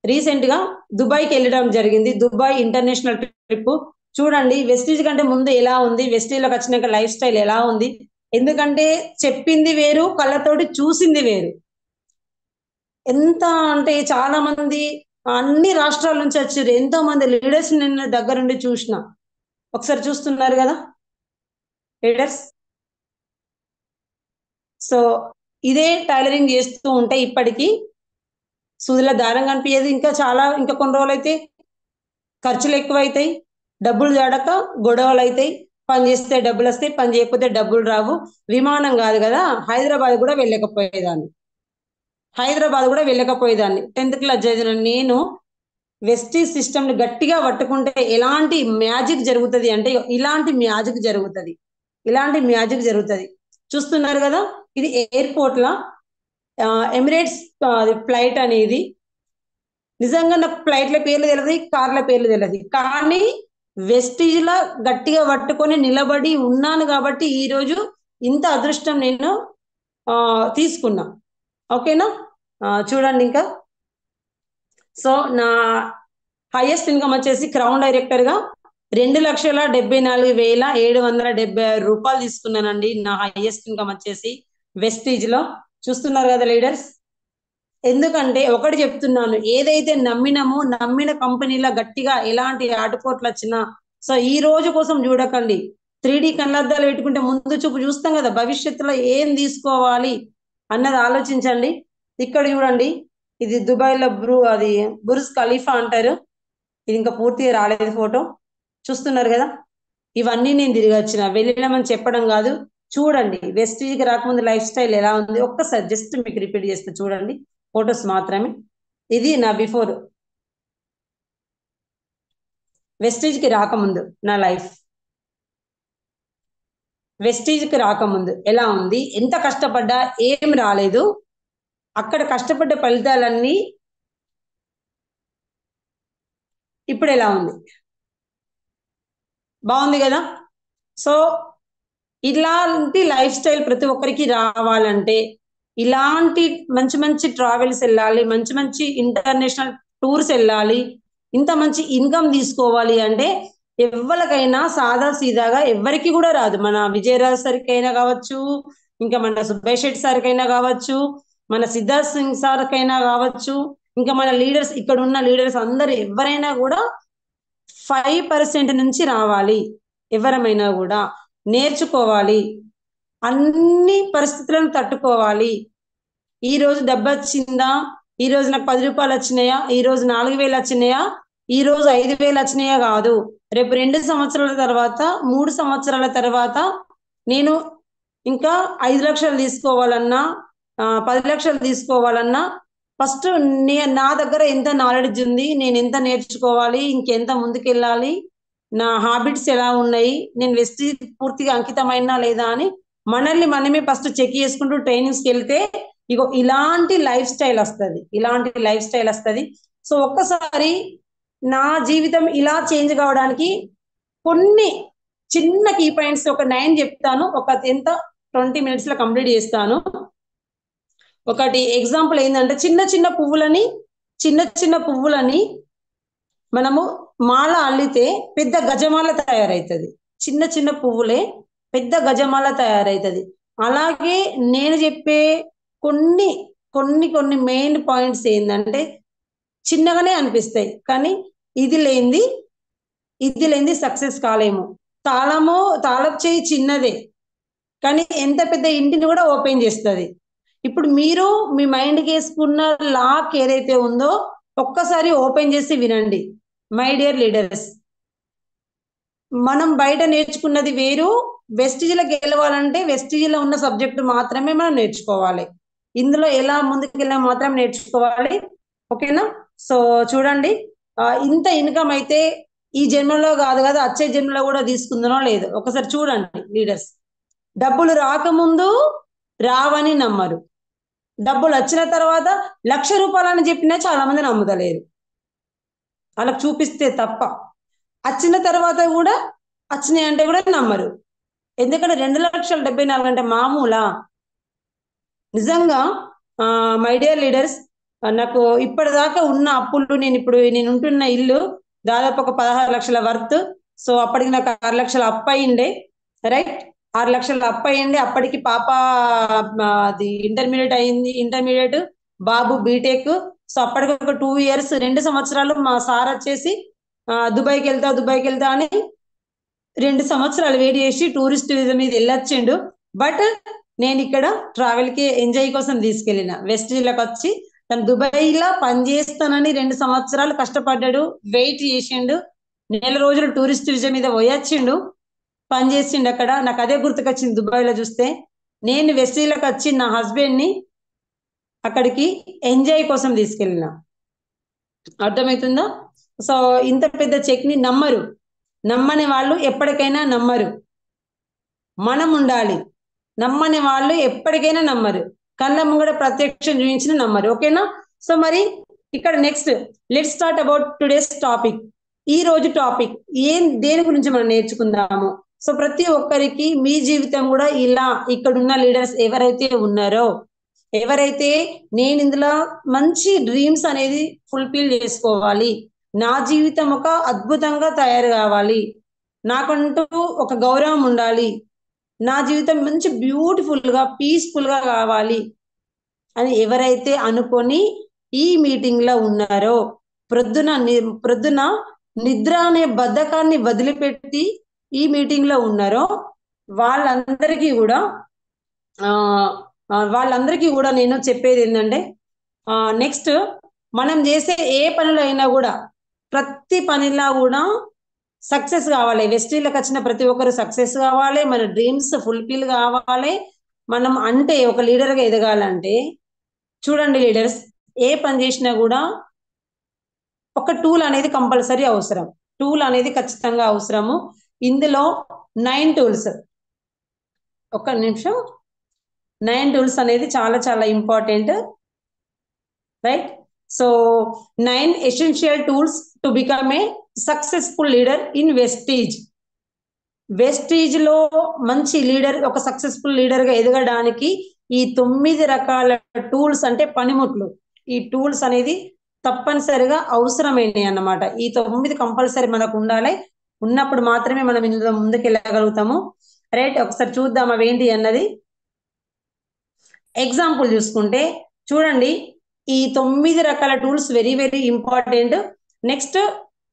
రీసెంట్ గా దుబాయ్కి వెళ్ళడం జరిగింది. Dubai international trip. చూడండి వెస్టీజ్ కంటే ముందు ఎలా ఉంది, వెస్టీజ్ లోకి వచ్చినాక లైఫ్ స్టైల్ ఎలా ఉంది. ఎందుకంటే చెప్పింది వేరు, కళ్ళతోటి చూసింది వేరు. ఎంత అంటే చాలా మంది అన్ని రాష్ట్రాల నుంచి వచ్చారు, ఎంతో మంది లీడర్స్ నేను దగ్గరుండి చూసిన. ఒకసారి చూస్తున్నారు కదా లీడర్స్. సో ఇదే టైలరింగ్ చేస్తూ ఉంటే ఇప్పటికీ సూదిలో దారం కనిపించేది. ఇంకా కొన్ని రోజులు అయితే ఖర్చులు ఎక్కువైతాయి, డబ్బులు జాడక గొడవలు అవుతాయి. పని చేస్తే డబ్బులు వస్తాయి, పని చేయకపోతే డబ్బులు రావు. విమానం కాదు కదా, హైదరాబాద్ కూడా వెళ్ళకపోయేదాన్ని. 10th క్లాస్ చదివిన నేను వెస్టీజ్ సిస్టమ్ ని గట్టిగా పట్టుకుంటే ఎలాంటి మ్యాజిక్ జరుగుతుంది అంటే ఇలాంటి మ్యాజిక్ జరుగుతుంది. చూస్తున్నారు కదా, ఇది ఎయిర్పోర్ట్ లా ఎమిరేట్స్ ఫ్లైట్ అనేది. నిజంగా నాకు ఫ్లైట్ల పేర్లు తెలియదు, కార్ల పేర్లు తెలియదు, కానీ వెస్టీజ్ లా గట్టిగా పట్టుకొని నిలబడి ఉన్నాను కాబట్టి ఈ రోజు ఇంత అదృష్టం నేను తీసుకున్నా. ఓకేనా, చూడండి ఇంకా. సో నా హైయెస్ట్ ఇన్కమ్ వచ్చేసి క్రౌన్ డైరెక్టర్ గా 2,74,776 రూపాయలు తీసుకున్నానండి. నా హైయెస్ట్ ఇన్కమ్ వచ్చేసి వెస్టీజ్ లో. చూస్తున్నారు కదా లీడర్స్. ఎందుకంటే ఒకటి చెప్తున్నాను, ఏదైతే నమ్మిన కంపెనీల గట్టిగా ఎలాంటి ఆటుపోట్లు వచ్చినా సో ఈ రోజు కోసం చూడకండి. 3D కళ్ళద్దాలు పెట్టుకుంటే ముందు చూపు చూస్తాం కదా, భవిష్యత్తులో ఏం తీసుకోవాలి అన్నది ఆలోచించండి. ఇక్కడ చూడండి, ఇది దుబాయ్ లో బుర్జ్ ఖలీఫా అంటారు. ఇది ఇంకా పూర్తిగా రాలేదు ఫోటో. చూస్తున్నారు కదా, ఇవన్నీ నేను తిరిగి వచ్చిన, వెళ్ళినామని చెప్పడం కాదు. చూడండి వెస్టీజ్కి రాకముందు లైఫ్ స్టైల్ ఎలా ఉంది ఒక్కసారి జస్ట్ మీకు రిపీట్ చేస్తే చూడండి, ఫొటోస్ మాత్రమే. ఇది నా బిఫోర్ వెస్టీజ్కి రాకముందు నా లైఫ్. వెస్టీజ్కి రాకముందు ఎలా ఉంది, ఎంత కష్టపడ్డా ఏం రాలేదు, అక్కడ కష్టపడ్డ ఫలితాలన్నీ ఇప్పుడు ఎలా ఉంది, బాగుంది కదా. సో ఇలాంటి లైఫ్ స్టైల్ ప్రతి ఒక్కరికి రావాలంటే ఇలాంటి మంచి ట్రావెల్స్ వెళ్ళాలి, మంచి ఇంటర్నేషనల్ టూర్స్ వెళ్ళాలి, ఇంత మంచి ఇన్కమ్ తీసుకోవాలి అంటే ఎవరికైనా సాదా సీదాగా ఎవరికి కూడా రాదు. మన విజయరాజు సరికి అయినా కావచ్చు, ఇంకా మన సుబ్బయ్య శెట్టి సార్కైనా కావచ్చు, మన సిద్ధార్థ్ సింగ్ సార్కైనా కావచ్చు, ఇంకా మన లీడర్స్ ఇక్కడ ఉన్న లీడర్స్ అందరు ఎవరైనా కూడా 5% నుంచి రావాలి. ఎవరమైనా కూడా నేర్చుకోవాలి, అన్ని పరిస్థితులను తట్టుకోవాలి. ఈ రోజు డబ్బు వచ్చిందా, ఈ రోజు నాకు 10 రూపాయలు వచ్చినాయా, ఈ రోజు 4,000 వచ్చినాయా, ఈ రోజు 5,000 వచ్చినాయా కాదు. రేపు 2 సంవత్సరాల తర్వాత, 3 సంవత్సరాల తర్వాత నేను ఇంకా 5 లక్షలు తీసుకోవాలన్నా, 10 లక్షలు తీసుకోవాలన్నా ఫస్ట్ నా దగ్గర ఎంత నాలెడ్జ్ ఉంది, నేను ఎంత నేర్చుకోవాలి, ఇంకెంత ముందుకెళ్ళాలి, నా హ్యాబిట్స్ ఎలా ఉన్నాయి, నేను వెస్టీజ్ పూర్తిగా అంకితమైనా లేదా అని మనల్ని మనమే ఫస్ట్ చెక్ చేసుకుంటూ ట్రైనింగ్స్కి వెళ్తే ఇగో ఇలాంటి లైఫ్ స్టైల్ వస్తుంది. సో ఒక్కసారి నా జీవితం ఇలా చేంజ్ కావడానికి కొన్ని చిన్న కీ పాయింట్స్ ఒక 9 చెప్తాను. ఒక 20 minutes లో కంప్లీట్ చేస్తాను. ఒకటి ఎగ్జాంపుల్ ఏంటంటే, చిన్న చిన్న పువ్వులని మనము మాల అల్లితే పెద్ద గజమాల తయారవుతుంది. చిన్న పువ్వులే పెద్ద గజమాల తయారవుతుంది. అలాగే నేను చెప్పే కొన్ని మెయిన్ పాయింట్స్ ఏంటంటే చిన్నగానే అనిపిస్తాయి, కానీ ఇది లేనిది సక్సెస్ కాలేము. తాళపు చేయి చిన్నదే, కానీ ఎంత పెద్ద ఇంటిని కూడా ఓపెన్ చేస్తుంది. ఇప్పుడు మీరు మీ మైండ్కి వేసుకున్న లాక్ ఏదైతే ఉందో ఒక్కసారి ఓపెన్ చేసి వినండి. మై డియర్ లీడర్స్, మనం బయట నేర్చుకున్నది వేరు. వెస్టిజ్లో గెలవాలంటే వెస్టిజ్లో ఉన్న సబ్జెక్టు మాత్రమే మనం నేర్చుకోవాలి. ఇందులో ఎలా ముందుకెళ్ళా మాత్రం నేర్చుకోవాలి. ఓకేనా? సో చూడండి, ఇంత ఇన్కమ్ అయితే ఈ జన్మలో కాదు కదా, వచ్చే జన్మలో కూడా తీసుకుందనో లేదు. ఒకసారి చూడండి లీడర్స్, డబ్బులు రాకముందు రావని నమ్మరు, డబ్బులు వచ్చిన తర్వాత 1,00,000 రూపాయలని చెప్పినా చాలా మంది నమ్ముతలేరు, వాళ్ళకి చూపిస్తే తప్ప. వచ్చిన తర్వాత కూడా వచ్చినాయి అంటే కూడా నమ్మరు. ఎందుకంటే 2,74,000 అంటే మామూలా? నిజంగా మై డియర్ లీడర్స్, నాకు ఇప్పటిదాకా ఉన్న అప్పులు, నేను ఉంటున్న ఇల్లు దాదాపు ఒక 16 లక్షల వర్త్. సో అప్పటికి నాకు 6 లక్షల అప్పు అయిండే, రైట్? 6 లక్షల అప్పు అయ్యింది. అప్పటికి పాప అది ఇంటర్మీడియట్, బాబు బీటెక్. సో అప్పటికి ఒక 2 years 2 సంవత్సరాలు మా సార్ వచ్చేసి దుబాయ్కి వెళ్తా అని 2 సంవత్సరాలు వెయిట్ చేసి టూరిస్ట్ వీసా మీద వెళ్ళొచ్చిండు. బట్ నేను ఇక్కడ ట్రావెల్ కి ఎంజాయ్ కోసం తీసుకెళ్ళిన. వెస్టిజ్లోకి వచ్చి తను దుబాయ్లో పనిచేస్తానని 2 సంవత్సరాలు కష్టపడ్డాడు, వెయిట్ చేసిండు, 1 రోజులు టూరిస్ట్ వీసా మీద పోయొచ్చిండు, పని చేసిండు అక్కడ. నాకు అదే గుర్తుకొచ్చింది దుబాయ్లో చూస్తే. నేను వెస్టిజ్లోకి వచ్చి నా హస్బెండ్ని అక్కడికి ఎంజాయ్ కోసం తీసుకెళ్ళిన. అర్థమవుతుందా? సో ఇంత పెద్ద చెక్ని నమ్మని వాళ్ళు ఎప్పటికైనా నమ్మరు. మనం ఉండాలి. నమ్మని వాళ్ళు ఎప్పటికైనా నమ్మరు. కళ్ళ ముంగడ ప్రత్యక్షం చూపించిన నమ్మరు. ఓకేనా? సో మరి ఇక్కడ next let's start about today's topic. ఈ రోజు టాపిక్ దేని గురించి మనం నేర్చుకుందాము. సో ప్రతి ఒక్కరికి మీ జీవితం కూడా ఇలా ఇక్కడున్న లీడర్స్ ఎవరైతే ఉన్నారో, ఎవరైతే నేను ఇందులో మంచి డ్రీమ్స్ అనేది ఫుల్ఫిల్ చేసుకోవాలి, నా జీవితం ఒక అద్భుతంగా తయారు కావాలి, నాకంటూ ఒక గౌరవం ఉండాలి, నా జీవితం మంచి బ్యూటిఫుల్గా పీస్ఫుల్గా కావాలి అని ఎవరైతే అనుకొని ఈ మీటింగ్లో ఉన్నారో, ప్రొద్దున నిద్ర అనే బద్ధకాన్ని వదిలిపెట్టి ఈ మీటింగ్లో ఉన్నారో వాళ్ళందరికీ కూడా నేను చెప్పేది ఏంటంటే, నెక్స్ట్ మనం చేసే ఏ పనులు అయినా కూడా ప్రతి పనిలా కూడా సక్సెస్ కావాలి. వెస్టిజ్లోకి వచ్చిన ప్రతి ఒక్కరు సక్సెస్ కావాలి, మన డ్రీమ్స్ ఫుల్ఫిల్ కావాలి. మనం అంటే ఒక లీడర్గా ఎదగాలంటే చూడండి లీడర్స్, ఏ పని చేసినా కూడా ఒక టూల్ అనేది కంపల్సరీ అవసరం. టూల్ అనేది ఖచ్చితంగా అవసరము. ఇందులో 9 టూల్స్, ఒక్క నిమిషం, 9 టూల్స్ అనేది చాలా చాలా important, right? So 9 essential tools to become a successful leader in Vestige. Vestige లో మంచి లీడర్, ఒక సక్సెస్ఫుల్ లీడర్ గా ఎదగడానికి ఈ 9 రకాల టూల్స్ అంటే పనిముట్లు, ఈ టూల్స్ అనేది తప్పనిసరిగా అవసరమైనవి అన్నమాట. ఈ 9 కంపల్సరీ మనకు ఉండాలి. ఉన్నప్పుడు మాత్రమే మనం ఇందులో ముందుకు వెళ్ళగలుగుతాము, రైట్? ఒకసారి చూద్దాం అవి ఏంటి అన్నది. ఎగ్జాంపుల్ చూసుకుంటే చూడండి, ఈ 9 రకాల tools very very important. Next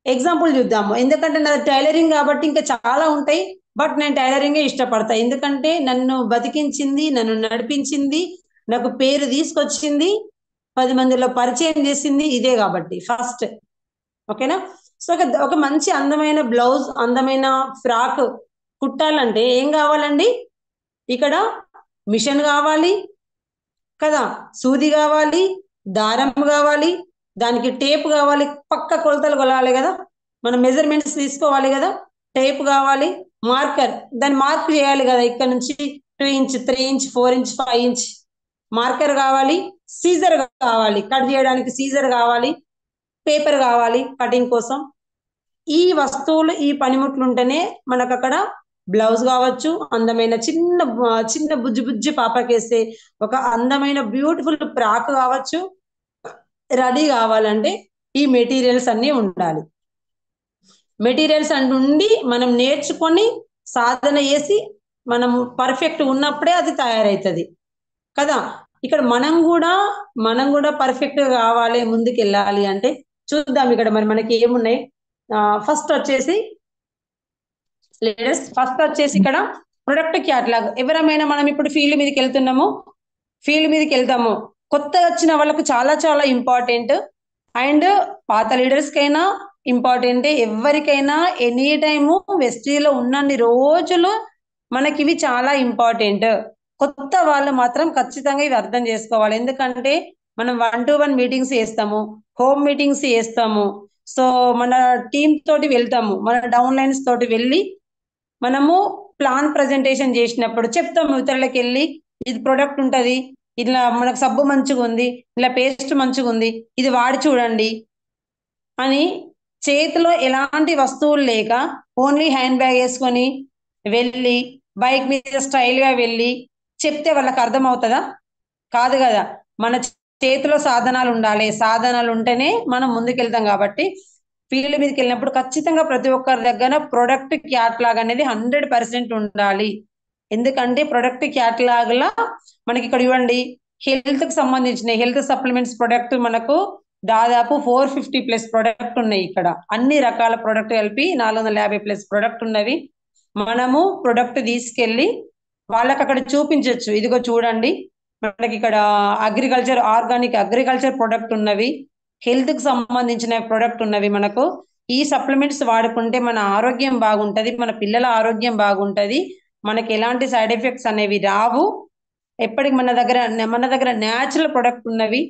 example చూద్దాము, ఎందుకంటే నాది టైలరింగ్ కాబట్టి ఇంకా చాలా ఉంటాయి, బట్ నేను టైలరింగే ఇష్టపడతా. ఎందుకంటే నన్ను బతికించింది, నన్ను నడిపించింది, నాకు పేరు తీసుకొచ్చింది, 10 మందిలో పరిచయం చేసింది ఇదే కాబట్టి ఫస్ట్. ఓకేనా? సో ఒక మంచి అందమైన బ్లౌజ్, అందమైన ఫ్రాక్ కుట్టాలంటే ఏం కావాలండి? ఇక్కడ మిషన్ కావాలి కదా, సూది కావాలి, దారం కావాలి, దానికి టేప్ కావాలి, పక్క కొలతలు కొలాలి కదా, మనం మెజర్మెంట్స్ తీసుకోవాలి కదా, టేప్ కావాలి, మార్కర్, దాన్ని మార్క్ చేయాలి కదా, ఇక్కడ నుంచి 2 inch 3 inch 4 inch 5 inch marker కావాలి, సీజర్ కావాలి, కట్ చేయడానికి సీజర్ కావాలి, పేపర్ కావాలి కటింగ్ కోసం. ఈ వస్తువులు, ఈ పనిముట్లు ఉంటేనే మనకు అక్కడ బ్లౌజ్ కావచ్చు, అందమైన చిన్న చిన్న బుజ్జి బుజ్జి పాపకేస్తే ఒక అందమైన బ్యూటిఫుల్ ఫ్రాక్ కావచ్చు. రెడీ కావాలంటే ఈ మెటీరియల్స్ అన్ని ఉండాలి. మెటీరియల్స్ ఉండి మనం నేర్చుకొని సాధన చేసి మనం పర్ఫెక్ట్ ఉన్నప్పుడే అది తయారవుతుంది కదా. ఇక్కడ మనం కూడా పర్ఫెక్ట్ కావాలి, ముందుకు వెళ్ళాలి అంటే చూద్దాం ఇక్కడ మరి మనకి ఏమున్నాయి. ఫస్ట్ వచ్చేసి లీడర్స్, ఫస్ట్ వచ్చేసి ఇక్కడ ప్రొడక్ట్ క్యాటలాగ్. ఎవరమైనా మనం ఇప్పుడు ఫీల్డ్ మీదకి వెళ్తాము, కొత్తగా వచ్చిన వాళ్ళకు చాలా చాలా ఇంపార్టెంట్, అండ్ పాత లీడర్స్ కైనా ఇంపార్టెంట్, ఎవరికైనా ఎనీ టైము వెస్టీలో ఉన్నన్ని రోజులు మనకి ఇవి చాలా ఇంపార్టెంట్. కొత్త వాళ్ళు మాత్రం ఖచ్చితంగా ఇవి అర్థం చేసుకోవాలి. ఎందుకంటే మనం 1-to-1 మీటింగ్స్ చేస్తాము, హోమ్ మీటింగ్స్ చేస్తాము, సో మన టీమ్ తోటి వెళ్తాము, మన డౌన్ లైన్స్ తోటి వెళ్ళి మనము ప్లాన్ ప్రజెంటేషన్ చేసినప్పుడు చెప్తాము ఇతరులకు వెళ్ళి, ఇది ప్రొడక్ట్ ఉంటది, ఇట్లా మనకు సబ్బు మంచిగా ఉంది, ఇలా పేస్ట్ మంచిగా ఉంది, ఇది వాడి చూడండి అని. చేతిలో ఎలాంటి వస్తువులు లేక ఓన్లీ హ్యాండ్ బ్యాగ్ వేసుకొని వెళ్ళి బైక్ మీద స్టైల్ గా వెళ్ళి చెప్తే వాళ్ళకి అర్థం అవుతుందా? కాదు కదా. మన చేతిలో సాధనాలు ఉండాలి, సాధనాలు ఉంటేనే మనం ముందుకెళ్తాం. కాబట్టి ఫీల్డ్ మీదకి వెళ్ళినప్పుడు ఖచ్చితంగా ప్రతి ఒక్కరి దగ్గర ప్రొడక్ట్ క్యాటలాగ్ అనేది 100% ఉండాలి. ఎందుకంటే ప్రొడక్ట్ క్యాటలాగ్ లా మనకి ఇక్కడ చూడండి, హెల్త్ కి సంబంధించిన హెల్త్ సప్లిమెంట్స్ ప్రొడక్ట్ మనకు దాదాపు 450+ ప్రొడక్ట్ ఉన్నాయి. ఇక్కడ అన్ని రకాల ప్రొడక్ట్ కలిపి 450+ ప్రొడక్ట్ ఉన్నవి. మనము ప్రొడక్ట్ తీసుకెళ్ళి వాళ్ళకి అక్కడ చూపించవచ్చు. ఇదిగో చూడండి, మనకి ఇక్కడ ఆర్గానిక్ అగ్రికల్చర్ ప్రొడక్ట్ ఉన్నవి, హెల్త్ కి సంబంధించిన ప్రొడక్ట్ ఉన్నవి. మనకు ఈ సప్లిమెంట్స్ వాడుకుంటే మన ఆరోగ్యం బాగుంటది, మన పిల్లల ఆరోగ్యం బాగుంటది, మనకి ఎలాంటి సైడ్ ఎఫెక్ట్స్ అనేవి రావు. ఎప్పటికి మన దగ్గర న్యాచురల్ ప్రొడక్ట్ ఉన్నవి.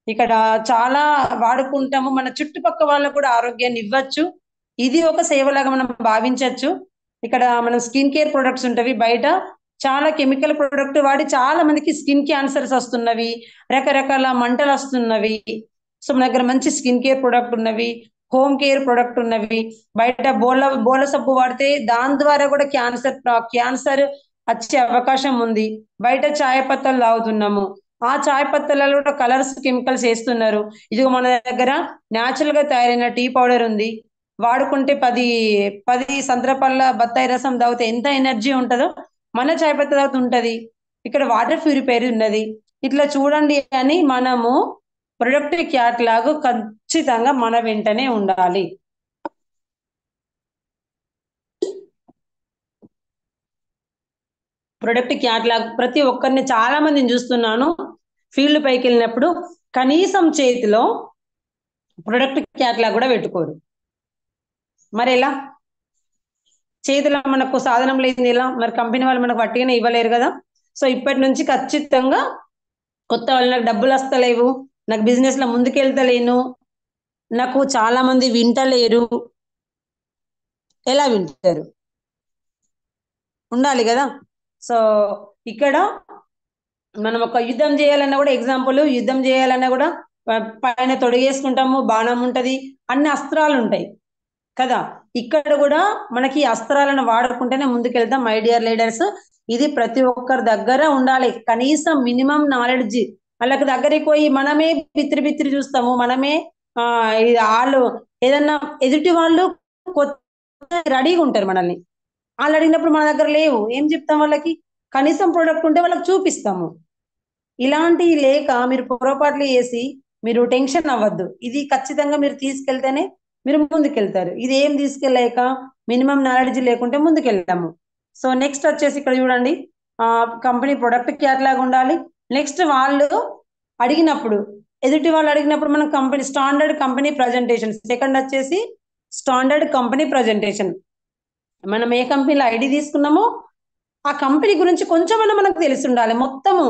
ఇక్కడ చాలా వాడుకుంటాము, మన చుట్టుపక్కల వాళ్ళకు కూడా ఆరోగ్యాన్ని ఇవ్వచ్చు. ఇది ఒక సేవలాగా మనం భావించవచ్చు. ఇక్కడ మనం స్కిన్ కేర్ ప్రొడక్ట్స్ ఉంటవి, బయట చాలా కెమికల్ ప్రొడక్ట్ వాడి చాలా మందికి స్కిన్ క్యాన్సర్స్ వస్తున్నవి, రకరకాల మంటలు వస్తున్నవి. సో మన దగ్గర మంచి స్కిన్ కేర్ ప్రొడక్ట్ ఉన్నవి, హోమ్ కేర్ ప్రొడక్ట్ ఉన్నవి. బయట బోల సబ్బు వాడితే దాని ద్వారా కూడా క్యాన్సర్ వచ్చే అవకాశం ఉంది. బయట చాయ్ పత్తలు తాగుతున్నాము, ఆ చాయ్ పత్తలలో కూడా కలర్స్ కెమికల్స్ వేస్తున్నారు. ఇదిగో మన దగ్గర న్యాచురల్ గా తయారైన టీ పౌడర్ ఉంది, వాడుకుంటే 10 సంత్రపళ్ళ బత్తాయి రసం తాగితే ఎంత ఎనర్జీ ఉంటుందో మన చాయ్ పత్తి తాగితే ఉంటది. ఇక్కడ వాటర్ ప్యూరిఫైర్ ఉన్నది. ఇట్లా చూడండి అని మనము ప్రొడక్ట్ క్యాటలాగ్ ఖచ్చితంగా మన వెంటనే ఉండాలి. ప్రొడక్ట్ క్యాటలాగ్ ప్రతి ఒక్కరిని, చాలా మందిని చూస్తున్నాను ఫీల్డ్ పైకి వెళ్ళినప్పుడు కనీసం చేతిలో ప్రొడక్ట్ క్యాటలాగ్ కూడా పెట్టుకోరు. మరి ఎలా? చేతిలో మనకు సాధనం లేదు ఎలా? మరి కంపెనీ వాళ్ళు మనకు వట్టిగానే ఇవ్వలేరు కదా. సో ఇప్పటి నుంచి ఖచ్చితంగా కొత్త వాళ్ళు, నాకు డబ్బులు వస్తలేవు, నాకు బిజినెస్ లో ముందుకెళ్తలేను, నాకు చాలా మంది వింటలేరు, ఎలా వింటారు? ఉండాలి కదా. సో ఇక్కడ మనం ఒక యుద్ధం చేయాలన్నా కూడా, యుద్ధం చేయాలన్నా కూడా పైన తొడిగేసుకుంటాము, బాణం ఉంటది, అన్ని అస్త్రాలు ఉంటాయి కదా. ఇక్కడ కూడా మనకి అస్త్రాలను వాడుకుంటేనే ముందుకెళ్తాం. మై డియర్ లీడర్స్, ఇది ప్రతి ఒక్కరి దగ్గర ఉండాలి. కనీసం మినిమం నాలెడ్జ్. వాళ్ళకి దగ్గరికి పోయి మనమే బిత్తిరి చూస్తాము, మనమే వాళ్ళు ఏదన్నా ఎదుటి వాళ్ళు రెడీగా ఉంటారు మనల్ని. వాళ్ళు అడిగినప్పుడు మన దగ్గర లేవు, ఏం చెప్తాం వాళ్ళకి? కనీసం ప్రొడక్ట్ ఉంటే వాళ్ళకి చూపిస్తాము. ఇలాంటివి లేక మీరు పొరపాట్లు చేసి మీరు టెన్షన్ అవ్వద్దు. ఇది ఖచ్చితంగా మీరు తీసుకెళ్తేనే మీరు ముందుకెళ్తారు. ఇది ఏం తీసుకెళ్ళాక మినిమం నాలెడ్జ్ లేకుంటే ముందుకెళ్ళాము. సో నెక్స్ట్ వచ్చేసి ఇక్కడ చూడండి, కంపెనీ ప్రొడక్ట్ క్యాటలాగ్ ఉండాలి. నెక్స్ట్ వాళ్ళు అడిగినప్పుడు, ఎదుటి వాళ్ళు అడిగినప్పుడు మనం company standard company presentation. Second వచ్చేసి స్టాండర్డ్ కంపెనీ ప్రజెంటేషన్. మనం ఏ కంపెనీలో ఐడి తీసుకున్నామో ఆ కంపెనీ గురించి కొంచెమన్నా మనకు తెలిసి ఉండాలి. మొత్తము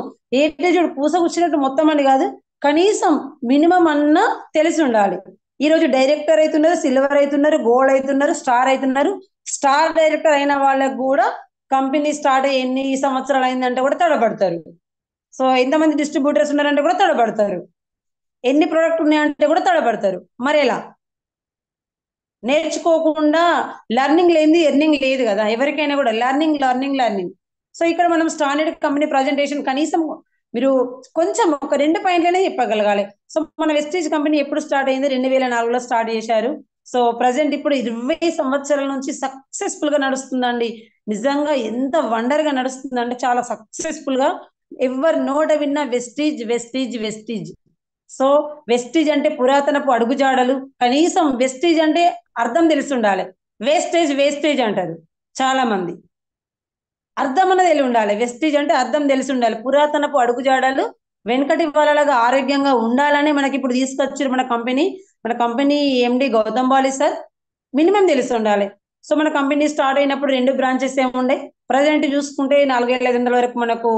చూడు పూసగుచ్చినట్టు మొత్తం అని కాదు, కనీసం మినిమం అన్నా తెలిసి ఉండాలి. ఈ రోజు డైరెక్టర్ అవుతున్నారు, సిల్వర్ అవుతున్నారు, గోల్డ్ అవుతున్నారు, స్టార్ అవుతున్నారు. స్టార్ డైరెక్టర్ అయిన వాళ్ళకు కూడా కంపెనీ స్టార్ట్ అయ్యి ఎన్ని సంవత్సరాలు అయిందంటే కూడా తడబడతారు. సో ఎంతమంది డిస్ట్రిబ్యూటర్స్ ఉన్నారంటే కూడా తడబడతారు. ఎన్ని ప్రోడక్ట్ ఉన్నాయంటే కూడా తడబడతారు. మరి ఎలా? నేర్చుకోకుండా లెర్నింగ్ లేనిది ఎర్నింగ్ లేదు కదా, ఎవరికైనా కూడా లెర్నింగ్. సో ఇక్కడ మనం స్టాండర్డ్ కంపెనీ ప్రజెంటేషన్ కనీసం మీరు కొంచెం ఒక 2 పాయింట్లనే చెప్పగలగాలి. సో మన వెస్టీజ్ కంపెనీ ఎప్పుడు స్టార్ట్ అయింది? 2004లో స్టార్ట్ చేశారు. సో ప్రజెంట్ ఇప్పుడు 20 సంవత్సరాల నుంచి సక్సెస్ఫుల్ గా నడుస్తుందండి. నిజంగా ఎంత వండర్ గా నడుస్తుందంటే చాలా సక్సెస్ఫుల్ గా. ఎవరు నోట విన్నా వెస్టీజ్. సో వెస్టీజ్ అంటే పురాతనపు అడుగుజాడలు. కనీసం వెస్టీజ్ అంటే అర్థం తెలిసి ఉండాలి. వేస్టేజ్ అంటారు చాలా మంది. అర్థం అన్నది తెలిసి ఉండాలి. వెస్టీజ్ అంటే అర్థం తెలిసి ఉండాలి. పురాతనపు అడుగుజాడలు వెనకటి వాళ్ళలాగా ఆరోగ్యంగా ఉండాలని మనకి ఇప్పుడు తీసుకొచ్చారు మన company MD Gautam Bali sir. Minimum తెలిసి ఉండాలి. సో మన కంపెనీ స్టార్ట్ అయినప్పుడు 2 బ్రాంచెస్ ఏముండే, ప్రజెంట్ చూసుకుంటే 4500 వరకు మనకు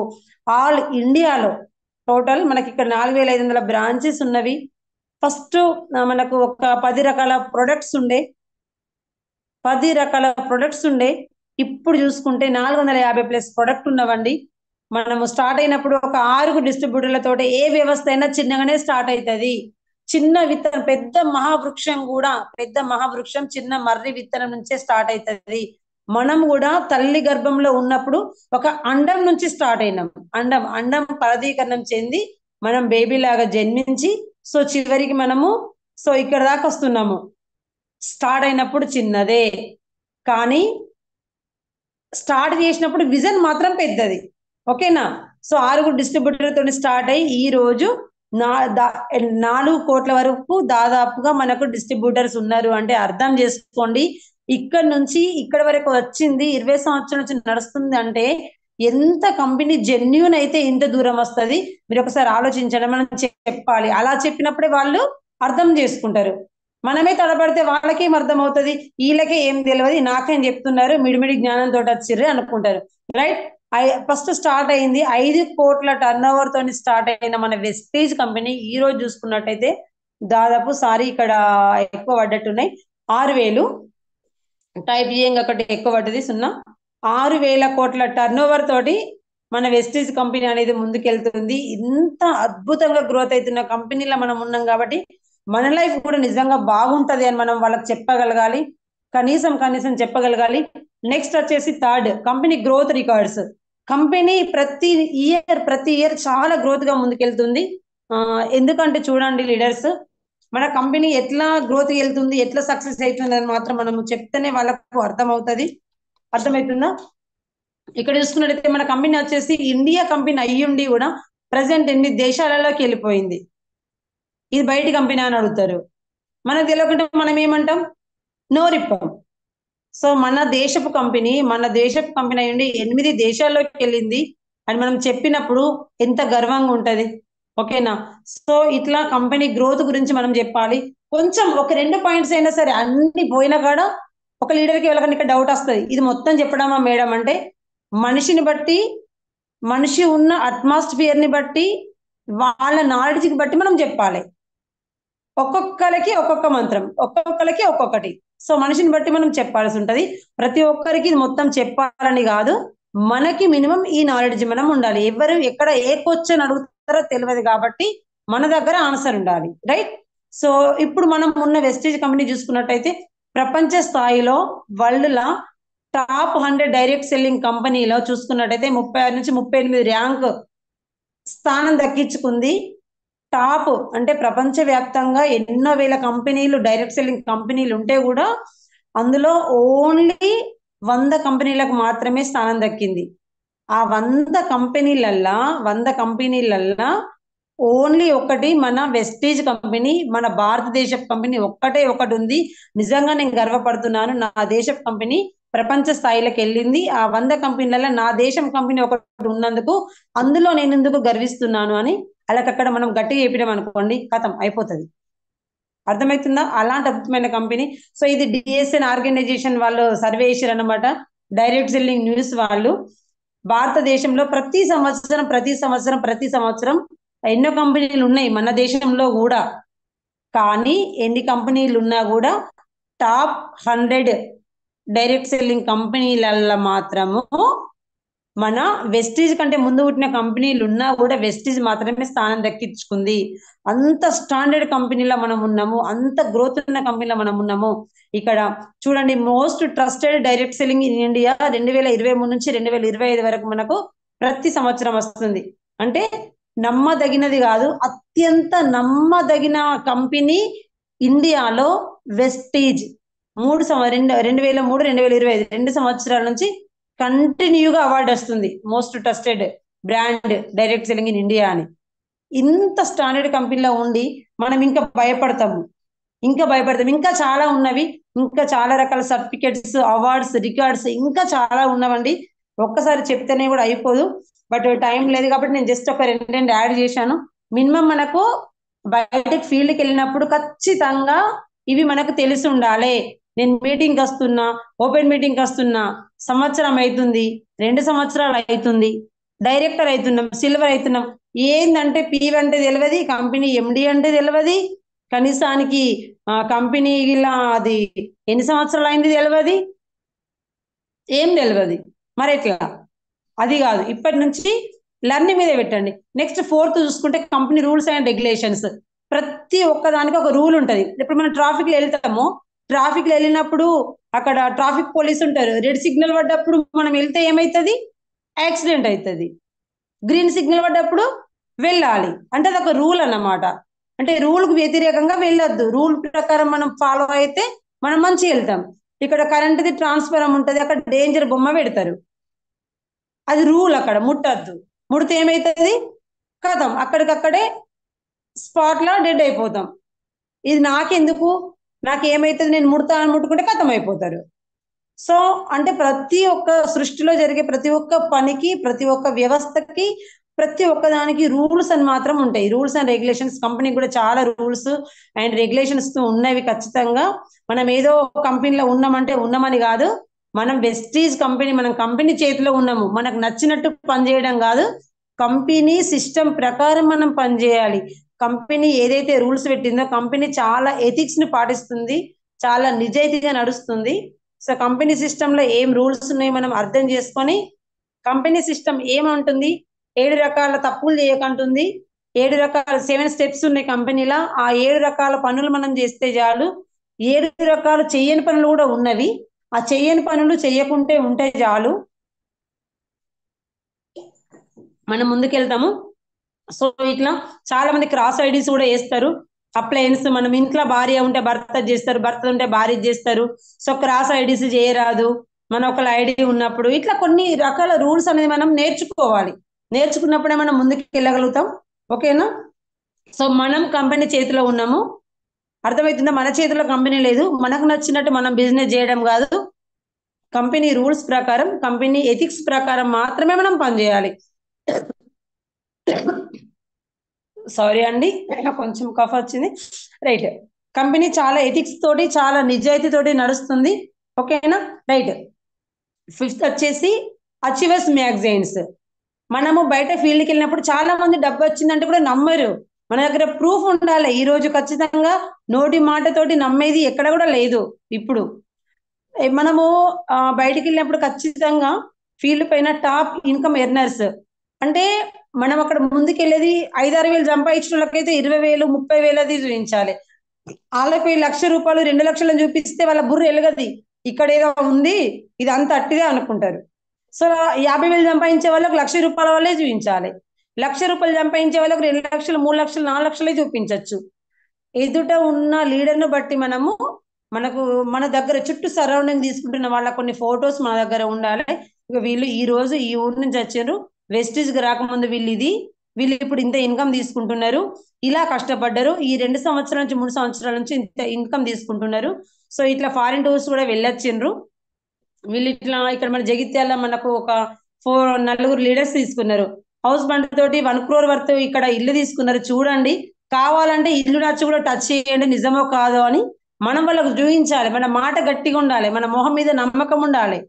ఆల్ ఇండియాలో టోటల్ మనకి ఇక్కడ 4500 బ్రాంచెస్ ఉన్నవి. ఫస్ట్ మనకు ఒక 10 రకాల ప్రొడక్ట్స్ ఉండే. ఇప్పుడు చూసుకుంటే 450+ ప్రొడక్ట్ ఉన్నవండి. మనము స్టార్ట్ అయినప్పుడు ఒక 6 డిస్ట్రిబ్యూటర్లతో ఏ వ్యవస్థ అయినా చిన్నగానే స్టార్ట్ అవుతుంది. చిన్న విత్తనం పెద్ద మహావృక్షం చిన్న మర్రి విత్తనం నుంచే స్టార్ట్ అవుతుంది. మనం కూడా తల్లి గర్భంలో ఉన్నప్పుడు ఒక అండం నుంచి స్టార్ట్ అయినాం. అండం ఫలదీకరణం చెంది మనం బేబీ లాగా జన్మించి సో చివరికి మనము సో ఇక్కడ దాకా వస్తున్నాము. స్టార్ట్ అయినప్పుడు చిన్నదే, కానీ స్టార్ట్ చేసినప్పుడు విజన్ మాత్రం పెద్దది. ఓకేనా? సో 6 డిస్ట్రిబ్యూటర్లతో స్టార్ట్ అయ్యి ఈ రోజు 4 కోట్ల వరకు దాదాపుగా మనకు డిస్ట్రిబ్యూటర్స్ ఉన్నారు అంటే అర్థం చేసుకోండి. ఇక్కడ నుంచి ఇక్కడ వరకు వచ్చింది 20 సంవత్సరాల నుంచి నడుస్తుంది అంటే ఎంత కంపెనీ జెన్యూన్ అయితే ఇంత దూరం వస్తుంది. మీరు ఒకసారి ఆలోచించండి. మనం చెప్పాలి, అలా చెప్పినప్పుడే వాళ్ళు అర్థం చేసుకుంటారు. మనమే తడబడితే వాళ్ళకేం అర్థం అవుతుంది? వీళ్ళకే ఏం తెలియదు, నాకేం చెప్తున్నారు, మిడిమిడి జ్ఞానంతో వచ్చిర్రు అనుకుంటారు. రైట్? ఫస్ట్ స్టార్ట్ అయింది 5 కోట్ల టర్నోవర్ తోని స్టార్ట్ అయిన మన వెస్టీజ్ కంపెనీ ఈ రోజు చూసుకున్నట్టయితే దాదాపు ఇక్కడ ఎక్కువ పడ్డట్టున్నాయి 6000. టైప్ చేయంగా ఒకటి ఎక్కువ పడ్డది 0. 6000 కోట్ల టర్నోవర్ తోటి మన వెస్టీజ్ కంపెనీ అనేది ముందుకెళ్తుంది. ఇంత అద్భుతంగా గ్రోత్ అవుతున్న కంపెనీలో మనం ఉన్నాం కాబట్టి మన లైఫ్ కూడా నిజంగా బాగుంటది అని మనం వాళ్ళకి చెప్పగలగాలి. కనీసం చెప్పగలగాలి. నెక్స్ట్ వచ్చేసి third, company growth records. Company ప్రతి ఇయర్ చాలా గ్రోత్ గా ముందుకెళ్తుంది. ఎందుకంటే చూడండి లీడర్స్, మన కంపెనీ ఎట్లా గ్రోత్ వెళ్తుంది, ఎట్లా సక్సెస్ అవుతుంది అని మాత్రం మనం చెప్తేనే వాళ్ళకు అర్థమవుతుందా? ఇక్కడ చూసుకున్నట్టయితే మన కంపెనీ వచ్చేసి ఇండియా కంపెనీ అయ్యుండి కూడా ప్రజెంట్ 8 దేశాలలోకి వెళ్ళిపోయింది. ఇది బయట కంపెనీ అని అడుగుతారు. మనకు తెలియకుండా మనం ఏమంటాం? నోరిప్పం. సో మన దేశపు కంపెనీ అయ్యుండి 8 దేశాల్లోకి వెళ్ళింది అని మనం చెప్పినప్పుడు ఎంత గర్వంగా ఉంటది. ఓకేనా? సో ఇట్లా కంపెనీ గ్రోత్ గురించి మనం చెప్పాలి. కొంచెం ఒక 2 పాయింట్స్ అయినా సరే అన్ని పోయినా కూడా ఒక లీడర్కి ఎవరికైనా డౌట్ వస్తుంది, ఇది మొత్తం చెప్పడమా మేడం అంటే, మనిషిని బట్టి, మనిషి ఉన్న అట్మాస్ఫియర్ ని బట్టి, వాళ్ళ నాలెడ్జ్కి బట్టి మనం చెప్పాలి. ఒక్కొక్కరికి ఒక్కొక్క మంత్రం, ఒక్కొక్కరికి ఒక్కొక్కటి. సో మనిషిని బట్టి మనం చెప్పాల్సి ఉంటది. ప్రతి ఒక్కరికి ఇది మొత్తం చెప్పాలని కాదు, మనకి మినిమం ఈ నాలెడ్జ్ మనం ఉండాలి. ఎవరు ఎక్కడ ఏ క్వశ్చన్ అడుగుతారో తెలియదు కాబట్టి మన దగ్గర ఆన్సర్ ఉండాలి. రైట్? సో ఇప్పుడు మనం ఉన్న వెస్టీజ్ కంపెనీ చూసుకున్నట్టయితే ప్రపంచ స్థాయిలో వరల్డ్ లా టాప్ 100 డైరెక్ట్ సెల్లింగ్ కంపెనీలో చూసుకున్నట్టయితే 36 నుంచి 38 ర్యాంక్ స్థానం దక్కించుకుంది. టాప్ అంటే ప్రపంచ వ్యాప్తంగా ఎన్నో వేల కంపెనీలు, డైరెక్ట్ సెల్లింగ్ కంపెనీలు ఉంటే కూడా అందులో ఓన్లీ 100 కంపెనీలకు మాత్రమే స్థానం దక్కింది. ఆ 100 కంపెనీలల్లా ఓన్లీ ఒకటి మన వెస్టీజ్ కంపెనీ, మన భారతదేశ కంపెనీ ఒకటి ఉంది. నిజంగా నేను గర్వపడుతున్నాను. నా దేశ కంపెనీ ప్రపంచ స్థాయిలోకి వెళ్ళింది. ఆ 100 కంపెనీలలో నా దేశం కంపెనీ ఒకటి ఉన్నందుకు అందులో నేను ఎందుకు గర్విస్తున్నాను అని అలాగక్కడ మనం గట్టిగా చెప్పినాం అనుకోండి, కథం అయిపోతుంది. అర్థమవుతుందా? అలాంటి అద్భుతమైన కంపెనీ. సో ఇది డిఎస్ఎన్ ఆర్గనైజేషన్ వాళ్ళు సర్వే చేశారు అనమాట. డైరెక్ట్ సెల్లింగ్ న్యూస్ వాళ్ళు భారతదేశంలో ప్రతి సంవత్సరం ఎన్నో కంపెనీలు ఉన్నాయి మన దేశంలో కూడా. కానీ ఎన్ని కంపెనీలు ఉన్నా కూడా టాప్ 100 డైరెక్ట్ సెల్లింగ్ కంపెనీలలో మాత్రము మన వెస్టీజ్ కంటే ముందు పుట్టిన కంపెనీలు ఉన్నా కూడా వెస్టీజ్ మాత్రమే స్థానం దక్కించుకుంది. అంత స్టాండర్డ్ కంపెనీలో మనం ఉన్నాము, అంత గ్రోత్ ఉన్న కంపెనీలో మనం ఉన్నాము. ఇక్కడ చూడండి, most trusted direct selling in India 2023 నుంచి 2025 వరకు మనకు ప్రతి సంవత్సరం వస్తుంది. అంటే నమ్మదగినది కాదు, అత్యంత నమ్మదగిన కంపెనీ ఇండియాలో వెస్టీజ్. 2003 2025 2 సంవత్సరాల నుంచి కంటిన్యూగా అవార్డు వస్తుంది, most trusted brand direct selling in India అని. ఇంత స్టాండర్డ్ కంపెనీలో ఉండి మనం ఇంకా భయపడతాము. ఇంకా చాలా ఉన్నవి, ఇంకా చాలా రకాల సర్టిఫికెట్స్, అవార్డ్స్, రికార్డ్స్ ఇంకా చాలా ఉన్నవండి. ఒక్కసారి చెప్తేనే కూడా అయిపోదు, బట్ టైం లేదు కాబట్టి నేను జస్ట్ ఒక రెండు యాడ్ చేశాను. మినిమం మనకు బయటకు ఫీల్డ్కి వెళ్ళినప్పుడు ఖచ్చితంగా ఇవి మనకు తెలిసి ఉండాలి. నేను మీటింగ్కి వస్తున్నా, ఓపెన్ మీటింగ్కి వస్తున్నా, సంవత్సరం అవుతుంది, 2 సంవత్సరాలు అవుతుంది, డైరెక్టర్ అవుతున్నాం, సిల్వర్ అవుతున్నాం, ఏందంటే పీవ్ అంటే తెలియదు, కంపెనీ ఎండి అంటే తెలియదు, కనీసానికి కంపెనీ ఇలా అది ఎన్ని సంవత్సరాలు అయింది తెలియదు, ఏం తెలియదు. మరి ఎట్లా? అది కాదు, ఇప్పటి నుంచి లర్నింగ్ మీద పెట్టండి. నెక్స్ట్ 4th చూసుకుంటే కంపెనీ రూల్స్ అండ్ రెగ్యులేషన్స్. ప్రతి ఒక్కదానికి ఒక రూల్ ఉంటుంది. ఇప్పుడు మనం ట్రాఫిక్లో వెళ్తాము, ట్రాఫిక్లో వెళ్ళినప్పుడు అక్కడ ట్రాఫిక్ పోలీస్ ఉంటారు. రెడ్ సిగ్నల్ పడ్డప్పుడు మనం వెళ్తే ఏమవుతుంది? యాక్సిడెంట్ అవుతుంది. గ్రీన్ సిగ్నల్ పడ్డప్పుడు వెళ్ళాలి. అంటే అది ఒక రూల్ అన్నమాట. అంటే రూల్కి వ్యతిరేకంగా వెళ్ళొద్దు, రూల్ ప్రకారం మనం ఫాలో అయితే మనం మంచిగా వెళ్తాం. ఇక్కడ కరెంట్ది ట్రాన్స్ఫారం ఉంటుంది, అక్కడ డేంజర్ బొమ్మ పెడతారు, అది రూల్. అక్కడ ముట్టద్దు, ముడితే ఏమవుతుంది? కథం, అక్కడికక్కడే స్పాట్లో డెడ్ అయిపోతాం. ఇది నాకెందుకు, నాకేమవుతుంది, నేను ముట్టుకుంటే కథం అయిపోతారు. సో అంటే ప్రతి ఒక్క సృష్టిలో జరిగే ప్రతి ఒక్క పనికి, ప్రతి ఒక్క వ్యవస్థకి, ప్రతి ఒక్క దానికి రూల్స్ అని మాత్రం ఉంటాయి. Rules and regulations. కంపెనీకి కూడా చాలా రూల్స్ అండ్ రెగ్యులేషన్స్ ఉన్నవి ఖచ్చితంగా. మనం ఏదో కంపెనీలో ఉన్నామంటే ఉన్నామని కాదు, మనం వెస్టీజ్ కంపెనీ, మనం కంపెనీ చేతిలో ఉన్నాము. మనకు నచ్చినట్టు పనిచేయడం కాదు, కంపెనీ సిస్టమ్ ప్రకారం మనం పనిచేయాలి. కంపెనీ ఏదైతే రూల్స్ పెట్టిందో, కంపెనీ చాలా ఎథిక్స్ ని పాటిస్తుంది, చాలా నిజాయితీగా నడుస్తుంది. సో కంపెనీ సిస్టంలో ఏం రూల్స్ ఉన్నాయో మనం అర్థం చేసుకొని, కంపెనీ సిస్టమ్ ఏమంటుంది, 7 రకాల తప్పులు చేయకంటుంది, 7 రకాల 7 స్టెప్స్ ఉన్నాయి కంపెనీలో. ఆ 7 రకాల పనులు మనం చేస్తే చాలు. 7 రకాలు చెయ్యని పనులు కూడా ఉన్నవి, ఆ చెయ్యని పనులు చెయ్యకుంటే ఉంటే చాలు, మనం ముందుకెళ్తాము. సో ఇట్లా చాలా మంది క్రాస్ ఐడీస్ కూడా వేస్తారు. అప్లయన్స్, మనం ఇంట్లో భార్య ఉంటే భర్త చేస్తారు, భర్త ఉంటే భార్య చేస్తారు. సో క్రాస్ ఐడీస్ చేయరాదు మన ఒకళ్ళ ఐడి ఉన్నప్పుడు. ఇట్లా కొన్ని రకాల రూల్స్ అనేది మనం నేర్చుకోవాలి. నేర్చుకున్నప్పుడే మనం ముందుకు వెళ్ళగలుగుతాం. ఓకేనా? సో మనం కంపెనీ చేతిలో ఉన్నాము, అర్థమవుతుందా? మన చేతిలో కంపెనీ లేదు. మనకు నచ్చినట్టు మనం బిజినెస్ చేయడం కాదు, కంపెనీ రూల్స్ ప్రకారం, కంపెనీ ఎథిక్స్ ప్రకారం మాత్రమే మనం పనిచేయాలి. సారీ అండి, కొంచెం కఫ్ వచ్చింది. రైట్, కంపెనీ చాలా ఎథిక్స్ తోటి, చాలా నిజాయితీ తోటి నడుస్తుంది. ఓకేనా? రైట్. 5th వచ్చేసి అచీవర్స్ మ్యాగజైన్స్. మనము బయట ఫీల్డ్కి వెళ్ళినప్పుడు చాలా మంది డబ్బు వచ్చిందంటే కూడా నమ్మరు. మన దగ్గర ప్రూఫ్ ఉండాలి. ఈ రోజు ఖచ్చితంగా నోటి మాటతోటి నమ్మేది ఎక్కడ కూడా లేదు. ఇప్పుడు మనము బయటికి వెళ్ళినప్పుడు ఖచ్చితంగా ఫీల్డ్ పైన టాప్ ఇన్కమ్ ఎర్నర్స్ అంటే మనం అక్కడ ముందుకెళ్ళేది 5-6 వేలు సంపాదించిన వాళ్ళకైతే 20,000 30,000 అది చూపించాలి. వాళ్ళకి 1,00,000 రూపాయలు 2 లక్షలను చూపిస్తే వాళ్ళ బుర్ర ఎలగది, ఇక్కడ ఏదో ఉంది, ఇది అంత అట్టిదే అనుకుంటారు. సో 50,000 సంపాదించే వాళ్ళకి 1,00,000 రూపాయల వాళ్ళే చూపించాలి. 1,00,000 రూపాయలు సంపాదించే వాళ్ళకి 2 లక్షలు 3 లక్షలు 4 లక్షలే చూపించవచ్చు. ఎదుట ఉన్న లీడర్ను బట్టి మనకు మన దగ్గర చుట్టూ సరౌండింగ్ తీసుకుంటున్న వాళ్ళ కొన్ని ఫొటోస్ మన దగ్గర ఉండాలి. వీళ్ళు ఈ రోజు ఈ ఊరు నుంచి వచ్చారు, వెస్టీజ్కి రాకముందు వీళ్ళు ఇప్పుడు ఇంత ఇన్కమ్ తీసుకుంటున్నారు, ఇలా కష్టపడ్డారు, ఈ 2 సంవత్సరాల నుంచి 3 సంవత్సరాల నుంచి ఇంత ఇన్కమ్ తీసుకుంటున్నారు. సో ఇట్లా ఫారిన్ టూర్స్ కూడా వెళ్ళొచ్చిండ్రు. వీళ్ళు ఇట్లా ఇక్కడ మన జగిత్యాల మనకు ఒక 4 లీడర్స్ తీసుకున్నారు. హౌస్ బండ్ తోటి 1 crore వర్త్ ఇక్కడ ఇల్లు తీసుకున్నారు. చూడండి, కావాలంటే ఇల్లు నచ్చి కూడా టచ్ చేయండి, నిజమో కాదో అని మనం వాళ్ళకు చూపించాలి. మన మాట గట్టిగా ఉండాలి, మన మొహం మీద నమ్మకం ఉండాలి.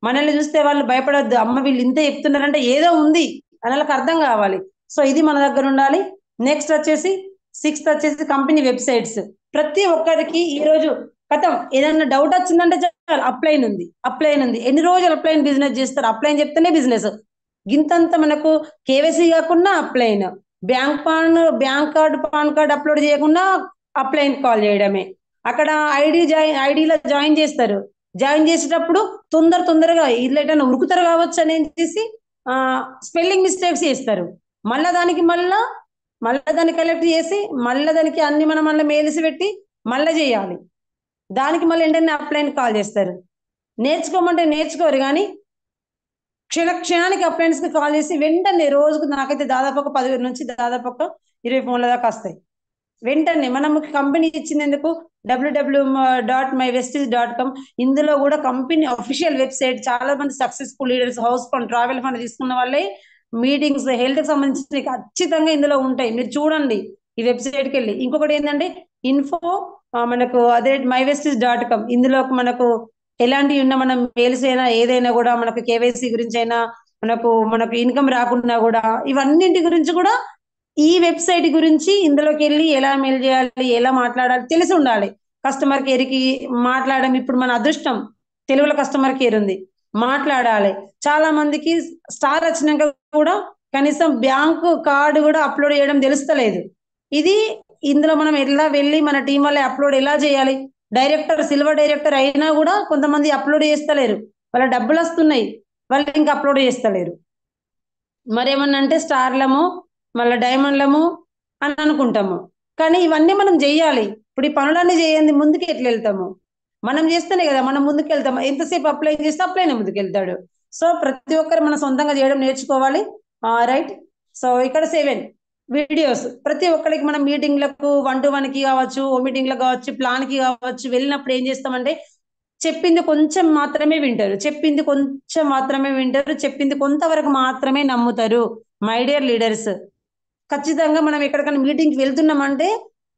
మనల్ని చూస్తే వాళ్ళు భయపడొద్దు, అమ్మ వీళ్ళు ఇంత చెప్తున్నారంటే ఏదో ఉంది అని వాళ్ళకి అర్థం కావాలి. సో ఇది మన దగ్గర ఉండాలి. నెక్స్ట్ వచ్చేసి 6th వచ్చేసి కంపెనీ వెబ్సైట్స్. ప్రతి ఒక్కరికి ఈ రోజు కథం ఏదన్నా డౌట్ వచ్చిందంటే చాలు అప్లైన్ ఉంది. ఎన్ని రోజులు అప్లైన్ బిజినెస్ చేస్తారు? అప్లైన్ చెప్తేనే బిజినెస్. గింతంత మనకు కేవైసీ కాకుండా upline, bank card pan card upload చేయకుండా అప్లైన్ కాల్ చేయడమే. అక్కడ ఐడిలో జాయిన్ చేస్తారు. జాయిన్ చేసేటప్పుడు తొందరగా ఇట్లా ఉరుకుతారు కావచ్చు అని చేసి స్పెల్లింగ్ మిస్టేక్స్ చేస్తారు. మళ్ళా దాన్ని కలెక్ట్ చేసి మళ్ళీ దానికి అన్ని మనం మళ్ళీ మెయిల్స్ పెట్టి మళ్ళీ చేయాలి. దానికి మళ్ళీ ఏంటంటే అప్లైన్ కాల్ చేస్తారు. నేర్చుకోమంటే నేర్చుకోరు, కానీ క్షణానికి అప్లైన్స్ కి కాల్ చేసి వెంటనే రోజుకు నాకైతే దాదాపు ఒక 10 నుంచి దాదాపు ఒక 20 ఫోన్ల దాకా వస్తాయి. వెంటనే మనం కంపెనీ ఇచ్చినందుకు www.mywesties.com. ఇందులో కూడా కంపెనీ అఫీషియల్ వెబ్సైట్. చాలా మంది successful leaders house fund, travel fund తీసుకున్న వాళ్ళే మీటింగ్స్, హెల్త్ కి సంబంధించిన ఖచ్చితంగా ఇందులో ఉంటాయి. మీరు చూడండి ఈ వెబ్సైట్కి వెళ్ళి. ఇంకొకటి ఏంటంటే ఇన్ఫో మనకు అదే mywesties.com. ఇందులో మనకు ఎలాంటివి ఉన్నా మనం మెయిల్స్ అయినా ఏదైనా కూడా మనకు కేవైసీ గురించి అయినా మనకు ఇన్కమ్ రాకున్నా కూడా ఇవన్నింటి గురించి కూడా ఈ వెబ్సైట్ గురించి ఇందులోకి వెళ్ళి ఎలా మెయిల్ చేయాలి, ఎలా మాట్లాడాలి తెలిసి ఉండాలి. కస్టమర్ కేర్ కి మాట్లాడడం ఇప్పుడు మన అదృష్టం, తెలుగులో కస్టమర్ కేర్ ఉంది, మాట్లాడాలి. చాలా మందికి స్టార్ వచ్చినాక కూడా కనీసం బ్యాంకు కార్డు కూడా అప్లోడ్ చేయడం తెలుస్తలేదు. ఇది ఇందులో మనం ఎలా వెళ్ళి మన టీం వల్ల అప్లోడ్ ఎలా చేయాలి. డైరెక్టర్, సిల్వర్ డైరెక్టర్ అయినా కూడా కొంతమంది అప్లోడ్ చేస్తలేరు, వాళ్ళ డబ్బులు వస్తున్నాయి, వాళ్ళు ఇంకా అప్లోడ్ చేస్తలేరు. మరేమన్నా అంటే స్టార్లము మళ్ళీ డైమండ్లము అని అనుకుంటాము, కానీ ఇవన్నీ మనం చెయ్యాలి. ఇప్పుడు ఈ పనులన్నీ చేయండి, ముందుకు ఎట్లా వెళ్తాము? మనం చేస్తేనే కదా మనం ముందుకు వెళ్తాము. ఎంతసేపు అప్లై చేస్తే అప్లైనే ముందుకు వెళ్తాడు. సో ప్రతి ఒక్కరు మనం సొంతంగా చేయడం నేర్చుకోవాలి. రైట్. సో ఇక్కడ 7 వీడియోస్. ప్రతి ఒక్కరికి మనం మీటింగ్లకు 1-to-1 కి కావచ్చు, ఓ మీటింగ్లకు కావచ్చు, ప్లాన్ కి కావచ్చు, వెళ్ళినప్పుడు ఏం చేస్తామంటే చెప్పింది కొంచెం మాత్రమే వింటారు, చెప్పింది కొంతవరకు మాత్రమే నమ్ముతారు. మై డియర్ లీడర్స్, ఖచ్చితంగా మనం ఎక్కడికైనా మీటింగ్కి వెళ్తున్నామంటే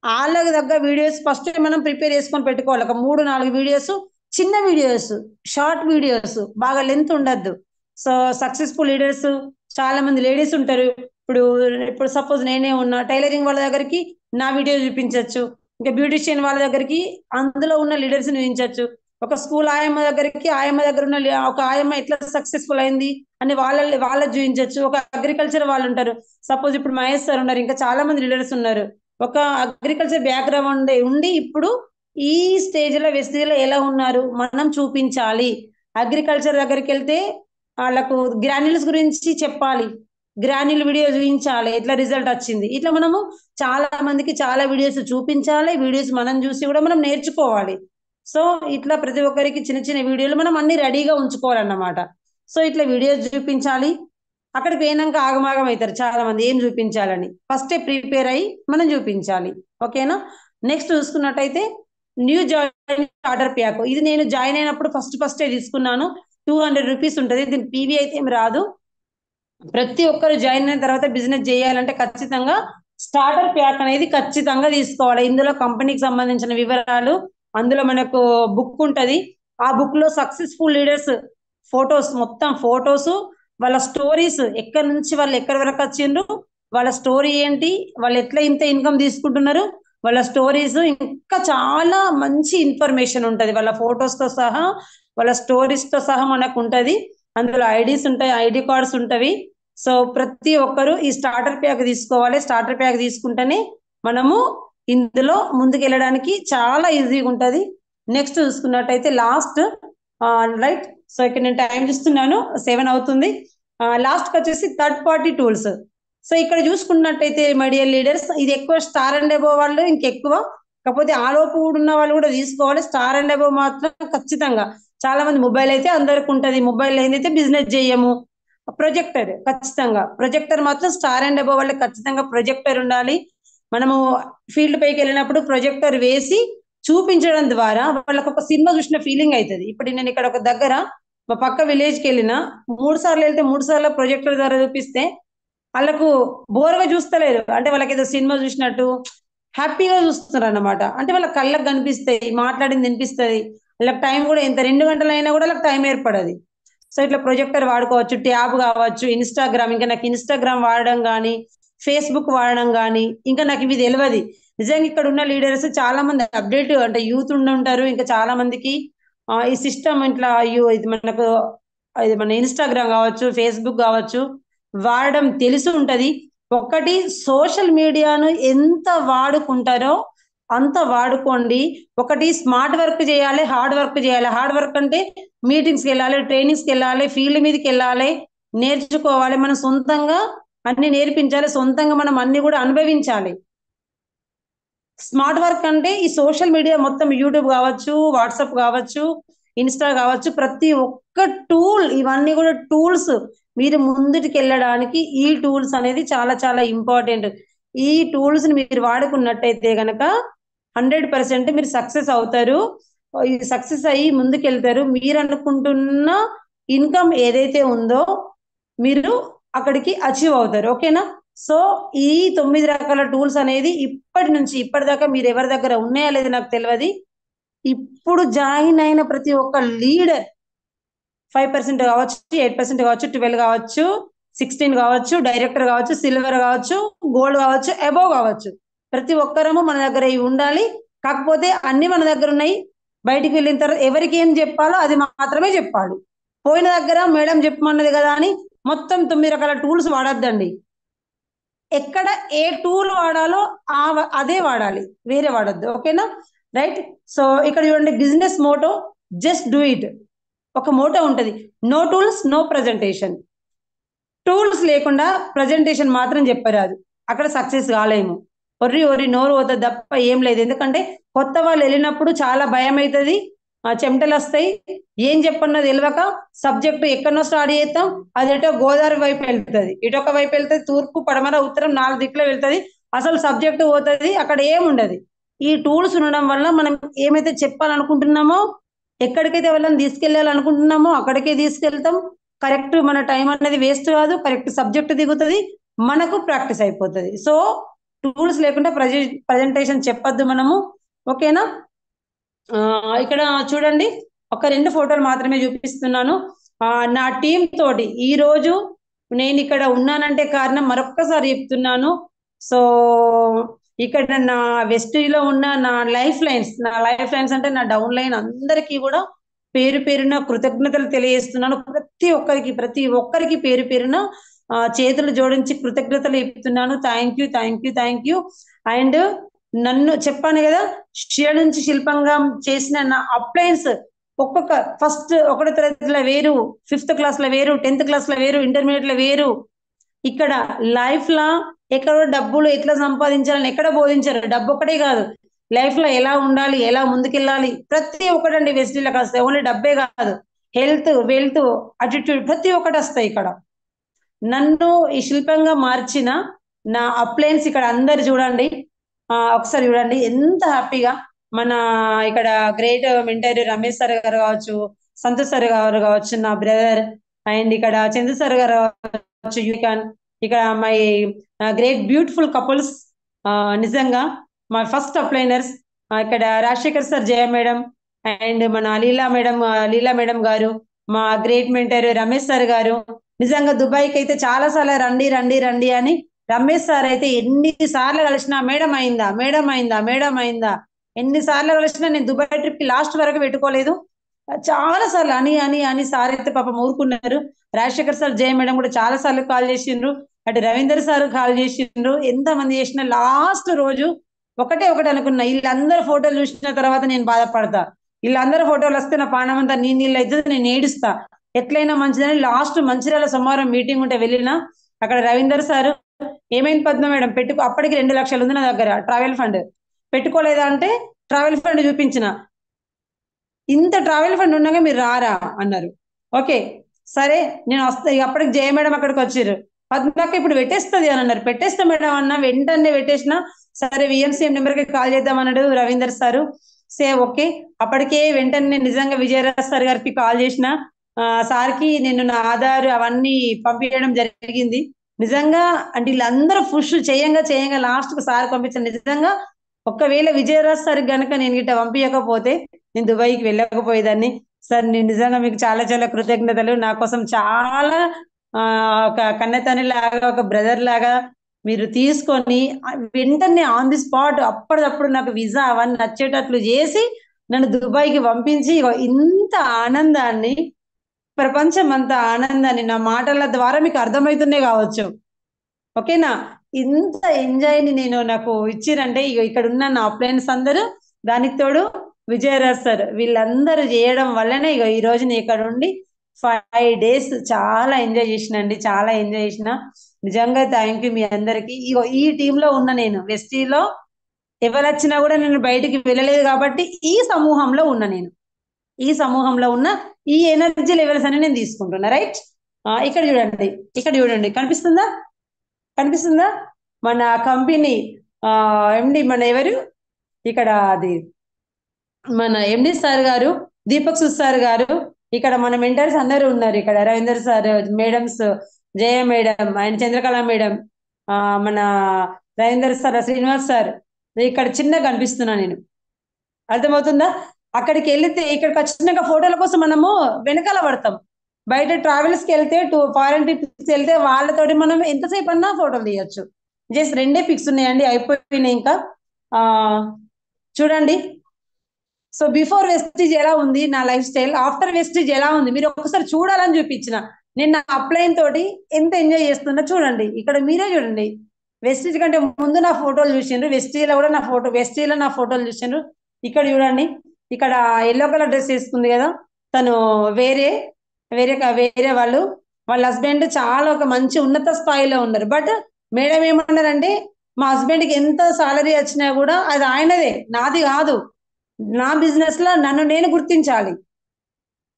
వాళ్ళకి దగ్గర వీడియోస్ ఫస్ట్ మనం ప్రిపేర్ చేసుకొని పెట్టుకోవాలి. ఒక 3-4 వీడియోస్, చిన్న వీడియోస్, షార్ట్ వీడియోస్, బాగా లెంత్ ఉండద్దు. సో సక్సెస్ఫుల్ లీడర్స్ చాలా మంది లేడీస్ ఉంటారు. ఇప్పుడు సపోజ్ నేనే ఉన్నా, టైలరింగ్ వాళ్ళ దగ్గరికి నా వీడియో చూపించవచ్చు, ఇంకా బ్యూటిషియన్ వాళ్ళ దగ్గరికి అందులో ఉన్న లీడర్స్ చూపించవచ్చు, ఒక స్కూల్ ఆయమ్మ దగ్గరికి ఆయమ్మ దగ్గర ఉన్న ఒక ఆయమ్మ ఎట్లా సక్సెస్ఫుల్ అయింది అని వాళ్ళ చూపించవచ్చు. ఒక అగ్రికల్చర్ వాళ్ళు ఉంటారు, సపోజ్ ఇప్పుడు మహేష్ సార్ ఉన్నారు, ఇంకా చాలా మంది లీడర్స్ ఉన్నారు. ఒక అగ్రికల్చర్ బ్యాక్గ్రౌండ్ ఉండి ఇప్పుడు ఈ స్టేజ్ లో వెస్టీజ్ లో ఎలా ఉన్నారు మనం చూపించాలి. అగ్రికల్చర్ దగ్గరికి వెళ్తే వాళ్ళకు గ్రాన్యుల్స్ గురించి చెప్పాలి, గ్రాన్యుల్ వీడియో చూపించాలి, ఎట్లా రిజల్ట్ వచ్చింది. ఇట్లా మనము చాలా మందికి చాలా వీడియోస్ చూపించాలి, వీడియోస్ మనం చూసి కూడా మనం నేర్చుకోవాలి. సో ఇట్లా ప్రతి ఒక్కరికి చిన్న చిన్న వీడియోలు మనం అన్ని రెడీగా ఉంచుకోవాలన్నమాట. సో ఇట్లా వీడియోస్ చూపించాలి. అక్కడికి పోయినాక ఆగమాగం అవుతారు చాలా మంది, ఏం చూపించాలని. ఫస్టే ప్రిపేర్ అయ్యి మనం చూపించాలి. ఓకేనా? నెక్స్ట్ చూసుకున్నట్టయితే న్యూ జాయిన్ ఆర్డర్ ప్యాక్. ఇది నేను జాయిన్ అయినప్పుడు ఫస్టే తీసుకున్నాను. 200 రూపీస్ ఉంటుంది. దీని పీవీ అయితే ఏం రాదు. ప్రతి ఒక్కరు జాయిన్ అయిన తర్వాత బిజినెస్ చేయాలంటే ఖచ్చితంగా స్టార్టర్ ప్యాక్ అనేది ఖచ్చితంగా తీసుకోవాలి. ఇందులో కంపెనీకి సంబంధించిన వివరాలు, అందులో మనకు బుక్ ఉంటది. ఆ బుక్ లో సక్సెస్ఫుల్ లీడర్స్ ఫొటోస్, మొత్తం ఫొటోస్, వాళ్ళ స్టోరీస్, ఎక్కడి నుంచి వాళ్ళు ఎక్కడి వరకు వచ్చిండ్రు, వాళ్ళ స్టోరీ ఏంటి, వాళ్ళు ఎట్లా ఇంత ఇన్కమ్ తీసుకుంటున్నారు, వాళ్ళ స్టోరీస్, ఇంకా చాలా మంచి ఇన్ఫర్మేషన్ ఉంటది. వాళ్ళ ఫొటోస్ తో సహా, వాళ్ళ స్టోరీస్ తో సహా మనకు ఉంటది. అందులో ఐడీస్ ఉంటాయి, ఐడి కార్డ్స్ ఉంటవి. సో ప్రతి ఒక్కరు ఈ స్టార్టర్ ప్యాక్ తీసుకోవాలి. స్టార్టర్ ప్యాక్ తీసుకుంటేనే మనము ఇందులో ముందుకు వెళ్ళడానికి చాలా ఈజీగా ఉంటది. నెక్స్ట్ చూసుకున్నట్టయితే లాస్ట్, రైట్. సో ఇక్కడ నేను టైం చూస్తున్నాను, 7 అవుతుంది. లాస్ట్ వచ్చేసి థర్డ్ పార్టీ టూల్స్. సో ఇక్కడ చూసుకున్నట్టయితే మై డియర్ లీడర్స్, ఇది ఎక్కువ స్టార్ అండ్ అబోవ్ వాళ్ళు ఇంకెక్కువ, కాకపోతే ఆలోపు కూడా ఉన్న వాళ్ళు కూడా తీసుకోవాలి. స్టార్ అండ్ అబోవ్ మాత్రం ఖచ్చితంగా. చాలా మంది మొబైల్ అయితే అందరికి ఉంటది, మొబైల్ అయితే బిజినెస్ చేయము. ప్రొజెక్టర్ ఖచ్చితంగా, ప్రొజెక్టర్ మాత్రం స్టార్ అండ్ అబోవ్ వాళ్ళకి ఖచ్చితంగా ప్రొజెక్టర్ ఉండాలి. మనము ఫీల్డ్ పైకి వెళ్ళినప్పుడు ప్రొజెక్టర్ వేసి చూపించడం ద్వారా వాళ్ళకి ఒక సినిమా చూసిన ఫీలింగ్ అవుతుంది. ఇప్పుడు నేను ఇక్కడ ఒక దగ్గర మా పక్క విలేజ్కి వెళ్ళిన 3 సార్లు వెళ్తే 3 సార్లు ప్రొజెక్టర్ ద్వారా చూపిస్తే వాళ్ళకు బోర్గా చూస్తలేరు, అంటే వాళ్ళకి ఏదో సినిమా చూసినట్టు హ్యాపీగా చూస్తున్నారు అన్నమాట. అంటే వాళ్ళ కళ్ళకు కనిపిస్తాయి, మాట్లాడింది వినిపిస్తుంది, వాళ్ళకి టైం కూడా ఎంత 2 గంటలు అయినా కూడా వాళ్ళకి టైం ఏర్పడదు. సో ఇట్లా ప్రొజెక్టర్ వాడుకోవచ్చు, ట్యాబ్ కావచ్చు, ఇన్స్టాగ్రామ్, ఇంకా నాకు ఇన్స్టాగ్రామ్ వాడడం కానీ ఫేస్బుక్ వాడడం కానీ ఇంకా నాకు ఇవి తెలియదు. నిజంగా ఇక్కడ ఉన్న లీడర్స్ చాలా మంది అప్డేట్, అంటే యూత్ ఉంటారు, ఇంకా చాలా మందికి ఈ సిస్టమ్ ఇట్లా ఇది మనకు ఇది మన ఇన్స్టాగ్రామ్ కావచ్చు, ఫేస్బుక్ కావచ్చు వాడడం తెలిసి ఉంటది. ఒకటి సోషల్ మీడియాను ఎంత వాడుకుంటారో అంత వాడుకోండి. ఒకటి స్మార్ట్ వర్క్ చేయాలి, హార్డ్ వర్క్ చేయాలి. హార్డ్ వర్క్ అంటే మీటింగ్స్కి వెళ్ళాలి, ట్రైనింగ్స్కి వెళ్ళాలి, ఫీల్డ్ మీదకి వెళ్ళాలి, నేర్చుకోవాలి, మనం సొంతంగా అన్ని నేర్పించాలి, సొంతంగా మనం అన్ని కూడా అనుభవించాలి. స్మార్ట్ వర్క్ అంటే ఈ సోషల్ మీడియా మొత్తం యూట్యూబ్ కావచ్చు, వాట్సాప్ కావచ్చు, ఇన్స్టా కావచ్చు, ప్రతి ఒక్క టూల్, ఇవన్నీ కూడా టూల్స్. మీరు ముందుకు వెళ్ళడానికి ఈ టూల్స్ అనేది చాలా చాలా ఇంపార్టెంట్. ఈ టూల్స్ ని మీరు వాడుకున్నట్టయితే గనక 100% మీరు సక్సెస్ అవుతారు. ఈ సక్సెస్ అయ్యి ముందుకు వెళ్తారు. మీరు అనుకుంటున్న ఇన్కమ్ ఏదైతే ఉందో మీరు అక్కడికి అచీవ్ అవుతారు. ఓకేనా? సో ఈ 9 రకాల టూల్స్ అనేది ఇప్పటి నుంచి ఇప్పటిదాకా మీరు ఎవరి దగ్గర ఉన్నాయా లేదా నాకు తెలియదు. ఇప్పుడు జాయిన్ అయిన ప్రతి ఒక్క లీడర్ 5% కావచ్చు, 8% కావచ్చు, 12 కావచ్చు, 16 కావచ్చు, డైరెక్టర్ కావచ్చు, సిల్వర్ కావచ్చు, గోల్డ్ కావచ్చు, అబోవ్ కావచ్చు, ప్రతి ఒక్కరము మన దగ్గర ఇవి ఉండాలి. కాకపోతే అన్ని మన దగ్గర ఉన్నాయి. బయటికి వెళ్ళిన తర్వాత ఎవరికి ఏం చెప్పాలో అది మాత్రమే చెప్పాలి. పోయిన దగ్గర మేడం చెప్పమన్నది కదా అని మొత్తం 9 రకాల టూల్స్ వాడొద్దండి. ఎక్కడ ఏ టూల్ వాడాలో అదే వాడాలి, వేరే వాడద్దు. ఓకేనా? రైట్. సో ఇక్కడ చూడండి, business motto just do it. ఒక మోటో ఉంటది, no tools no presentation. Tools లేకుండా ప్రజెంటేషన్ మాత్రం చెప్పరాదు, అక్కడ సక్సెస్ కాలేము. ఒర్రి నోరు పోతుంది తప్ప ఏం లేదు. ఎందుకంటే కొత్త వాళ్ళు వెళ్ళినప్పుడు చాలా భయం అవుతుంది, చెమటలు వస్తాయి, ఏం చెప్పన్నది తెలియక సబ్జెక్టు ఎక్కడో స్టార్ట్ చేస్తాం, అది ఎటో గోదావరి వైపు వెళ్తుంది, ఇటొక వైపు వెళ్తుంది, తూర్పు పడమర ఉత్తరం 4 దిక్కులు వెళ్తుంది, అసలు సబ్జెక్టు పోతుంది, అక్కడ ఏముండదు. ఈ టూల్స్ ఉండడం వల్ల మనం ఏమైతే చెప్పాలనుకుంటున్నామో, ఎక్కడికైతే వాళ్ళని తీసుకెళ్ళాలనుకుంటున్నామో అక్కడికే తీసుకెళ్తాం. కరెక్ట్ మన టైం అనేది వేస్ట్ కాదు, కరెక్ట్ సబ్జెక్ట్ దిగుతుంది, మనకు ప్రాక్టీస్ అయిపోతుంది. సో టూల్స్ లేకుండా ప్రజెంటేషన్ చెప్పొద్దు మనము. ఓకేనా? ఇక్కడ చూడండి, ఒక 2 ఫోటోలు మాత్రమే చూపిస్తున్నాను. నా టీం తోటి ఈ రోజు నేను ఇక్కడ ఉన్నానంటే కారణం మరొక్కసారి చెప్తున్నాను. సో ఇక్కడ నా వెస్టీలో ఉన్న నా లైఫ్ లైన్స్ అంటే నా డౌన్ లైన్ అందరికీ కూడా పేరు పేరున కృతజ్ఞతలు తెలియజేస్తున్నాను. ప్రతి ఒక్కరికి పేరు పేరున చేతులు జోడించి కృతజ్ఞతలు చెప్తున్నాను. Thank you. అండ్ నన్ను చెప్పాను కదా, శిల నుంచి శిల్పంగా చేసిన నా అప్లయన్స్ ఒక్కొక్క ఫస్ట్ 1వ తరగతిలో వేరు, 5th క్లాస్ లో వేరు, 10th క్లాస్ లో వేరు, ఇంటర్మీడియట్ లో వేరు. ఇక్కడ లైఫ్ లా ఎక్కడో డబ్బులు ఎట్లా సంపాదించాలని ఎక్కడ బోధించారు. డబ్బు ఒకటే కాదు, లైఫ్ లో ఎలా ఉండాలి, ఎలా ముందుకెళ్ళాలి, ప్రతి ఒక్కటండి వెస్టీలకు వస్తాయి. ఓన్లీ డబ్బే కాదు, హెల్త్, వెల్త్, అటిట్యూడ్ ప్రతి ఒక్కటి వస్తాయి ఇక్కడ. నన్ను ఈ శిల్పంగా మార్చిన నా అప్లయన్స్ ఇక్కడ అందరు చూడండి, ఒకసారి చూడండి ఎంత హ్యాపీగా. మన ఇక్కడ గ్రేట్ మెంటర్ రమేష్ సార్ గారు కావచ్చు, సంతోష్ సార్ గారు కావచ్చు, నా బ్రదర్, అండ్ ఇక్కడ చంద్ర సార్ గారు కావచ్చు, యూకాన్, ఇక్కడ మై గ్రేట్ బ్యూటిఫుల్ కపుల్స్, నిజంగా మా ఫస్ట్ అప్లైనర్స్, ఇక్కడ Rajasekhar sir, Jaya madam, and మన లీలా మేడం గారు, మా గ్రేట్ మెంటర్ రమేష్ సార్ గారు. నిజంగా దుబాయ్కి అయితే చాలా సార్లు రండి అని రమేష్ సార్ అయితే ఎన్నిసార్లు కలిసినా మేడం అయిందా ఎన్నిసార్లు కలిసినా నేను దుబాయ్ ట్రిప్ కి లాస్ట్ వరకు పెట్టుకోలేదు, చాలా సార్లు అని సార్ అయితే పాపం ఊరుకున్నారు. రాజశేఖర్ సార్, జయ మేడం కూడా చాలా సార్లు కాల్ చేసిండ్రు, అటు రవీందర్ సార్ కాల్ చేసిండ్రు, ఎంతమంది చేసిన లాస్ట్ రోజు ఒకటే అనుకున్నా, వీళ్ళందరూ ఫోటోలు చూసిన తర్వాత నేను బాధపడతా, వీళ్ళందరూ ఫోటోలు వస్తే నా పానం అంతా నీళ్ళు అవుతుంది, నేను ఏడుస్తా, ఎట్లయినా మంచిదని లాస్ట్ మంచిర్యాల సోమవారం మీటింగ్ ఉంటే వెళ్ళినా, అక్కడ రవీందర్ సార్ ఏమైంది పద్మ మేడం పెట్టుకో, అప్పటికి 2 లక్షలు ఉంది నా దగ్గర ట్రావెల్ ఫండ్, పెట్టుకోలేదా అంటే ట్రావెల్ ఫండ్ చూపించిన, ఇంత ట్రావెల్ ఫండ్ ఉండగా మీరు రారా అన్నారు. ఓకే సరే నేను వస్తా. ఇక అప్పటికి జయ మేడం అక్కడికి వచ్చారు. పద్మక్క ఇప్పుడు పెట్టేస్తుంది అని అన్నారు. పెట్టేస్తా మేడం అన్న, వెంటనే పెట్టేసిన. సరే విఎంసీఎం నెంబర్కి కాల్ చేద్దాం అన్నాడు రవీందర్ సారు. ఓకే అప్పటికే వెంటనే నిజంగా విజయరాజ్ సార్ గారికి కాల్ చేసిన. సార్కి నేను నా ఆధార్ అవన్నీ పంపించడం జరిగింది. నిజంగా అంటే వీళ్ళందరూ పుష్ చేయంగా లాస్ట్ కు సార్ పంపించాను. నిజంగా ఒకవేళ విజయరాజ్ సార్ గనక నేను గిట్ట పంపించకపోతే నేను దుబాయ్కి వెళ్ళకపోయేదాన్ని. సార్ నేను నిజంగా మీకు చాలా చాలా కృతజ్ఞతలు. నా కోసం చాలా ఒక కన్నెతని లాగా, ఒక బ్రదర్ లాగా మీరు తీసుకొని వెంటనే ఆన్ ది స్పాట్ అప్పటిదప్పుడు నాకు వీసా అవన్నీ నచ్చేటట్లు చేసి నన్ను దుబాయ్కి పంపించి ఇంత ఆనందాన్ని, ప్రపంచం అంత ఆనందాన్ని నా మాటల ద్వారా మీకు అర్థమవుతుందే కావచ్చు. ఓకేనా? ఇంత ఎంజాయ్ని నాకు ఇచ్చిరంటే ఇక్కడ ఉన్న నా అప్లయన్స్ అందరూ, దానికి తోడు విజయరాజ్ సార్, వీళ్ళందరూ చేయడం వల్లనే ఈ రోజు నేను ఇక్కడ ఉండి 5 days చాలా ఎంజాయ్ చేసినండి. చాలా ఎంజాయ్ చేసిన. నిజంగా థ్యాంక్ యూ మీ అందరికి. ఈ టీంలో ఉన్న నేను వెస్టీలో ఎవరు వచ్చినా కూడా నేను బయటికి వెళ్ళలేదు కాబట్టి ఈ సమూహంలో ఉన్న నేను, ఈ సమూహంలో ఉన్న ఈ ఎనర్జీ లెవెల్స్ అని నేను తీసుకుంటున్నా. రైట్? ఇక్కడ చూడండి, ఇక్కడ చూడండి, కనిపిస్తుందా? కనిపిస్తుందా? మన కంపెనీ ఎండి మన ఎవరు ఇక్కడ, అది మన ఎండి సార్ గారు, దీపక్ సుద్ సార్ గారు, ఇక్కడ మన మెంటర్స్ అందరూ ఉన్నారు. ఇక్కడ రవీందర్ సార్, మేడమ్స్, జయ మేడం, ఆయన చంద్రకళ మేడం, మన రవీందర్ సార్, శ్రీనివాస్ సార్, ఇక్కడ చిన్నగా కనిపిస్తున్నా నేను. అర్థమవుతుందా? అక్కడికి వెళితే ఇక్కడికి వచ్చినాక ఫోటోల కోసం మనము వెనకాల పడతాం. బయట ట్రావెల్స్కి వెళ్తే, ఫారెన్ ట్రిప్స్కి వెళ్తే వాళ్ళతోటి మనం ఎంతసేపు అన్నా ఫోటోలు తీయచ్చు. జస్ట్ 2 పిక్స్ ఉన్నాయండి, అయిపోయినాయి ఇంకా. చూడండి. సో బిఫోర్ వెస్టీజ్ ఎలా ఉంది నా లైఫ్ స్టైల్, ఆఫ్టర్ వెస్టీజ్ ఎలా ఉంది మీరు ఒకసారి చూడాలని చూపించిన. నేను నా అప్లైన్ తోటి ఎంత ఎంజాయ్ చేస్తున్నా చూడండి. ఇక్కడ మీరే చూడండి. వెస్టీజ్ కంటే ముందు నా ఫోటోలు చూసిండ్రు, వెస్టీలో కూడా నా వెస్టీలో నా ఫోటోలు చూసిండ్రు. ఇక్కడ చూడండి, ఇక్కడ ఎల్లో కలర్ డ్రెస్ వేసుకుంది కదా తను, వేరే వాళ్ళ హస్బెండ్ చాలా ఒక మంచి ఉన్నత స్థాయిలో ఉన్నారు. బట్ మేడం ఏమన్నారంటే మా హస్బెండ్కి ఎంత సాలరీ వచ్చినా కూడా అది ఆయనదే, నాది కాదు. నా బిజినెస్ లో నన్ను నేను గుర్తించాలి.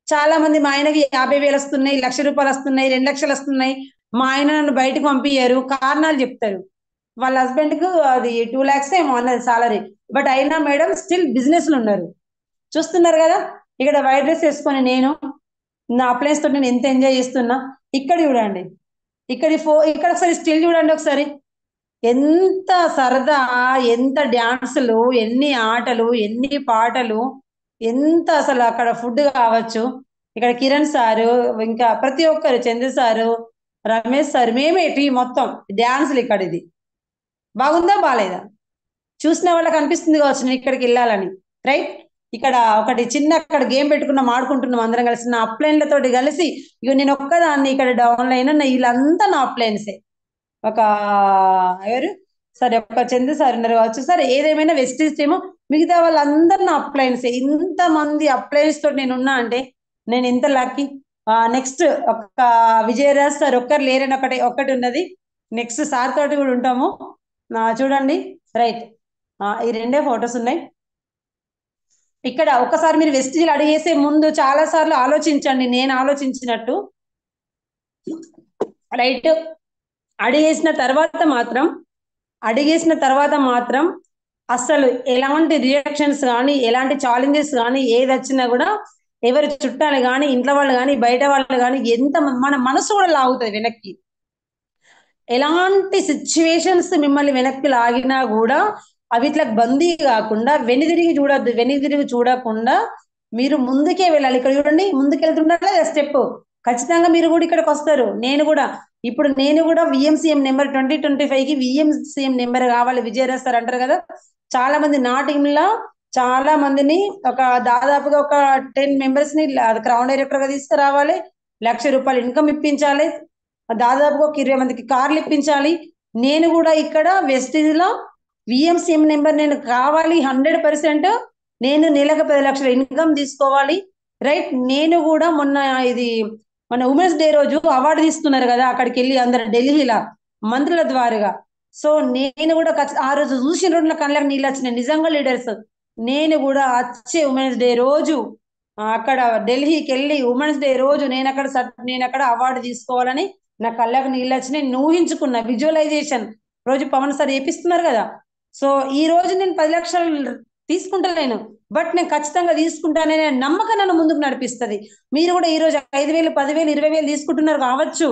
చాలా మంది మా ఆయనకి 50,000 వస్తున్నాయి, 1,00,000 రూపాయలు వస్తున్నాయి, 2 లక్షలు వస్తున్నాయి, మా ఆయన నన్ను బయటకు పంపించారు, కారణాలు చెప్తారు. వాళ్ళ హస్బెండ్ కు అది 2 lakhs ఏమో అన్నది సాలరీ. బట్ అయినా మేడం స్టిల్ బిజినెస్ లో ఉన్నారు. చూస్తున్నారు కదా, ఇక్కడ వైట్ డ్రెస్ వేసుకొని నేను నా ప్లేస్ తోటి నేను ఎంత ఎంజాయ్ చేస్తున్నా. ఇక్కడ చూడండి, ఇక్కడ ఒకసారి స్టిల్ చూడండి ఒకసారి. ఎంత సరదా, ఎంత డ్యాన్సులు, ఎన్ని ఆటలు, ఎన్ని పాటలు, ఎంత అసలు అక్కడ ఫుడ్ కావచ్చు. ఇక్కడ కిరణ్ సారు, ఇంకా ప్రతి ఒక్కరు, చంద్ర సారు, రమేష్ సార్, మేమే టీం మొత్తం డ్యాన్సులు. ఇక్కడ ఇది బాగుందా బాగాలేదా? చూసిన వాళ్ళకి అనిపిస్తుంది కావచ్చు నేను ఇక్కడికి వెళ్ళాలని. రైట్? ఇక్కడ ఒకటి చిన్న అక్కడ గేమ్ పెట్టుకున్నాం, ఆడుకుంటున్నాం అందరం కలిసి నా అప్లైన్లతోటి కలిసి. నేను ఒక్కదాన్ని ఇక్కడ డౌన్ లైన్, వీళ్ళంతా నా అప్లైన్సే. ఒక ఎవరు సరే ఒక చంద్ర సార్ ఉన్నారు కావచ్చు. సరే ఏదేమైనా వెస్టీజ్ టీము, మిగతా వాళ్ళందరూ నా అప్లైన్స్. ఇంతమంది అప్లైన్స్ తోటి నేను ఉన్నా అంటే నేను ఎంత లక్కీ. నెక్స్ట్ ఒక విజయరాజ్ సార్ ఒక్కరు లేరని ఒకటి ఉన్నది. నెక్స్ట్ సార్ తోటి కూడా ఉంటాము. చూడండి. రైట్? ఈ 2 ఫొటోస్ ఉన్నాయి. ఇక్కడ ఒకసారి మీరు వెస్టీజ్ అడిగేసే ముందు చాలా సార్లు ఆలోచించండి, నేను ఆలోచించినట్టు. రైట్? అడిగేసిన తర్వాత మాత్రం అసలు ఎలాంటి రియాక్షన్స్ కానీ, ఎలాంటి ఛాలెంజెస్ కానీ, ఏది వచ్చినా కూడా ఎవరి చుట్టాలు కానీ, ఇంట్లో వాళ్ళు కానీ, బయట వాళ్ళు కానీ, ఎంత మన మనసు కూడా లాగుతుంది వెనక్కి. ఎలాంటి సిచ్యువేషన్స్ మిమ్మల్ని వెనక్కి లాగినా కూడా అవి ఇట్లా బందీ కాకుండా వెనుదిరిగి చూడొద్దు. వెనుదిరిగి చూడకుండా మీరు ముందుకే వెళ్ళాలి. ఇక్కడ చూడండి, ముందుకెళ్తుండాలి స్టెప్. ఖచ్చితంగా మీరు కూడా ఇక్కడికి వస్తారు. నేను కూడా విఎంసీఎం నెంబర్ 2025కి విఎంసీఎం నెంబర్ కావాలి విజయరాజ్ సార్ అంటారు కదా. చాలా మంది నా టీంలో చాలా మందిని, దాదాపుగా ఒక 10 మెంబర్స్ ని క్రౌన్ డైరెక్టర్ గా తీసుకురావాలి. 1,00,000 రూపాయలు ఇన్కమ్ ఇప్పించాలి. దాదాపుగా ఒక 20 మందికి కార్లు ఇప్పించాలి. నేను కూడా ఇక్కడ వెస్టీజ్ లో విఎంసీఎం నెంబర్ నేను కావాలి 100%. నేను నెలకు 10 లక్షల ఇన్కమ్ తీసుకోవాలి. రైట్? నేను కూడా మన ఉమెన్స్ డే రోజు అవార్డు తీసుకున్నారు కదా, అక్కడికి వెళ్ళి అందరు ఢిల్లీలో మంత్రుల ద్వారాగా. సో నేను కూడా ఆ రోజు చూసిన రోజుల కళ్ళకి నీళ్ళు వచ్చినాయి. నిజంగా లీడర్స్, నేను కూడా వచ్చే ఉమెన్స్ డే రోజు అక్కడ ఢిల్లీకి వెళ్ళి ఉమెన్స్ డే రోజు నేను అక్కడ అవార్డు తీసుకోవాలని నా కళ్ళకు నీళ్ళు వచ్చినాయి. నేను ఊహించుకున్న విజువలైజేషన్ రోజు పవన్ సార్ చేపిస్తున్నారు కదా. సో ఈ రోజు నేను 10 లక్షలు తీసుకుంటలేను, బట్ నేను ఖచ్చితంగా తీసుకుంటాననే నమ్మకం నన్ను ముందుకు నడిపిస్తుంది. మీరు కూడా ఈ రోజు 5,000, 10,000, 20,000 తీసుకుంటున్నారు కావచ్చు,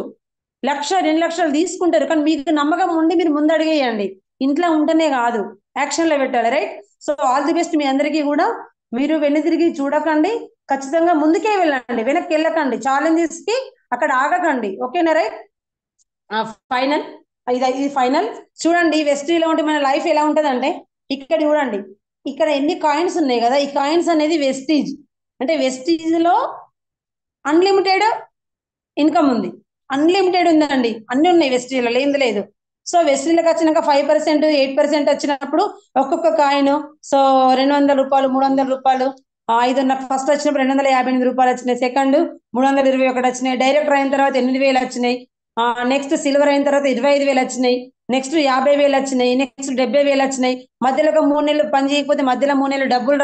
1,00,000, 2,00,000 తీసుకుంటారు, కానీ మీకు నమ్మకం ఉండి మీరు ముందు అడిగేయండి. ఇంట్లో ఉంటేనే కాదు, యాక్షన్ లో పెట్టాలి. Right. So all the best మీ అందరికీ కూడా. మీరు వెనుతిరిగి చూడకండి, ఖచ్చితంగా ముందుకే వెళ్ళండి, వెనక్కి వెళ్ళకండి, ఛాలెంజెస్ కి అక్కడ ఆగకండి. ఓకేనా? రైట్. ఫైనల్, ఇది ఫైనల్. చూడండి వెస్టీలో ఉంటే మన లైఫ్ ఎలా ఉంటదంటే, ఇక్కడ చూడండి, ఇక్కడ ఎన్ని కాయిన్స్ ఉన్నాయి కదా, ఈ కాయిన్స్ అనేది వెస్టీజ్. అంటే వెస్టీజ్ లో అన్లిమిటెడ్ ఇన్కమ్ ఉంది, అన్లిమిటెడ్ ఉందండి, అన్ని ఉన్నాయి వెస్టీలో, లేని లేదు. సో వెస్టీలకు వచ్చినాక 5%, 8% వచ్చినప్పుడు ఒక్కొక్క కాయిన్, సో 200 రూపాయలు, 300 రూపాయలు, 5 నాకు ఫస్ట్ వచ్చినప్పుడు 258 రూపాయలు వచ్చినాయి, సెకండ్ 321 వచ్చినాయి, డైరెక్టర్ అయిన తర్వాత 8,000 వచ్చినాయి, నెక్స్ట్ సిల్వర్ అయిన తర్వాత 25,000 వచ్చినాయి, నెక్స్ట్ 50,000 వచ్చినాయి, నెక్స్ట్ 70,000 వచ్చినాయి. మధ్యలో ఒక 3 నెలలు పని చేయకపోతే మధ్యలో 3 నెలలు డబ్బులు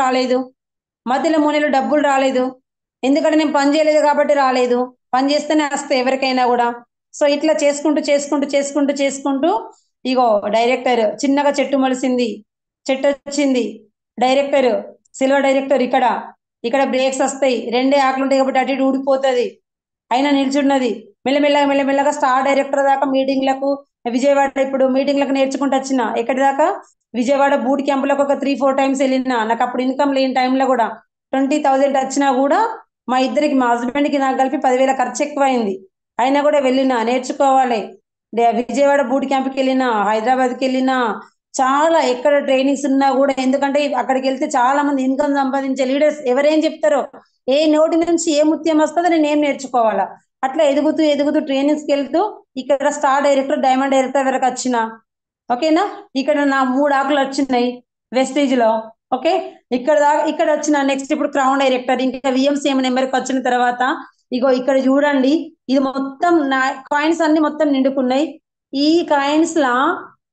రాలేదు, ఎందుకంటే నేను పని చేయలేదు కాబట్టి రాలేదు, పని చేస్తేనే వస్తాయి ఎవరికైనా కూడా. సో ఇట్లా చేసుకుంటూ ఇగో డైరెక్టర్ చిన్నగా చెట్టు మొలిసింది, చెట్టు వచ్చింది, డైరెక్టర్ సిల్వర్ డైరెక్టర్, ఇక్కడ బ్రేక్స్ వస్తాయి, 2 ఆకులు ఉంటాయి కాబట్టి అటు ఇటు ఊడిపోతుంది, అయినా నిల్చున్నది. మెల్లమెల్లగా స్టార్ డైరెక్టర్ దాకా మీటింగ్లకు, విజయవాడ ఇప్పుడు మీటింగ్లకు నేర్చుకుంటూ వచ్చిన, ఎక్కడి దాకా విజయవాడ బూట్ క్యాంపులకు ఒక 3-4 టైమ్స్ వెళ్ళిన. నాకు అప్పుడు ఇన్కమ్ లేని టైంలో కూడా 20,000 వచ్చినా కూడా మా హస్బెండ్ కి నాకు కలిపి 10,000 ఖర్చు ఎక్కువైంది, అయినా కూడా వెళ్ళినా నేర్చుకోవాలి. విజయవాడ బూట్ క్యాంప్కి వెళ్ళినా, హైదరాబాద్కి వెళ్ళినా, చాలా ఎక్కడ ట్రైనింగ్స్ ఉన్నా కూడా, ఎందుకంటే అక్కడికి వెళ్తే చాలా మంది ఇన్కమ్ సంపాదించే లీడర్స్ ఎవరేం చెప్తారో, ఏ నోటి నుంచి ఏ ముత్యం వస్తుందో నేను ఏం నేర్చుకోవాలా, అట్లా ఎదుగుతూ ట్రైనింగ్స్కి వెళ్తూ ఇక్కడ స్టార్ డైరెక్టర్, డైమండ్ డైరెక్టర్ వరకు వచ్చిన. ఓకేనా? ఇక్కడ నా 3 ఆకులు వచ్చినాయి వెస్టేజ్ లో. ఓకే, ఇక్కడ వచ్చిన. నెక్స్ట్ ఇప్పుడు క్రౌన్ డైరెక్టర్, ఇంకా విఎంసీఎం నెంబర్కి వచ్చిన తర్వాత ఇగో ఇక్కడ చూడండి, ఇది మొత్తం నా కాయిన్స్ అన్ని మొత్తం నిండుకున్నాయి. ఈ కాయిన్స్ లా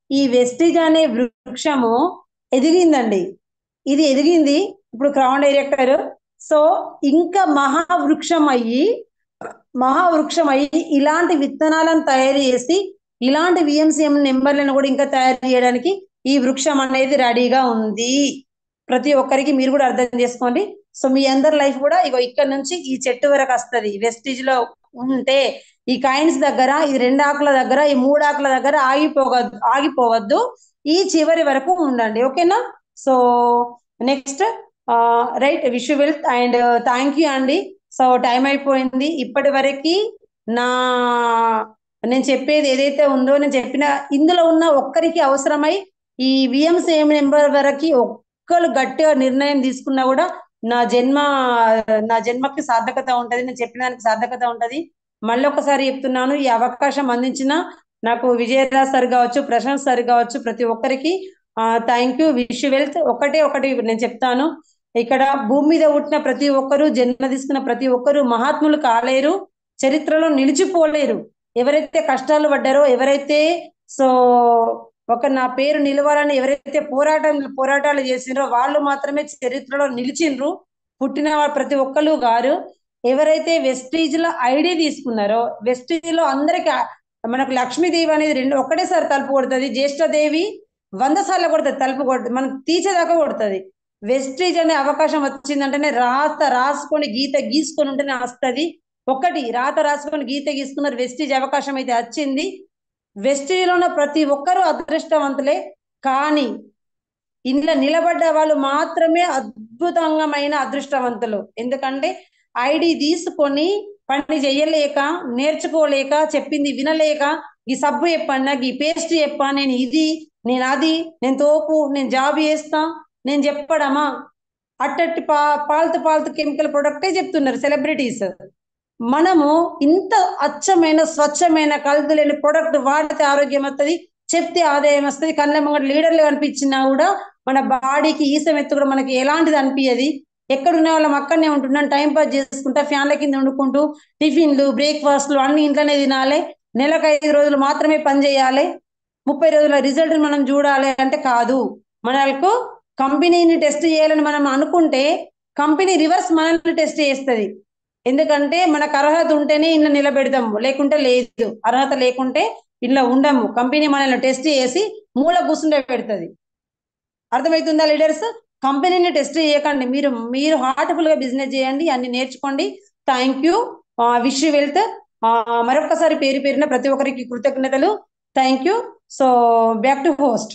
ఈ వెస్టేజ్ అనే వృక్షము ఎదిగిందండి, ఇది ఎదిగింది ఇప్పుడు క్రౌన్ డైరెక్టర్. సో ఇంకా మహావృక్షం అయ్యి ఇలాంటి విత్తనాలను తయారు చేసి ఇలాంటి విఎంసీఎం నెంబర్లను కూడా ఇంకా తయారు చేయడానికి ఈ వృక్షం అనేది రెడీగా ఉంది. ప్రతి ఒక్కరికి మీరు కూడా అర్థం చేసుకోండి. సో మీ అందరి లైఫ్ కూడా ఇగో ఇక్కడ నుంచి ఈ చెట్టు వరకు వస్తుంది. వెస్టిజ్ లో ఉంటే ఈ కాయిన్స్ దగ్గర, ఈ 2 ఆకుల దగ్గర, ఈ 3 ఆకుల దగ్గర ఆగిపోవద్దు, ఈ చివరి వరకు ఉండండి. ఓకేనా? So next right, wish you wealth and thank you అండి. సో టైం అయిపోయింది. ఇప్పటి వరకు నేను చెప్పేది ఏదైతే ఉందో, నేను చెప్పిన ఇందులో ఉన్న ఒక్కరికి అవసరమై ఈ విఎంసీఎం నెంబర్ వరకు ఒక్కరు గట్టిగా నిర్ణయం తీసుకున్నా కూడా నా జన్మకి సార్థకత ఉంటది, నేను చెప్పిన దానికి సార్థకత ఉంటది. మళ్ళీ ఒకసారి చెప్తున్నాను, ఈ అవకాశం అందించిన నాకు విజయరాజ్ సార్ కావచ్చు, ప్రశాంత్ సార్ కావచ్చు, ప్రతి ఒక్కరికి థ్యాంక్ యూ, విష్ వెల్త్. ఒకటి నేను చెప్తాను, ఇక్కడ భూమి మీద పుట్టిన ప్రతి ఒక్కరు, జన్మ తీసుకున్న ప్రతి ఒక్కరు మహాత్ములు కాలేరు, చరిత్రలో నిలిచిపోలేరు. ఎవరైతే కష్టాలు పడ్డారో, ఎవరైతే సో నా పేరు నిలవాలని ఎవరైతే పోరాటాలు చేసిండ్రో వాళ్ళు మాత్రమే చరిత్రలో నిలిచిండ్రు, పుట్టిన ప్రతి ఒక్కరు గారు. ఎవరైతే వెస్టీజ్ లో ఐడి తీసుకున్నారో, వెస్టీజ్ లో అందరికి మనకు లక్ష్మీదేవి అనేది ఒకటేసారి తలుపు కొడుతుంది, జ్యేష్ఠదేవి 100 సార్లు కొడుతుంది, తలుపు కొడుతుంది, మనం తీసేదాకా కొడుతుంది. వెస్టీజ్ అనే అవకాశం వచ్చిందంటేనే రాసుకొని గీత గీసుకొని ఉంటేనే వస్తుంది. రాత రాసుకొని గీత గీసుకున్నారు, వెస్టీజ్ అవకాశం అయితే వచ్చింది. వెస్టీజ్ లో ఉన్న ప్రతి ఒక్కరూ అదృష్టవంతులే, కానీ ఇంట్లో నిలబడ్డ వాళ్ళు మాత్రమే అద్భుతంగా అదృష్టవంతులు. ఎందుకంటే ఐడి తీసుకొని పని చెయ్యలేక, నేర్చుకోలేక, చెప్పింది వినలేక, ఈ సబ్బు చెప్పన్నా, ఈ పేస్ట్ చెప్పా, నేను ఇది, నేను అది, నేను తోపు, నేను జాబ్ చేస్తా, నేను చెప్పడమా, అట్టట్టి పాల్తు కెమికల్ ప్రొడక్టే చెప్తున్నారు సెలబ్రిటీస్. మనము ఇంత అచ్చమైన, స్వచ్ఛమైన, కలుపు లేని ప్రొడక్ట్ వాడితే ఆరోగ్యం వస్తుంది, చెప్తే ఆదాయం వస్తుంది. కళ్ళ ముంగట లీడర్లు కనిపించినా కూడా మన బాడీకి ఈసం ఎత్తు కూడా మనకి ఎలాంటిది అనిపించదు. ఎక్కడున్న వాళ్ళం అక్కడనే ఉంటున్నాం, టైం పాస్ చేసుకుంటా, ఫ్యాన్ల కింద వండుకుంటూ, టిఫిన్లు, బ్రేక్ఫాస్ట్లు అన్ని ఇంట్లోనే తినాలి, నెలకు 5 రోజులు మాత్రమే పని చేయాలి, 30 రోజుల రిజల్ట్ మనం చూడాలి అంటే కాదు. మనకు కంపెనీని టెస్ట్ చేయాలని మనం అనుకుంటే కంపెనీ రివర్స్ మనల్ని టెస్ట్ చేస్తుంది. ఎందుకంటే మనకు అర్హత ఉంటేనే ఇళ్ళ నిలబెడతాము, లేకుంటే లేదు. అర్హత లేకుంటే ఇళ్ళ ఉండము. కంపెనీ మనల్ని టెస్ట్ చేసి మూల కూర్చుండే పెడుతుంది. అర్థమవుతుందా లీడర్స్? కంపెనీని టెస్ట్ చేయకండి, మీరు మీరు హార్ట్ఫుల్ గా బిజినెస్ చేయండి, అన్ని నేర్చుకోండి. Thank you. Wish you wealth. మరొకసారి పేరు పేరున ప్రతి ఒక్కరికి కృతజ్ఞతలు. Thank you. So back to host.